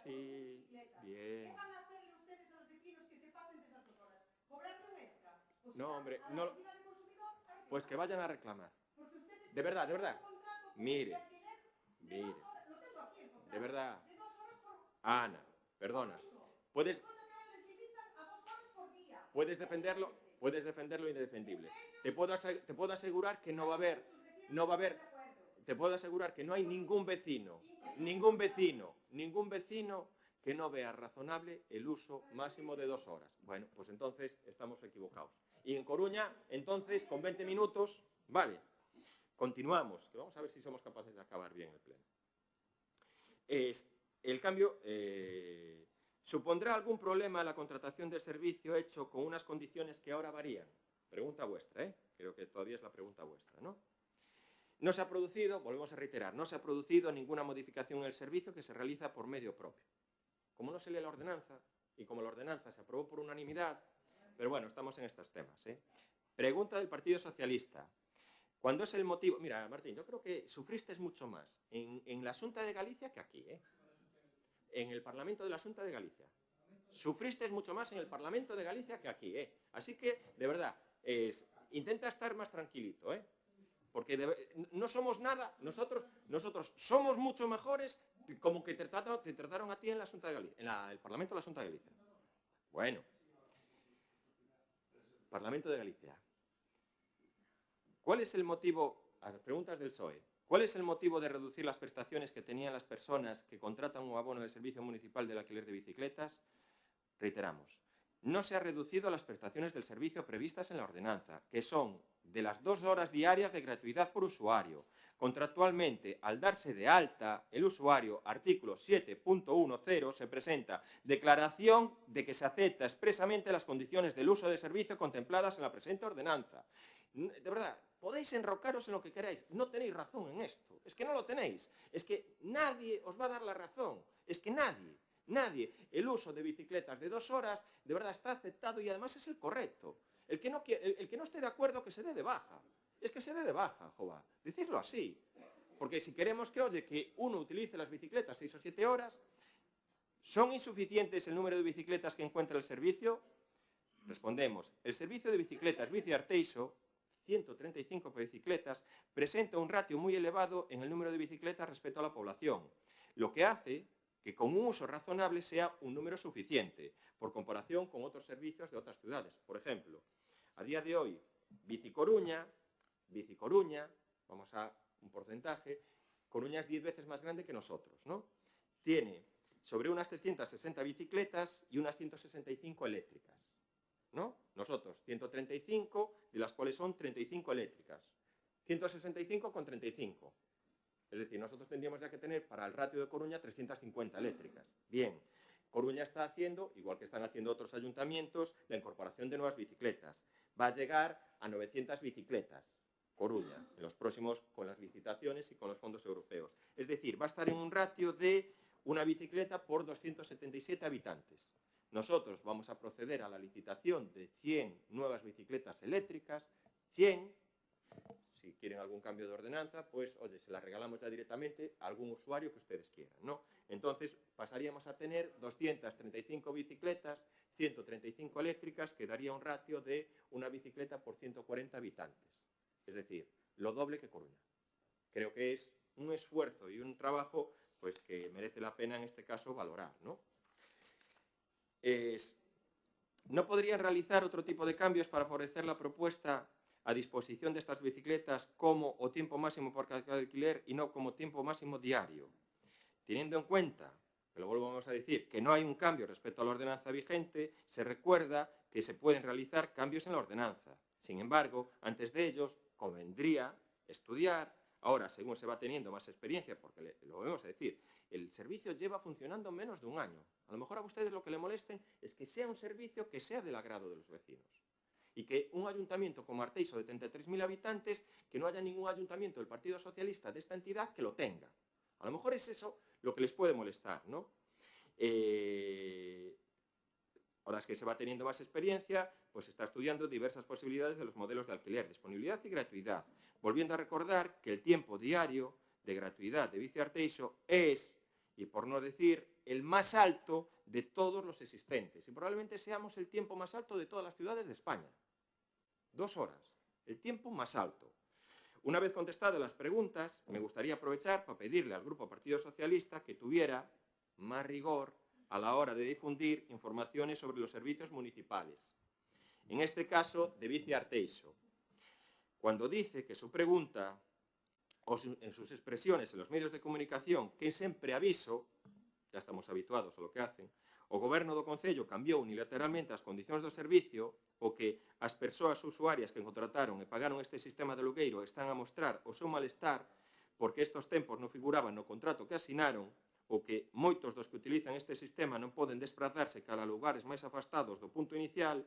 B: Sí, bien.
M: ¿Qué van a hacerle ustedes a los vecinos que se pasen de esas 2 horas? ¿Cobrarle un extra?
B: No, hombre, no. Pues que vayan a reclamar. De verdad. Mire. De verdad. Ana, perdona. Puedes defenderlo indefendible. Te puedo asegurar que no va a haber. Te puedo asegurar que no hay ningún vecino que no vea razonable el uso máximo de 2 horas. Bueno, pues entonces estamos equivocados. Y en Coruña, entonces, con 20 minutos, vale. Continuamos, que vamos a ver si somos capaces de acabar bien el pleno. El cambio supondrá algún problema en la contratación del servicio hecho con unas condiciones que ahora varían. Pregunta vuestra, ¿eh? Creo que todavía es la pregunta vuestra, ¿no? No se ha producido, volvemos a reiterar, no se ha producido ninguna modificación en el servicio que se realiza por medio propio. Como no se lee la ordenanza, y como la ordenanza se aprobó por unanimidad, pero bueno, estamos en estos temas, ¿eh? Pregunta del Partido Socialista. Cuando es el motivo... Mira, Martín, yo creo que sufriste mucho más en la Xunta de Galicia que aquí, ¿eh? En el Parlamento de la Xunta de Galicia. Sufriste mucho más en el Parlamento de Galicia que aquí, ¿eh? Así que, de verdad, intenta estar más tranquilito, ¿eh? Porque no somos nada, nosotros somos mucho mejores como que te trataron a ti en la Xunta de Galicia, en el Parlamento de la Xunta de Galicia. Bueno, Parlamento de Galicia. ¿Cuál es el motivo, a las preguntas del PSOE, cuál es el motivo de reducir las prestaciones que tenían las personas que contratan un abono del Servicio Municipal del Alquiler de Bicicletas? Reiteramos, no se ha reducido las prestaciones del servicio previstas en la ordenanza, que son de las 2 horas diarias de gratuidad por usuario. Contractualmente, al darse de alta el usuario, artículo 7.10, se presenta declaración de que se acepta expresamente las condiciones del uso de servicio contempladas en la presente ordenanza. De verdad, podéis enrocaros en lo que queráis, no tenéis razón en esto, es que no lo tenéis, es que nadie os va a dar la razón, es que nadie. El uso de bicicletas de 2 horas, de verdad, está aceptado y además es el correcto. El que no esté de acuerdo, que se dé de baja. Es que se dé de baja, jova. Decirlo así. Porque si queremos que uno utilice las bicicletas 6 o 7 horas, ¿son insuficientes el número de bicicletas que encuentra el servicio? Respondemos, el servicio de bicicletas Bici Arteixo, 135 bicicletas, presenta un ratio muy elevado en el número de bicicletas respecto a la población, lo que hace que con un uso razonable sea un número suficiente, por comparación con otros servicios de otras ciudades. Por ejemplo, a día de hoy, Bici Coruña, vamos a un porcentaje, Coruña es 10 veces más grande que nosotros, ¿no? Tiene sobre unas 360 bicicletas y unas 165 eléctricas, ¿no? Nosotros, 135, de las cuales son 35 eléctricas, 165 con 35. Es decir, nosotros tendríamos ya que tener para el ratio de Coruña 350 eléctricas. Bien, Coruña está haciendo, igual que están haciendo otros ayuntamientos, la incorporación de nuevas bicicletas. Va a llegar a 900 bicicletas, Coruña, en los próximos, con las licitaciones y con los fondos europeos. Es decir, va a estar en un ratio de una bicicleta por 277 habitantes. Nosotros vamos a proceder a la licitación de 100 nuevas bicicletas eléctricas, 100. Si quieren algún cambio de ordenanza, pues, oye, se la regalamos ya directamente a algún usuario que ustedes quieran, ¿no? Entonces, pasaríamos a tener 235 bicicletas, 135 eléctricas, que daría un ratio de una bicicleta por 140 habitantes. Es decir, lo doble que Coruña. Creo que es un esfuerzo y un trabajo, pues, que merece la pena, en este caso, valorar, ¿no? ¿No podrían realizar otro tipo de cambios para favorecer la propuesta a disposición de estas bicicletas como o tiempo máximo por cada alquiler y no como tiempo máximo diario? Teniendo en cuenta, que lo volvemos a decir, que no hay un cambio respecto a la ordenanza vigente, se recuerda que se pueden realizar cambios en la ordenanza. Sin embargo, antes de ellos, convendría estudiar. Ahora, según se va teniendo más experiencia, porque lo volvemos a decir, el servicio lleva funcionando menos de un año. A lo mejor a ustedes lo que le molesten es que sea un servicio que sea del agrado de los vecinos. Y que un ayuntamiento como Arteixo de 33.000 habitantes, que no haya ningún ayuntamiento del Partido Socialista de esta entidad que lo tenga. A lo mejor es eso lo que les puede molestar, ¿no? Ahora es que se va teniendo más experiencia, pues se está estudiando diversas posibilidades de los modelos de alquiler, disponibilidad y gratuidad. Volviendo a recordar que el tiempo diario de gratuidad de Bici Arteixo es, y por no decir, el más alto de todos los existentes. Y probablemente seamos el tiempo más alto de todas las ciudades de España. 2 horas, el tiempo más alto. Una vez contestadas las preguntas, me gustaría aprovechar para pedirle al Grupo Partido Socialista que tuviera más rigor a la hora de difundir informaciones sobre los servicios municipales. En este caso, de Bici Arteixo. Cuando dice que su pregunta, o en sus expresiones en los medios de comunicación, que sempre aviso, ya estamos habituados a lo que hacen, o Goberno do Concello cambiou unilateralmente as condicións do servicio, o que as persoas usuarias que contrataron e pagaron este sistema de alugueiro están a mostrar o seu malestar porque estos tempos non figuraban no contrato que asinaron, o que moitos dos que utilizan este sistema non poden desplazarse cara a lugares máis afastados do punto inicial,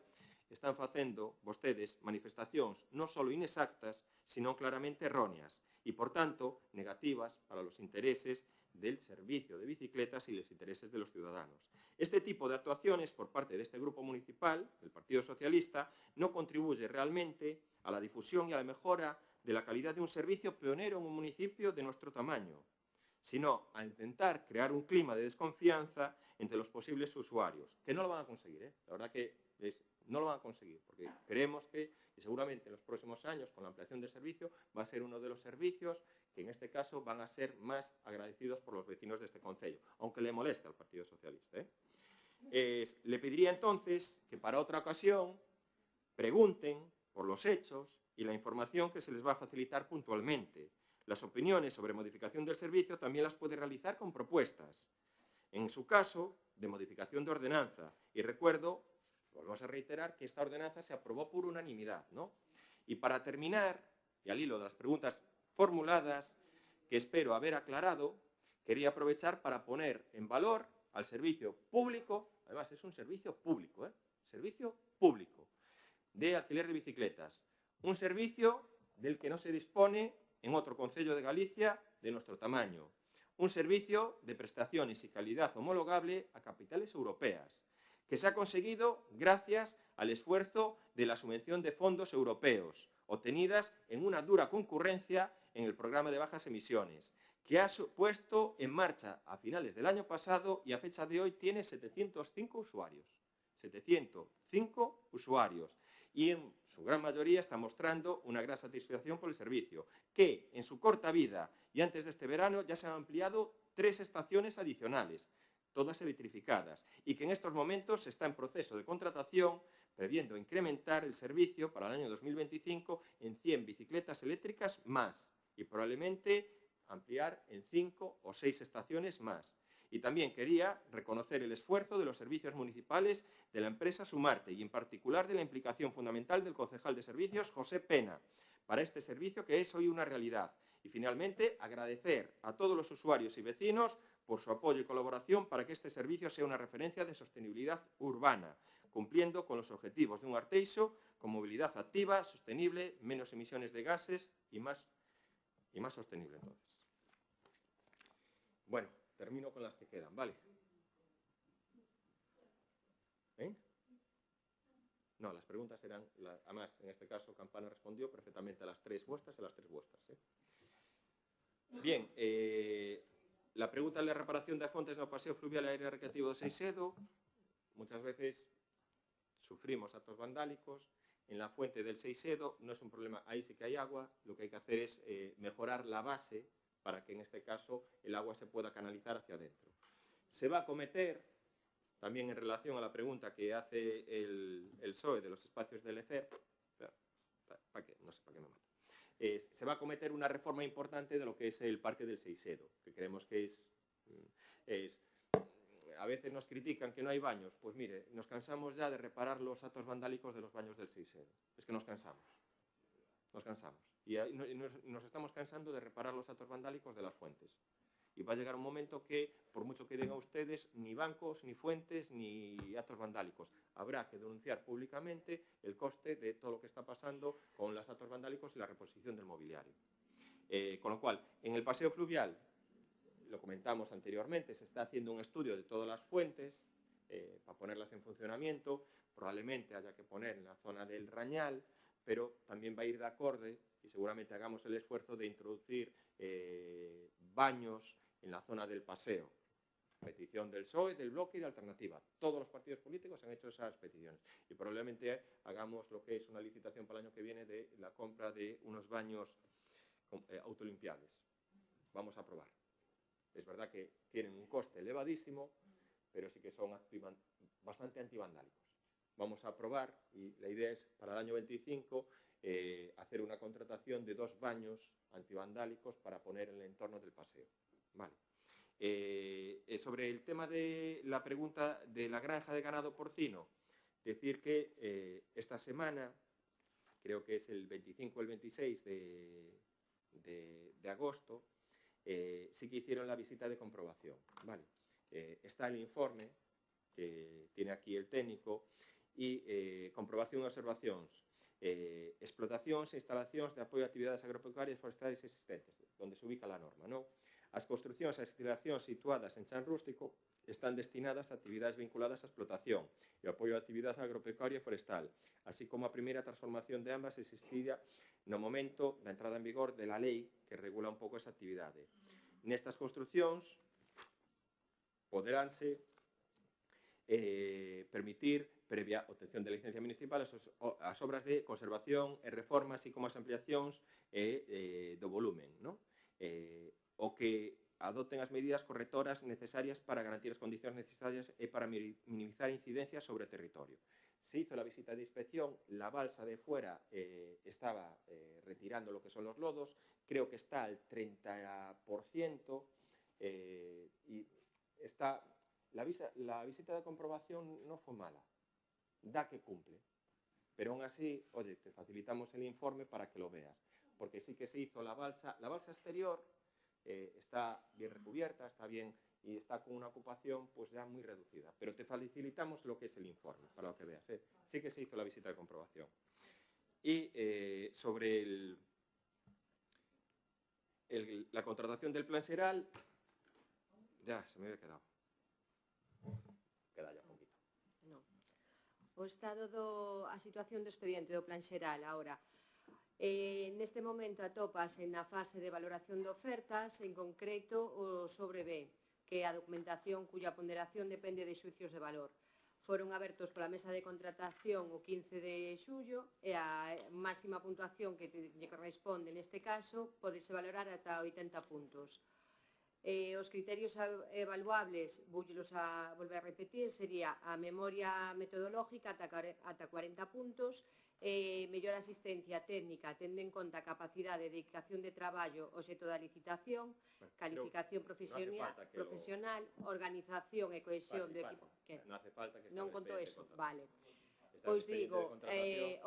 B: están facendo vostedes manifestacións non só inexactas, sino claramente erróneas e, por tanto, negativas para los intereses del servicio de bicicletas y los intereses de los ciudadanos. Este tipo de actuaciones por parte de este grupo municipal, del Partido Socialista, no contribuye realmente a la difusión y a la mejora de la calidad de un servicio pionero en un municipio de nuestro tamaño, sino a intentar crear un clima de desconfianza entre los posibles usuarios, que no lo van a conseguir, La verdad que no lo van a conseguir, porque creemos que, y seguramente en los próximos años, con la ampliación del servicio, va a ser uno de los servicios que en este caso van a ser más agradecidos por los vecinos de este concello, aunque le moleste al Partido Socialista. Le pediría entonces que para otra ocasión pregunten por los hechos y la información que se les va a facilitar puntualmente. Las opiniones sobre modificación del servicio también las puede realizar con propuestas. En su caso, de modificación de ordenanza. Y recuerdo, volvemos a reiterar, que esta ordenanza se aprobó por unanimidad, Y para terminar, y al hilo de las preguntas formuladas, que espero haber aclarado, quería aprovechar para poner en valor al servicio público, además es un servicio público, servicio público, de alquiler de bicicletas. Un servicio del que no se dispone en otro concello de Galicia de nuestro tamaño. Un servicio de prestaciones y calidad homologable a capitales europeas, que se ha conseguido gracias al esfuerzo de la subvención de fondos europeos, obtenidas en una dura concurrencia en el programa de bajas emisiones, que ha puesto en marcha a finales del año pasado y a fecha de hoy tiene 705 usuarios. 705 usuarios. Y en su gran mayoría está mostrando una gran satisfacción por el servicio, que en su corta vida y antes de este verano ya se han ampliado 3 estaciones adicionales, todas electrificadas, y que en estos momentos se está en proceso de contratación, previendo incrementar el servicio para el año 2025 en 100 bicicletas eléctricas más, y probablemente ampliar en 5 o 6 estaciones más. Y también quería reconocer el esfuerzo de los servicios municipales de la empresa Sumarte y en particular de la implicación fundamental del concejal de servicios, José Pena, para este servicio que es hoy una realidad. Y finalmente, agradecer a todos los usuarios y vecinos por su apoyo y colaboración para que este servicio sea una referencia de sostenibilidad urbana, cumpliendo con los objetivos de un Arteixo con movilidad activa, sostenible, menos emisiones de gases y más sostenible entonces. Bueno, termino con las que quedan, ¿vale? No, las preguntas eran, además, en este caso, Campana respondió perfectamente a las 3 vuestras y a las 3 vuestras. Bien, la pregunta de la reparación de fontes no paseo fluvial y área recreativo de Seisedo. Muchas veces sufrimos actos vandálicos. En la fuente del Seisedo no es un problema, ahí sí que hay agua. Lo que hay que hacer es mejorar la base para que en este caso el agua se pueda canalizar hacia adentro. Se va a acometer, también en relación a la pregunta que hace el PSOE de los espacios del ECER, no sé para qué me mato, se va a acometer una reforma importante de lo que es el Parque del Seisedo, que creemos que a veces nos critican que no hay baños. Pues mire, nos cansamos ya de reparar los actos vandálicos de los baños del Seisedo. Es que nos cansamos. Y nos estamos cansando de reparar los actos vandálicos de las fuentes. Y va a llegar un momento que, por mucho que digan ustedes, ni bancos, ni fuentes, ni actos vandálicos. Habrá que denunciar públicamente el coste de todo lo que está pasando con los actos vandálicos y la reposición del mobiliario. Con lo cual, en el paseo fluvial, lo comentamos anteriormente, se está haciendo un estudio de todas las fuentes para ponerlas en funcionamiento. Probablemente haya que poner en la zona del Rañal, pero también va a ir de acorde y seguramente hagamos el esfuerzo de introducir baños en la zona del paseo. Petición del PSOE, del Bloque y de Alternativa. Todos los partidos políticos han hecho esas peticiones. Y probablemente hagamos lo que es una licitación para el año que viene de la compra de unos baños autolimpiables. Vamos a probar. Es verdad que tienen un coste elevadísimo, pero sí que son bastante antivandálicos. Vamos a probar y la idea es para el año 25 hacer una contratación de 2 baños antivandálicos para poner en el entorno del paseo. Vale. Sobre el tema de la pregunta de la granja de ganado porcino, decir que esta semana, creo que es el 25 o el 26 de agosto, sí que hicieron la visita de comprobación. Vale. Está el informe que tiene aquí el técnico y comprobación y observacións. Explotacións e instalacións de apoio a actividades agropecuarias forestales existentes, donde se ubica la norma, ¿no? As construcións e instalacións situadas en chan rústico están destinadas a actividades vinculadas á explotación e ao apoio á actividade agropecuaria e forestal, así como a primeira transformación de ambas existida no momento da entrada en vigor da lei que regula un pouco esa actividade. Nestas construcións poderánse permitir, previa obtención de licencia municipal, as obras de conservación e reforma, así como as ampliacións do volumen, o que adopten as medidas correctoras necesarias para garantir as condicións necesarias e para minimizar incidencias sobre o territorio. Se hizo la visita de inspección, la balsa de fuera estaba retirando lo que son los lodos, creo que está al 30% y está... La visita de comprobación no fue mala, da que cumple, pero aún así, oye, te facilitamos el informe para que lo veas, porque sí que se hizo la balsa exterior está bien recubierta, está bien y está con una ocupación pues ya muy reducida, pero te facilitamos lo que es el informe, para lo que veas, sí que se hizo la visita de comprobación. Y sobre la contratación del plan xeral, ya se me había quedado. Queda ya un poquito.
J: No. O estado a situación do expediente do plan xeral, ahora. Neste momento atópase na fase de valoración de ofertas, en concreto o sobre B, que é a documentación cuya ponderación depende de xuicios de valor. Foron abertos pola mesa de contratación o 15 de xullo e a máxima puntuación que lle corresponde neste caso podese valorar ata 80 puntos. Os criterios evaluables, voulos a volver a repetir, sería a memoria metodológica ata 40 puntos, mellor asistencia técnica, tendo en conta a capacidade de dedicación de traballo, obxecto da licitación, calificación profesional, organización e cohesión do equipo.
B: Non hace falta que
J: non conto eso, vale. Pois digo,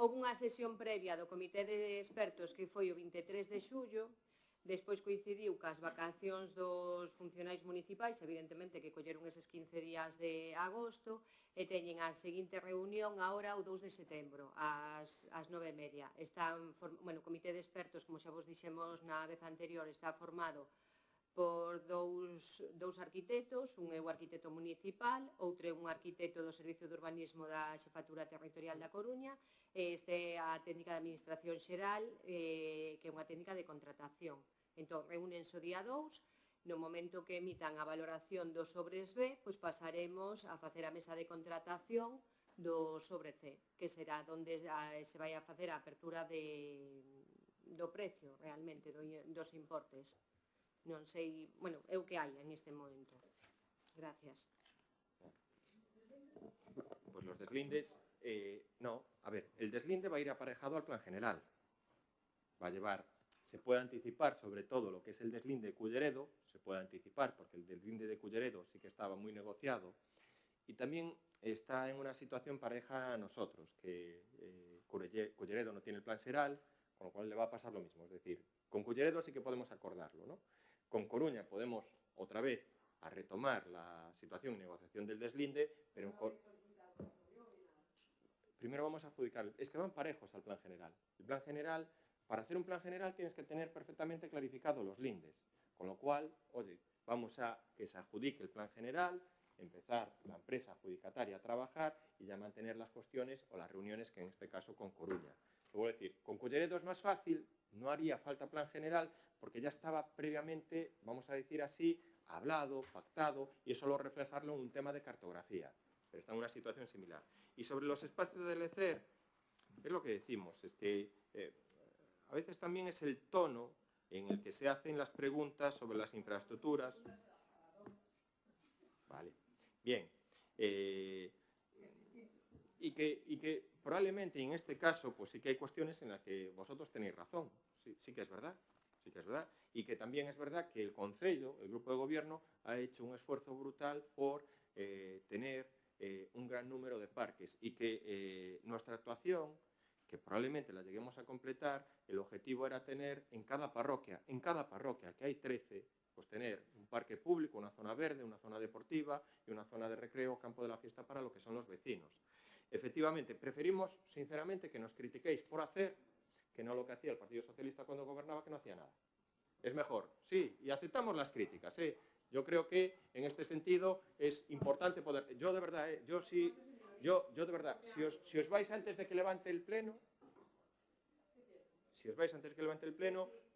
J: houve unha sesión previa do Comité de Expertos que foi o 23 de xullo. Despois coincidiu cas vacacións dos funcionarios municipais, evidentemente que colleron eses 15 días de agosto, e teñen a seguinte reunión agora o 2 de setembro, ás 9:30. O Comité de Expertos, como xa vos dixemos na vez anterior, está formado por dous arquitectos, un é o arquitecto municipal, outro é un arquitecto do Servicio de Urbanismo da Xefatura Territorial da Coruña, e este é a técnica de administración xeral, que é unha técnica de contratación. Entón, reúnense o día 2, no momento que emitan a valoración dos sobres B, pois pasaremos a facer a mesa de contratación do sobre C, que será onde se vai a facer a apertura do precio, realmente, dos importes. Non sei, bueno, é o que hai en este momento. Gracias.
B: Pues los deslindes, no, a ver, el deslinde va a ir aparejado al plan general. Va a llevar, se puede anticipar sobre todo lo que es el deslinde de Culleredo, se puede anticipar porque el deslinde de Culleredo sí que estaba muy negociado y también está en una situación pareja a nosotros, que Culleredo no tiene el plan xeral, con lo cual le va a pasar lo mismo. Es decir, con Culleredo sí que podemos acordarlo, ¿no? Con Coruña podemos otra vez a retomar la situación de negociación del deslinde, pero primero vamos a adjudicar. Es que van parejos al plan general. El plan general, para hacer un plan general tienes que tener perfectamente clarificados los lindes, con lo cual, oye, vamos a que se adjudique el plan general, empezar la empresa adjudicataria a trabajar y ya mantener las cuestiones o las reuniones que en este caso con Coruña. Luego decir, con Culleredo es más fácil, no haría falta plan general porque ya estaba previamente, vamos a decir así, hablado, pactado y eso lo reflejarlo en un tema de cartografía, pero está en una situación similar. Y sobre los espacios de LECER, es lo que decimos, a veces también es el tono en el que se hacen las preguntas sobre las infraestructuras. Vale, bien. Y que probablemente en este caso pues sí que hay cuestiones en las que vosotros tenéis razón, sí que es verdad, y que también es verdad que el Concello, el Grupo de Gobierno, ha hecho un esfuerzo brutal por tener un gran número de parques y que nuestra actuación, que probablemente la lleguemos a completar, el objetivo era tener en cada parroquia, que hay 13, pues tener un parque público, una zona verde, una zona deportiva y una zona de recreo, campo de la fiesta para lo que son los vecinos. Efectivamente, preferimos, sinceramente, que nos critiquéis por hacer, que no lo que hacía el Partido Socialista cuando gobernaba, que no hacía nada. Es mejor, sí, y aceptamos las críticas. Yo creo que en este sentido es importante poder... Yo de verdad, yo de verdad, si os vais antes de que levante el pleno,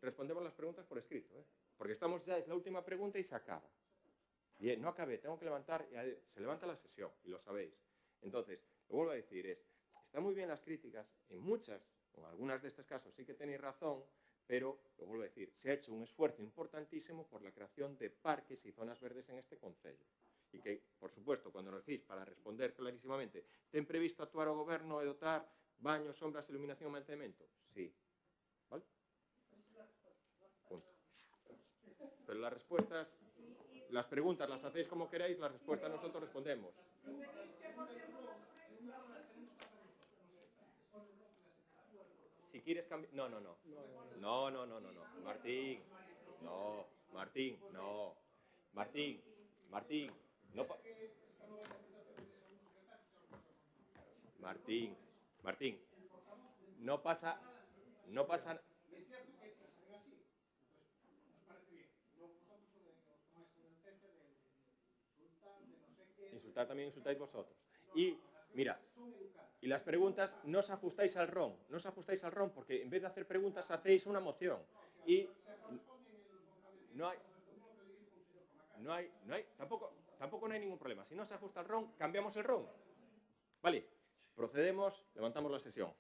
B: respondemos las preguntas por escrito, porque estamos ya, es la última pregunta y se acaba. Bien, no acabé, tengo que levantar, se levanta la sesión, y lo sabéis. Entonces, lo vuelvo a decir, están muy bien las críticas, en algunas de estos casos sí que tenéis razón, pero, lo vuelvo a decir, se ha hecho un esfuerzo importantísimo por la creación de parques y zonas verdes en este concello. Y que, por supuesto, cuando nos decís, para responder clarísimamente, ¿ten previsto actuar o goberno e dotar baños, sombras, iluminación e mantenimiento? Sí. ¿Vale? Punto. Pero las respuestas, las preguntas las hacéis como queráis, las respuestas nosotros respondemos. Si quieres cambiar... No. Martín, no. Martín, no. Martín, no pasa...
E: Es cierto que se hacen así, entonces nos parece bien. Luego vosotros os tomáis una licencia de insultar, de no sé qué...
B: Insultar también insultáis vosotros. Y, mira, y las preguntas no os ajustáis al RON, porque en vez de hacer preguntas hacéis una moción. Y no hay, tampoco no hay ningún problema. Si no se ajusta al RON, cambiamos el RON. Vale, procedemos, levantamos la sesión.